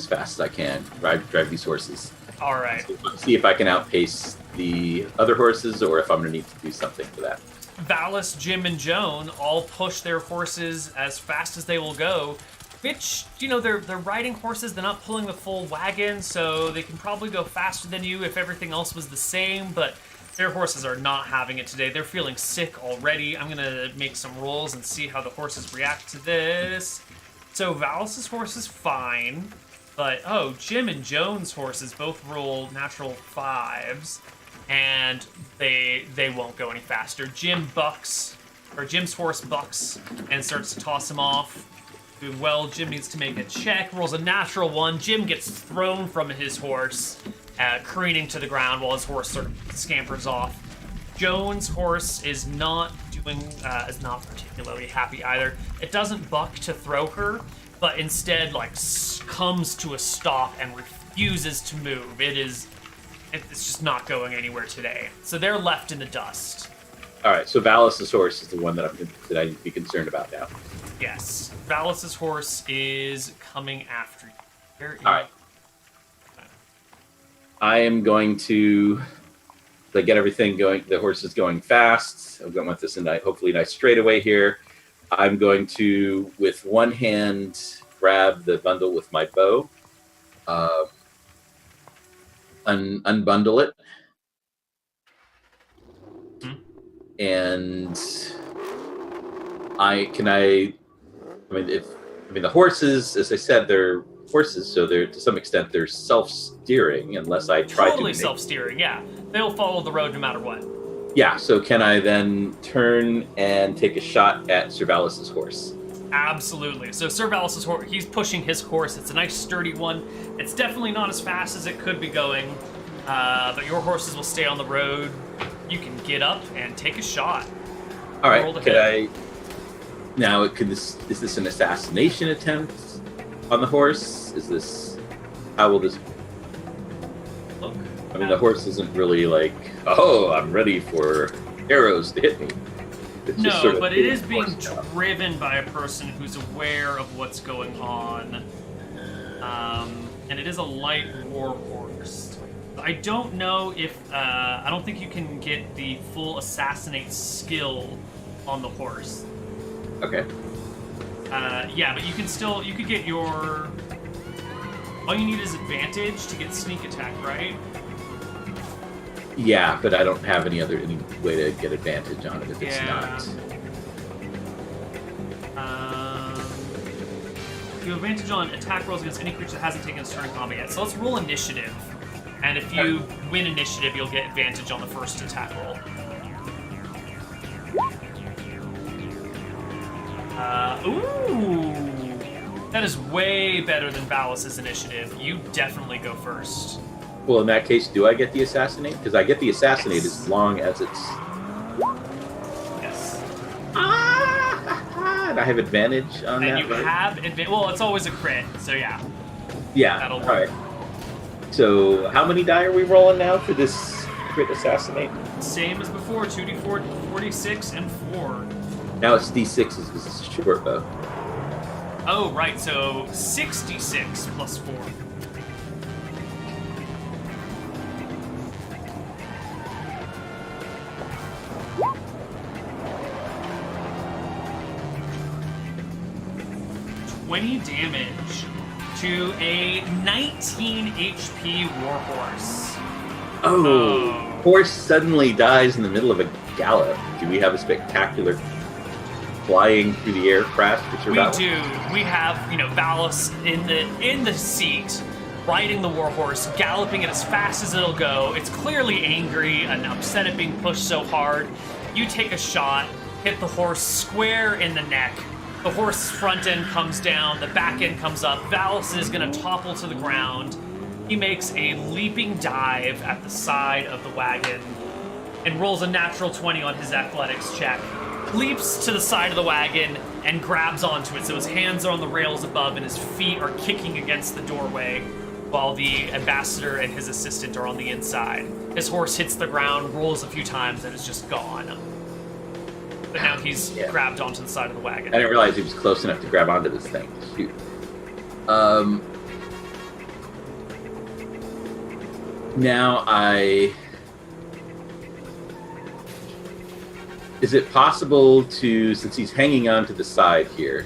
Drive these horses. All right. See if I can outpace the other horses or if I'm going to need to do something for that. Valis, Jim, and Joan all push their horses as fast as they will go, which, they're riding horses, they're not pulling the full wagon, so they can probably go faster than you if everything else was the same, but their horses are not having it today. They're feeling sick already. I'm going to make some rolls and see how the horses react to this. So Valis' horse is fine, but, Jim and Joan's horses both roll natural 5s. And they won't go any faster. Jim's horse bucks and starts to toss him off. Doing well. Jim needs to make a check. Rolls a natural 1. Jim gets thrown from his horse, careening to the ground while his horse sort of scampers off. Joan's horse is not particularly happy either. It doesn't buck to throw her, but instead comes to a stop and refuses to move. It's just not going anywhere today. So they're left in the dust. All right, so Valis' horse is the one that I need to be concerned about now. Yes. Valis' horse is coming after you. All right. I am going to get everything going. The horse is going fast. I'm going with this in hopefully nice straightaway here. I'm going to, with one hand, grab the bundle with my bow. Unbundle it, and the horses, as I said, they're horses, so they're to some extent they're self-steering unless I try totally self-steering. Yeah, they'll follow the road no matter what. Yeah, so can I then turn and take a shot at Sir Valis' horse? Absolutely. So Sir Valis' horse, he's pushing his horse. It's a nice sturdy one. It's definitely not as fast as it could be going, but your horses will stay on the road. You can get up and take a shot. All right. Is this an assassination attempt on the horse? How will this? look. I mean, the horse isn't really like, oh, I'm ready for arrows to hit me. It's just sort of but it is being horse now. driven by a person who's aware of what's going on. And it is a light war horse. I don't know if I don't think you can get the full assassinate skill on the horse. Okay. Yeah, but you could get your. All you need is advantage to get sneak attack, right? Yeah, but I don't have any way to get advantage on it if it's not. You have advantage on attack rolls against any creature that hasn't taken its turn in combat yet. So let's roll initiative. And if you win initiative, you'll get advantage on the first attack roll. Ooh! That is way better than Valis' initiative. You definitely go first. Well, in that case, do I get the assassinate? Because I get the assassinate as long as it's... Yes. And I have advantage on that, And you have advantage. Well, it's always a crit, so yeah. Yeah, That'll work. all right. So, how many die are we rolling now for this crit assassinate? Same as before, 2d4, 46, and 4. Now it's D6s because it's a short bow. Oh, right, so 66 plus 4. Damage to a 19 HP warhorse. Oh, horse suddenly dies in the middle of a gallop. Do we have a spectacular flying through the air crash for survival? We do. We have, Valis in the seat, riding the warhorse, galloping it as fast as it'll go. It's clearly angry and upset at being pushed so hard. You take a shot, hit the horse square in the neck. The horse's front end comes down, the back end comes up. Valis is going to topple to the ground. He makes a leaping dive at the side of the wagon and rolls a natural 20 on his athletics check. Leaps to the side of the wagon and grabs onto it, so his hands are on the rails above and his feet are kicking against the doorway while the ambassador and his assistant are on the inside. His horse hits the ground, rolls a few times, and is just gone. But now he's grabbed onto the side of the wagon. I didn't realize he was close enough to grab onto this thing. Shoot. Now is it possible to, since he's hanging on to the side here,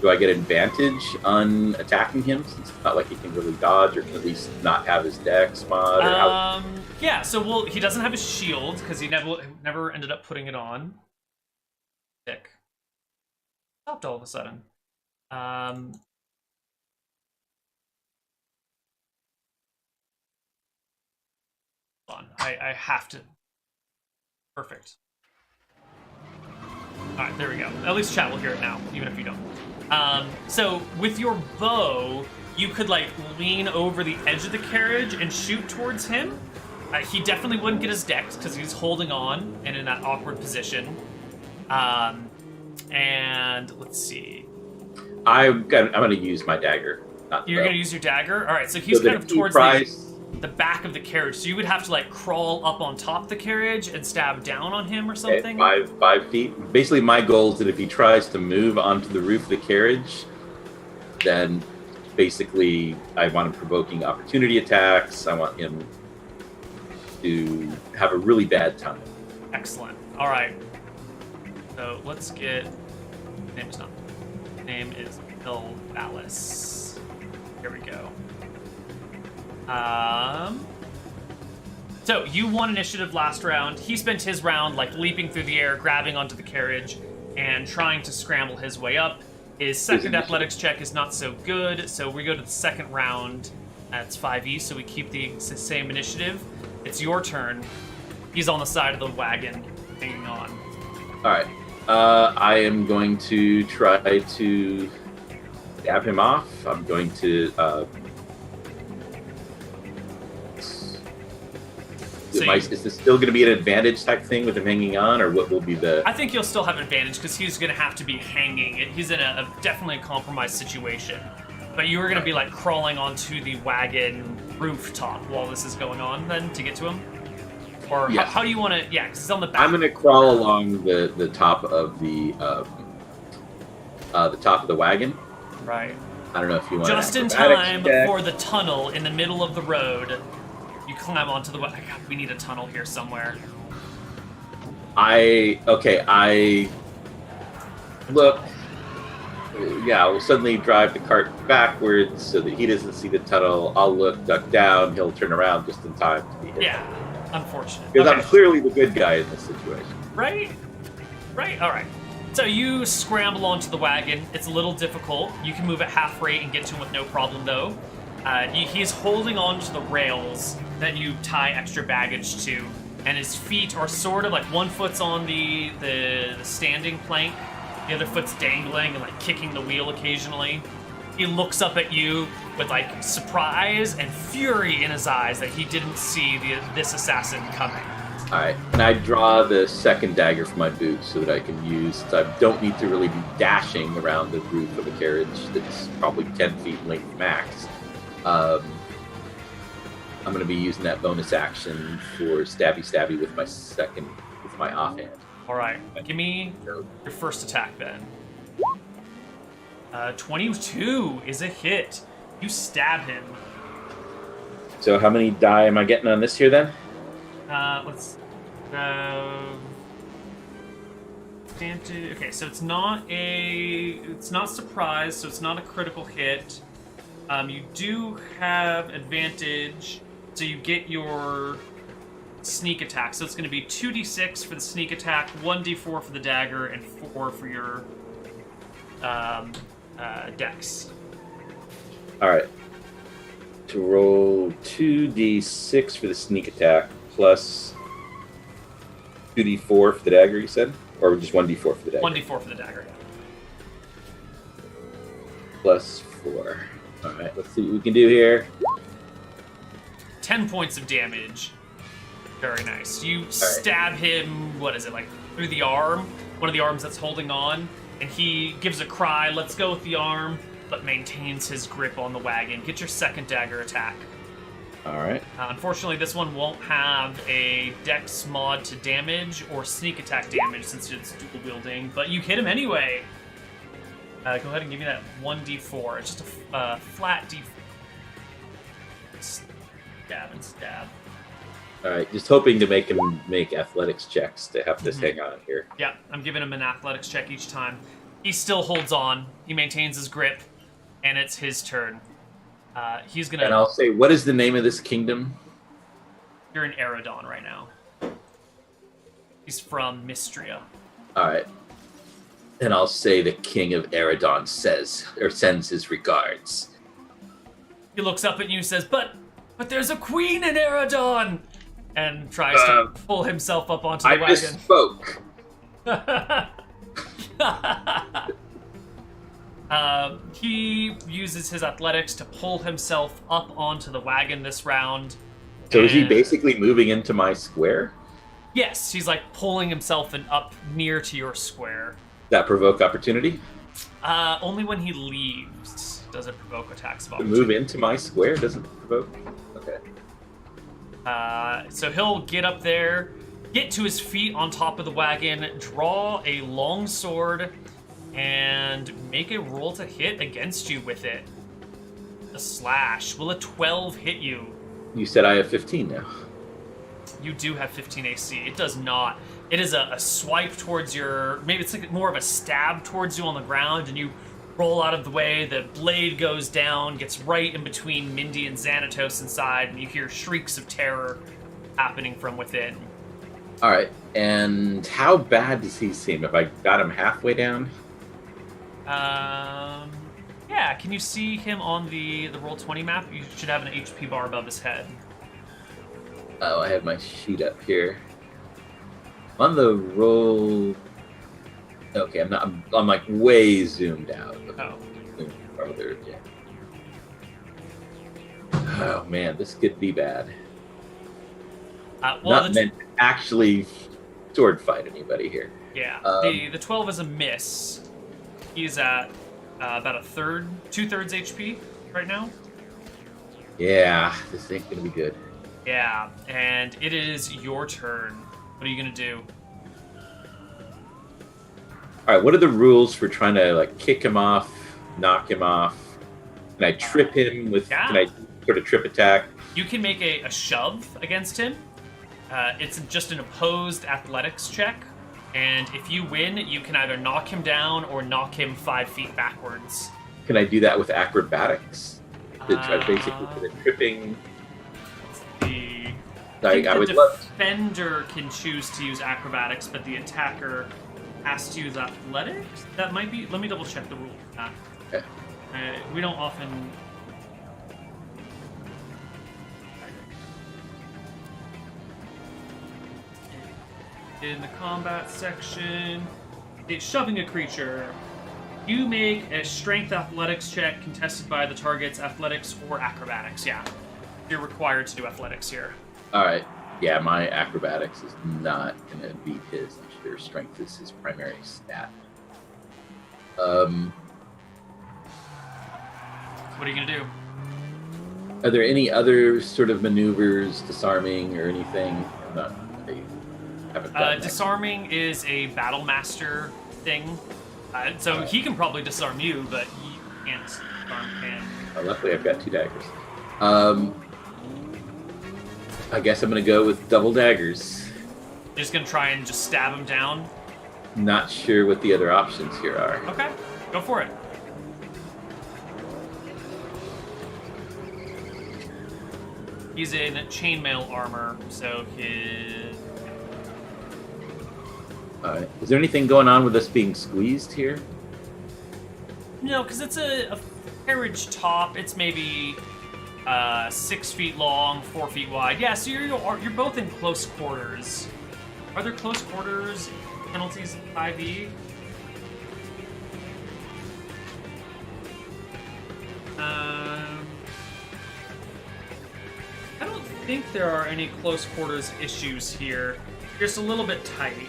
do I get advantage on attacking him, since it's not like he can really dodge, or can at least not have his dex mod? Or yeah, so he doesn't have his shield, because he never ended up putting it on. Stopped all of a sudden. Hold on. I have to. Perfect. Alright, there we go. At least chat will hear it now, even if you don't. So, with your bow, you could, lean over the edge of the carriage and shoot towards him. He definitely wouldn't get his dex, because he's holding on and in that awkward position. And let's see. I'm going to use my dagger. You're going to use your dagger? All right, so he's kind of towards the back of the carriage. So you would have to crawl up on top of the carriage and stab down on him or something? Okay, 5 feet. Basically, my goal is that if he tries to move onto the roof of the carriage, then basically I want him provoking opportunity attacks. I want him to have a really bad time. Excellent. All right. So let's get. Name is Bill Valis. Here we go. So you won initiative last round. He spent his round leaping through the air, grabbing onto the carriage, and trying to scramble his way up. His second athletics check is not so good, so we go to the second round. That's 5e, so we keep the same initiative. It's your turn. He's on the side of the wagon, hanging on. All right. I am going to try to stab him off. I'm going to... is this still going to be an advantage type thing with him hanging on, or what will be the... I think you'll still have advantage, because he's going to have to be hanging. He's in definitely a compromised situation. But you were going to be crawling onto the wagon rooftop while this is going on, then, to get to him? Or Yes. how do you want to... Yeah, because he's on the back. I'm going to crawl along the top of the top of the wagon. Right. I don't know if you want Just in time for the tunnel in the middle of the road. You climb onto the wagon. God, we need a tunnel here somewhere. I look. Yeah, we'll suddenly drive the cart backwards so that he doesn't see the tunnel. I'll look, duck down. He'll turn around just in time to be hit. Yeah, unfortunate. Because Okay. I'm clearly the good guy in this situation. Right? Right, alright. So you scramble onto the wagon. It's a little difficult. You can move at half rate and get to him with no problem, though. He's holding on to the rails that you tie extra baggage to, and his feet are sort of like one foot's on the standing plank, the other foot's dangling and like kicking the wheel occasionally. He looks up at you with like surprise and fury in his eyes that he didn't see this assassin coming. All right, and I draw the second dagger from my boot so that I can use. So I don't need to really be dashing around the roof of a carriage that's probably 10 feet in length max. I'm going to be using that bonus action for stabby with my offhand. All right, give me your first attack then. 22 is a hit. You stab him. So how many die am I getting on this here then? Let's. Okay, so it's not surprise, so it's not a critical hit. You do have advantage, so you get your sneak attack. So it's going to be 2d6 for the sneak attack, 1d4 for the dagger, and 4 for your dex. All right. To roll 2d6 for the sneak attack plus 2d4 for the dagger, you said? Or just 1d4 for the dagger? 1d4 for the dagger, yeah. Plus 4. All right, let's see what we can do here. 10 points of damage. Very nice. You stab him, what is it, like through the arm? One of the arms that's holding on. And he gives a cry, let's go with the arm, but maintains his grip on the wagon. Get your second dagger attack. All right. Unfortunately, this one won't have a dex mod to damage or sneak attack damage since it's dual wielding, but you hit him anyway. Go ahead and give me that 1d4. It's just a flat d4. Stab and stab. All right, just hoping to make him make athletics checks to have this hang on here. Yeah, I'm giving him an athletics check each time. He still holds on. He maintains his grip, and it's his turn. He's gonna. And I'll say, what is the name of this kingdom? You're in Eridon right now. He's from Mystria. All right. And I'll say the king of Eridon sends his regards. He looks up at you and says, "But there's a queen in Eridon," and tries to pull himself up onto the wagon. I misspoke. He uses his athletics to pull himself up onto the wagon this round. So is he basically moving into my square? Yes, he's like pulling himself up near to your square. That provoke opportunity? Only when he leaves does it provoke attacks of To opportunity. move into my square doesn't provoke? Okay. So he'll get up there, get to his feet on top of the wagon, draw a long sword, and make a roll to hit against you with it. A slash. Will a 12 hit you? You said I have 15 now. You do have 15 AC. It does not. It is a swipe towards your... Maybe it's like more of a stab towards you on the ground, and you roll out of the way. The blade goes down, gets right in between Mindy and Xanatos inside, and you hear shrieks of terror happening from within. All right. And how bad does he seem? Have I got him halfway down? Yeah, can you see him on the Roll20 map? You should have an HP bar above his head. Oh, I have my sheet up here. On the roll... Okay, I'm like way zoomed out. Oh. Farther, yeah. Oh man, this could be bad. Not meant to actually sword fight anybody here. Yeah, the 12 is a miss. He's at about 2/3 HP right now. Yeah, this ain't gonna be good. Yeah, and it is your turn. What are you gonna do? All right, what are the rules for trying to like kick him off, knock him off? Can I trip him with? Yeah. Can I sort of trip attack? You can make a shove against him. It's just an opposed athletics check, and if you win, you can either knock him down or knock him 5 feet backwards. Can I do that with acrobatics? To try basically for the tripping. The defender can choose to use acrobatics, but the attacker has to use athletics. That might be. Let me double check the rule. Okay. We don't often. In the combat section, it's shoving a creature. You make a strength athletics check contested by the target's athletics or acrobatics. Yeah, you're required to do athletics here. All right. Yeah, my acrobatics is not going to beat his. I'm sure strength is his primary stat. What are you going to do? Are there any other sort of maneuvers, disarming or anything? Haven't done that. Disarming is a battle master thing. So he can probably disarm you, but you can't disarm him. Luckily, I've got 2 daggers. I guess I'm going to go with double daggers. You're just going to try and just stab him down? Not sure what the other options here are. Okay, go for it. He's in chainmail armor, so his... Is there anything going on with us being squeezed here? No, because it's a carriage top. It's maybe 6 feet long, 4 feet wide. Yeah, so you're both in close quarters. Are there close quarters penalties in 5e? I don't think there are any close quarters issues here. You're just a little bit tight.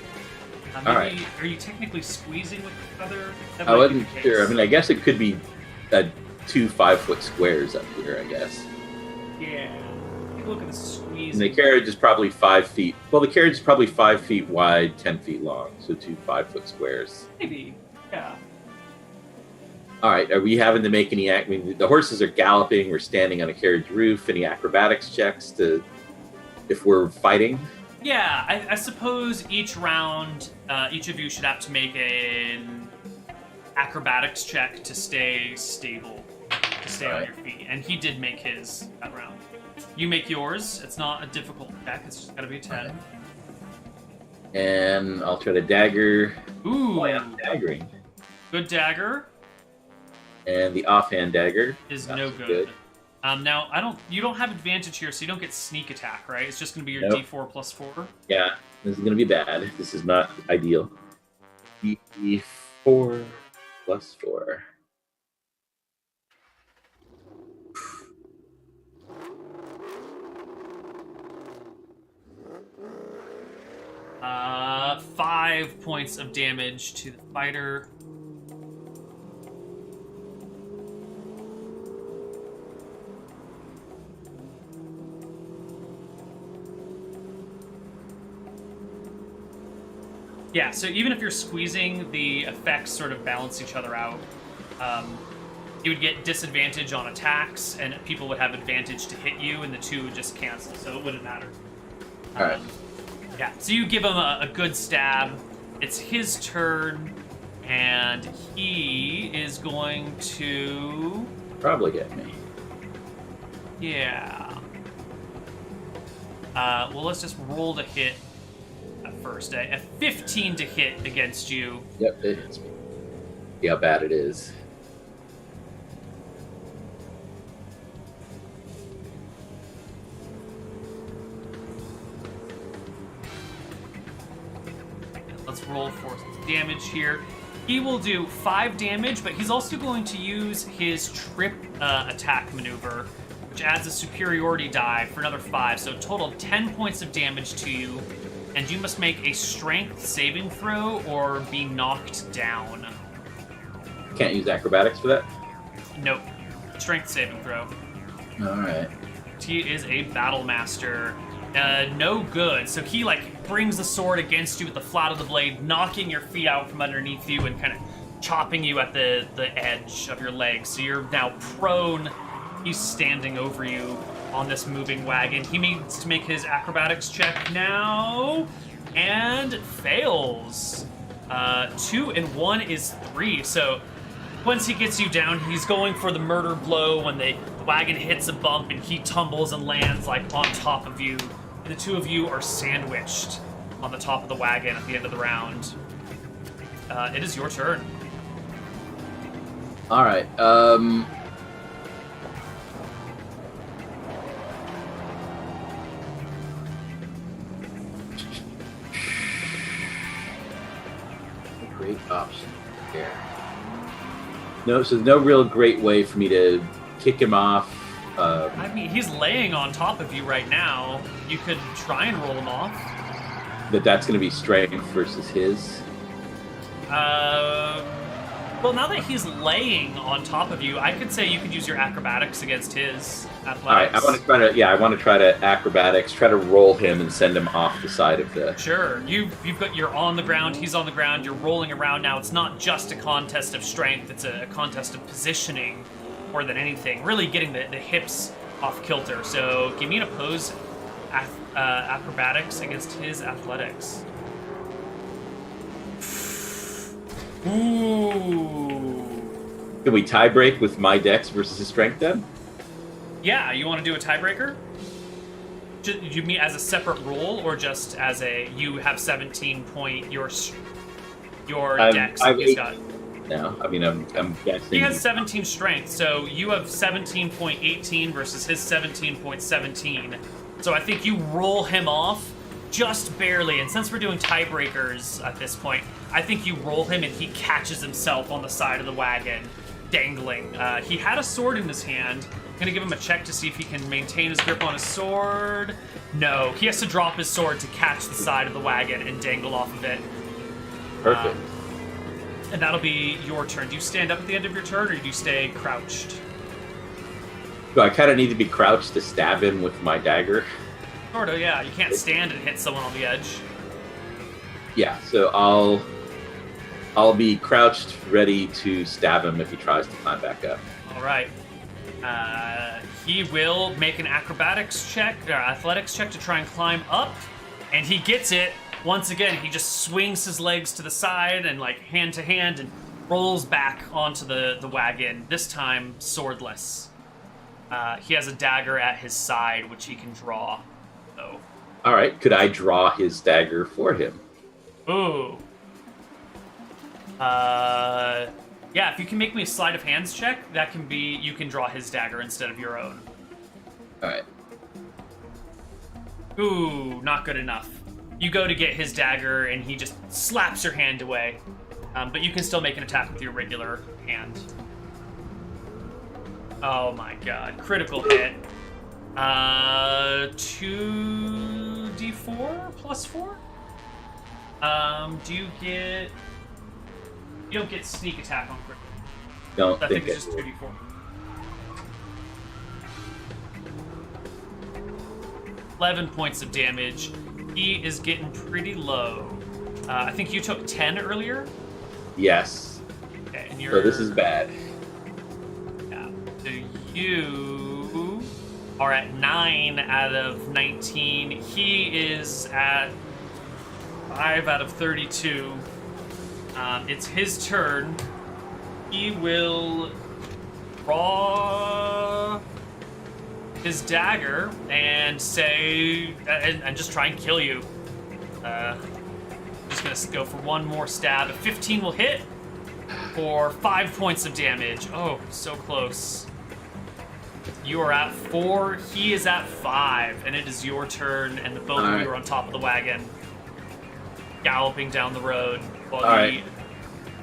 Maybe, all right. Are you technically squeezing with each other? I wasn't sure. I mean, I guess it could be 2 5-foot squares up here, I guess. Yeah. Take a look at the squeeze. And the carriage is probably 5 feet. Well, the carriage is probably 5 feet wide, 10 feet long. So 2 5-foot squares. Maybe. Yeah. All right. Are we having to make any... I mean, the horses are galloping. We're standing on a carriage roof. Any acrobatics checks to... if we're fighting? Yeah, I suppose each round, each of you should have to make an acrobatics check to stay stable, to stay on your feet. And he did make his that round. You make yours. It's not a difficult check. It's just got to be a 10. Okay. And I'll try to dagger. Ooh. Oh, yeah, I'm daggering. Good dagger. And the offhand dagger is no good. Now, you don't have advantage here, so you don't get sneak attack, right? It's just going to be your D4 plus 4. Yeah, this is going to be bad. This is not ideal. D4 plus 4. Uh, 5 points of damage to the fighter. Yeah, so even if you're squeezing, the effects sort of balance each other out. You would get disadvantage on attacks, and people would have advantage to hit you, and the two would just cancel, so it wouldn't matter. All right. Yeah, so you give him a good stab. It's his turn, and he is going to... probably get me. Yeah. Well, let's just roll to hit at first. A 15 to hit against you. Yep, it hits me. See how bad it is. Let's roll for damage here. He will do 5 damage, but he's also going to use his trip attack maneuver, which adds a superiority die for another 5, so a total of 10 points of damage to you, and you must make a strength saving throw or be knocked down. Can't use acrobatics for that? Nope. Strength saving throw. All right. He is a battle master. No good. So he brings the sword against you with the flat of the blade, knocking your feet out from underneath you and kind of chopping you at the edge of your legs. So you're now prone. He's standing over you on this moving wagon. He needs to make his acrobatics check now and fails. 2 and 1 is 3. So once he gets you down, he's going for the murder blow when the wagon hits a bump and he tumbles and lands on top of you. And the two of you are sandwiched on the top of the wagon at the end of the round. It is your turn. All right. Great option here. No, so there's no real great way for me to kick him off. I mean, he's laying on top of you right now. You could try and roll him off. That's going to be strength versus his. Well, now that he's laying on top of you, I could say you could use your acrobatics against his athletics. All right, I want to try to acrobatics, try to roll him and send him off the side of the. Sure, you're on the ground. He's on the ground. You're rolling around now. It's not just a contest of strength. It's a contest of positioning more than anything. Really getting the hips off kilter. So give me an opposed acrobatics against his athletics. Ooh. Can we tie break with my dex versus his strength then? Yeah, you want to do a tiebreaker? You mean as a separate roll, or just as you have 17 point your dex? He's got. No, I mean I'm guessing. He has 17 strength, so you have 17.18 versus his 17.17. So I think you roll him off just barely, and since we're doing tiebreakers at this point, I think you roll him and he catches himself on the side of the wagon, dangling. He had a sword in his hand. I'm gonna give him a check to see if he can maintain his grip on his sword. No, he has to drop his sword to catch the side of the wagon and dangle off of it. Perfect. And that'll be your turn. Do you stand up at the end of your turn, or do you stay crouched? So I kind of need to be crouched to stab him with my dagger. Sort of, yeah. You can't stand and hit someone on the edge. Yeah, so I'll be crouched, ready to stab him if he tries to climb back up. All right. He will make an acrobatics check, or athletics check, to try and climb up, and he gets it. Once again, he just swings his legs to the side and hand to hand and rolls back onto the wagon, this time swordless. He has a dagger at his side, which he can draw. So. All right, could I draw his dagger for him? Ooh. Yeah, if you can make me a sleight of hands check, that can be, you can draw his dagger instead of your own. All right. Ooh, not good enough. You go to get his dagger, and he just slaps your hand away. But you can still make an attack with your regular hand. Oh my god. Critical hit. 2d4 plus 4? Do you get... You don't get sneak attack on critical. Don't I think it's it just 2d4. 11 points of damage. He is getting pretty low. I think you took 10 earlier? Yes. Okay, and you're... So this is bad. Yeah. So you are at 9 out of 19. He is at 5 out of 32. It's his turn. He will draw his dagger and say, and just try and kill you. Just gonna go for one more stab. A 15 will hit for 5 points of damage. Oh, so close. You are at 4. He is at 5, and it is your turn. And the both of you are on top of the wagon, galloping down the road. While I'm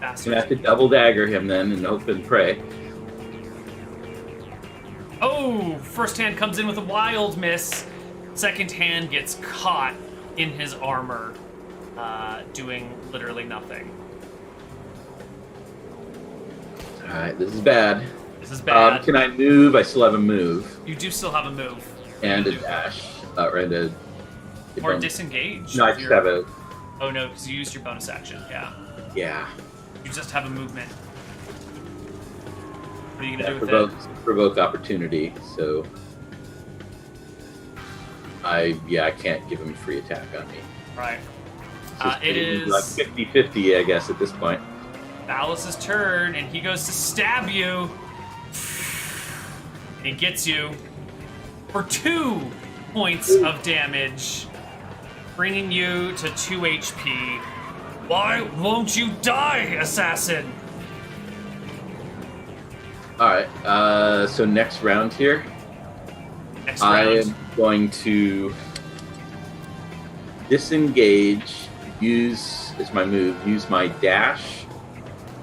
gonna have to double dagger him then and hope and pray. Oh, first hand comes in with a wild miss. Second hand gets caught in his armor, doing literally nothing. All right, this is bad. This This is bad. Can I move? I still have a move. You do still have a move. And a dash. And a... Or disengage. No, I just have a... Oh no, because you used your bonus action, yeah. Yeah. You just have a movement. What are you going to do with it? Provoke opportunity, so... I can't give him a free attack on me. Right. It is... like 50-50, I guess, at this point. Alice's turn, and he goes to stab you. And he gets you for 2 points of damage, bringing you to 2 HP. Why won't you die, assassin? Alright, so next round here. I am going to disengage, use my dash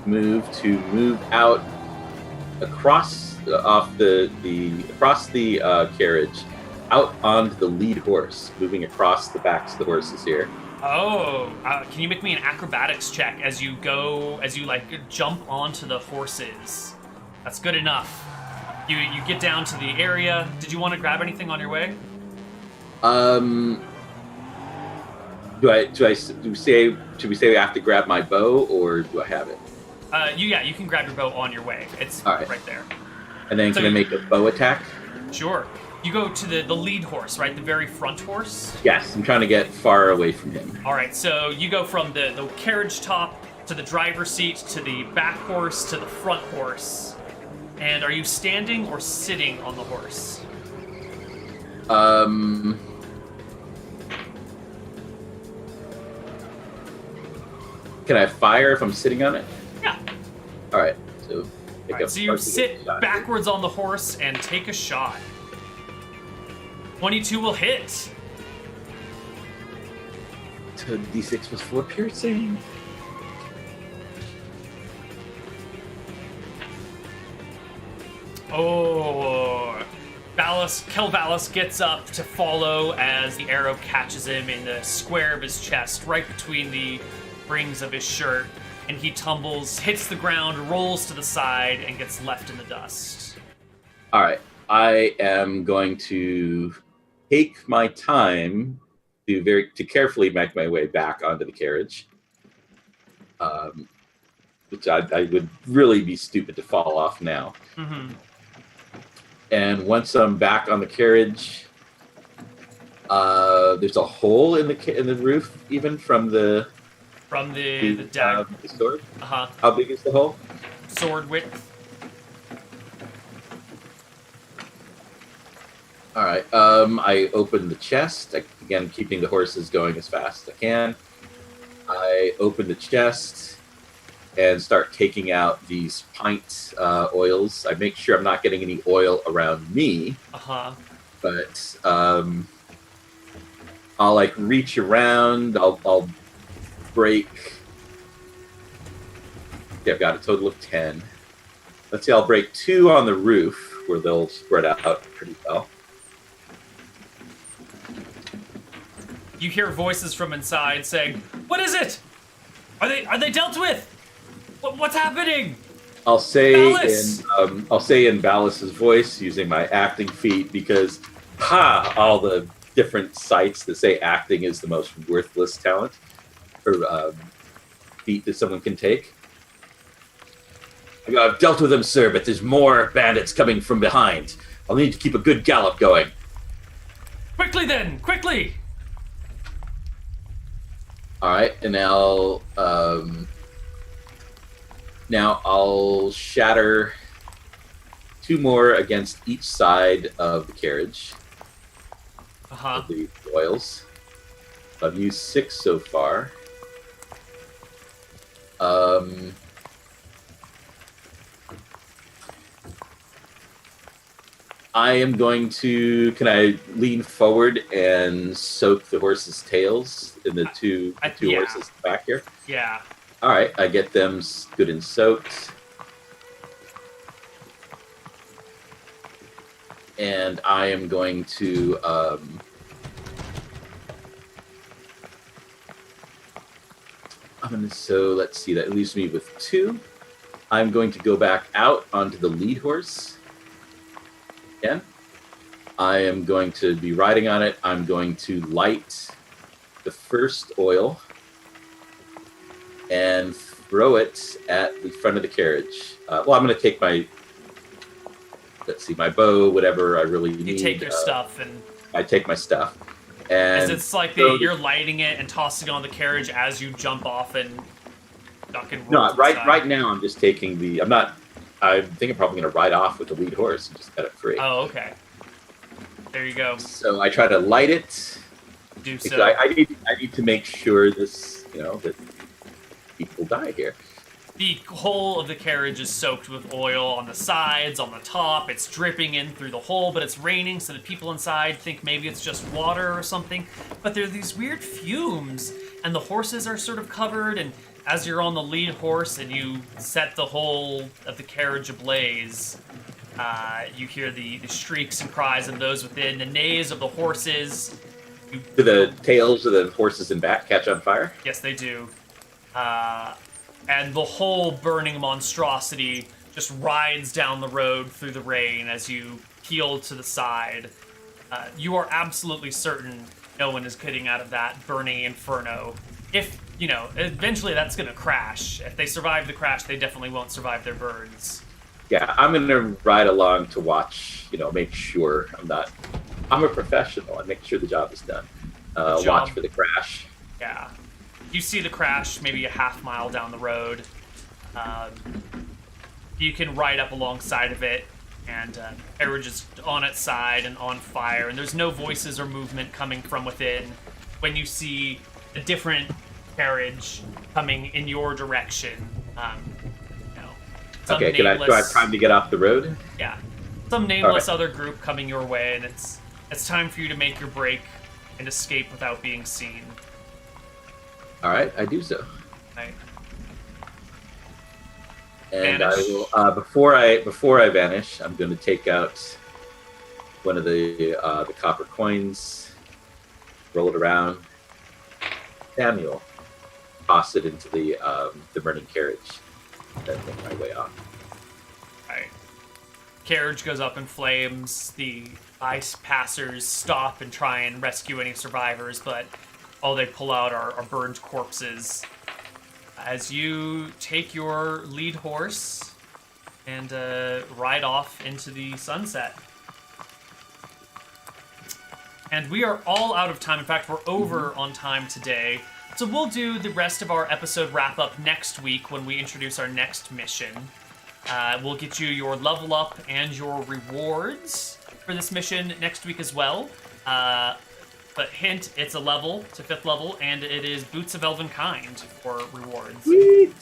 move to move out across the carriage out onto the lead horse, moving across the backs of the horses here. Oh, can you make me an acrobatics check as you jump onto the horses? That's good enough. You get down to the area. Did you want to grab anything on your way? Should we say we have to grab my bow, or do I have it? You can grab your bow on your way. It's right there. And then can I make a bow attack? Sure. You go to the lead horse, right? The very front horse? Yes, I'm trying to get far away from him. All right, so you go from the carriage top to the driver's seat to the back horse to the front horse. And are you standing or sitting on the horse? Can I fire if I'm sitting on it? Yeah. All right. So you sit backwards on the horse and take a shot. 22 will hit. So D6 was 4 piercing. Oh, Kel Valis gets up to follow as the arrow catches him in the square of his chest, right between the rings of his shirt, and he tumbles, hits the ground, rolls to the side, and gets left in the dust. All right. I am going to take my time to carefully make my way back onto the carriage, which I would really be stupid to fall off now. Mm-hmm. And once I'm back on the carriage, there's a hole in the roof, even from the deck. The sword. Uh-huh. How big is the hole? Sword width. All right. I open the chest. Again, keeping the horses going as fast as I can. I open the chest and start taking out these pint oils. I make sure I'm not getting any oil around me. Uh-huh. But I'll reach around. I'll break. Yeah, I've got a total of 10. Let's see. I'll break 2 on the roof where they'll spread out pretty well. You hear voices from inside saying, "What is it? Are they dealt with? What's happening?" I'll say Valis! In Valis' voice, using my acting feat, because all the different sites that say acting is the most worthless talent or feat that someone can take. I've dealt with them, sir, but there's more bandits coming from behind. I'll need to keep a good gallop going. Quickly then, quickly! All right, and now I'll shatter 2 more against each side of the carriage. Uh-huh. Of the oils. I've used 6 so far. I am going to. Can I lean forward and soak the horses' tails in the two horses back here? Yeah. All right, I get them good and soaked. And I am going to so let's see, that leaves me with 2. I'm going to go back out onto the lead horse again. I am going to be riding on it. I'm going to light the first oil and throw it at the front of the carriage. Well, I'm going to take my, let's see, my bow, whatever I really need. You take your stuff and... I take my stuff. And it's like you're lighting it and tossing it on the carriage as you jump off and duck and roll. No, right now I'm just taking the, I think I'm probably going to ride off with the lead horse and just cut it free. Oh, okay. There you go. So I try to light it. Do so. I need to make sure this, that people die here. The whole of the carriage is soaked with oil on the sides, on the top. It's dripping in through the hole, but it's raining, so the people inside think maybe it's just water or something. But there are these weird fumes, and the horses are sort of covered, and as you're on the lead horse and you set the whole of the carriage ablaze, you hear the shrieks and cries of those within, the neighs of the horses. Do the tails of the horses in back catch on fire? Yes, they do. And the whole burning monstrosity just rides down the road through the rain as you peel to the side. You are absolutely certain no one is getting out of that burning inferno. If, eventually that's going to crash. If they survive the crash, they definitely won't survive their burns. Yeah, I'm going to ride along to watch, make sure I'm a professional. I make sure the job is done. Watch for the crash. Yeah. You see the crash maybe a half mile down the road. You can ride up alongside of it, and carriage is on its side and on fire, and there's no voices or movement coming from within when you see a different carriage coming in your direction. Okay, do I have time to get off the road? Yeah. Some nameless other group coming your way, and it's time for you to make your break and escape without being seen. All right, I do so. Right. And Vanish. I will before I vanish, I'm going to take out one of the copper coins, roll it around. Samuel, toss it into the burning carriage. Then make my way off. Right. Carriage goes up in flames. The ice passers stop and try and rescue any survivors, but all they pull out are burned corpses. As you take your lead horse and ride off into the sunset. And we are all out of time. In fact, we're over on time today. So we'll do the rest of our episode wrap-up next week when we introduce our next mission. We'll get you your level up and your rewards for this mission next week as well. But hint, it's a level to 5th level, and it is Boots of Elven Kind for rewards. Sweet.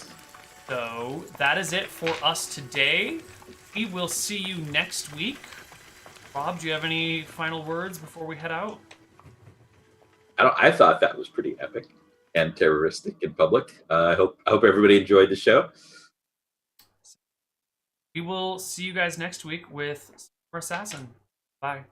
So that is it for us today. We will see you next week. Rob, do you have any final words before we head out? I thought that was pretty epic and terroristic in public. I hope everybody enjoyed the show. We will see you guys next week with Assassin. Bye.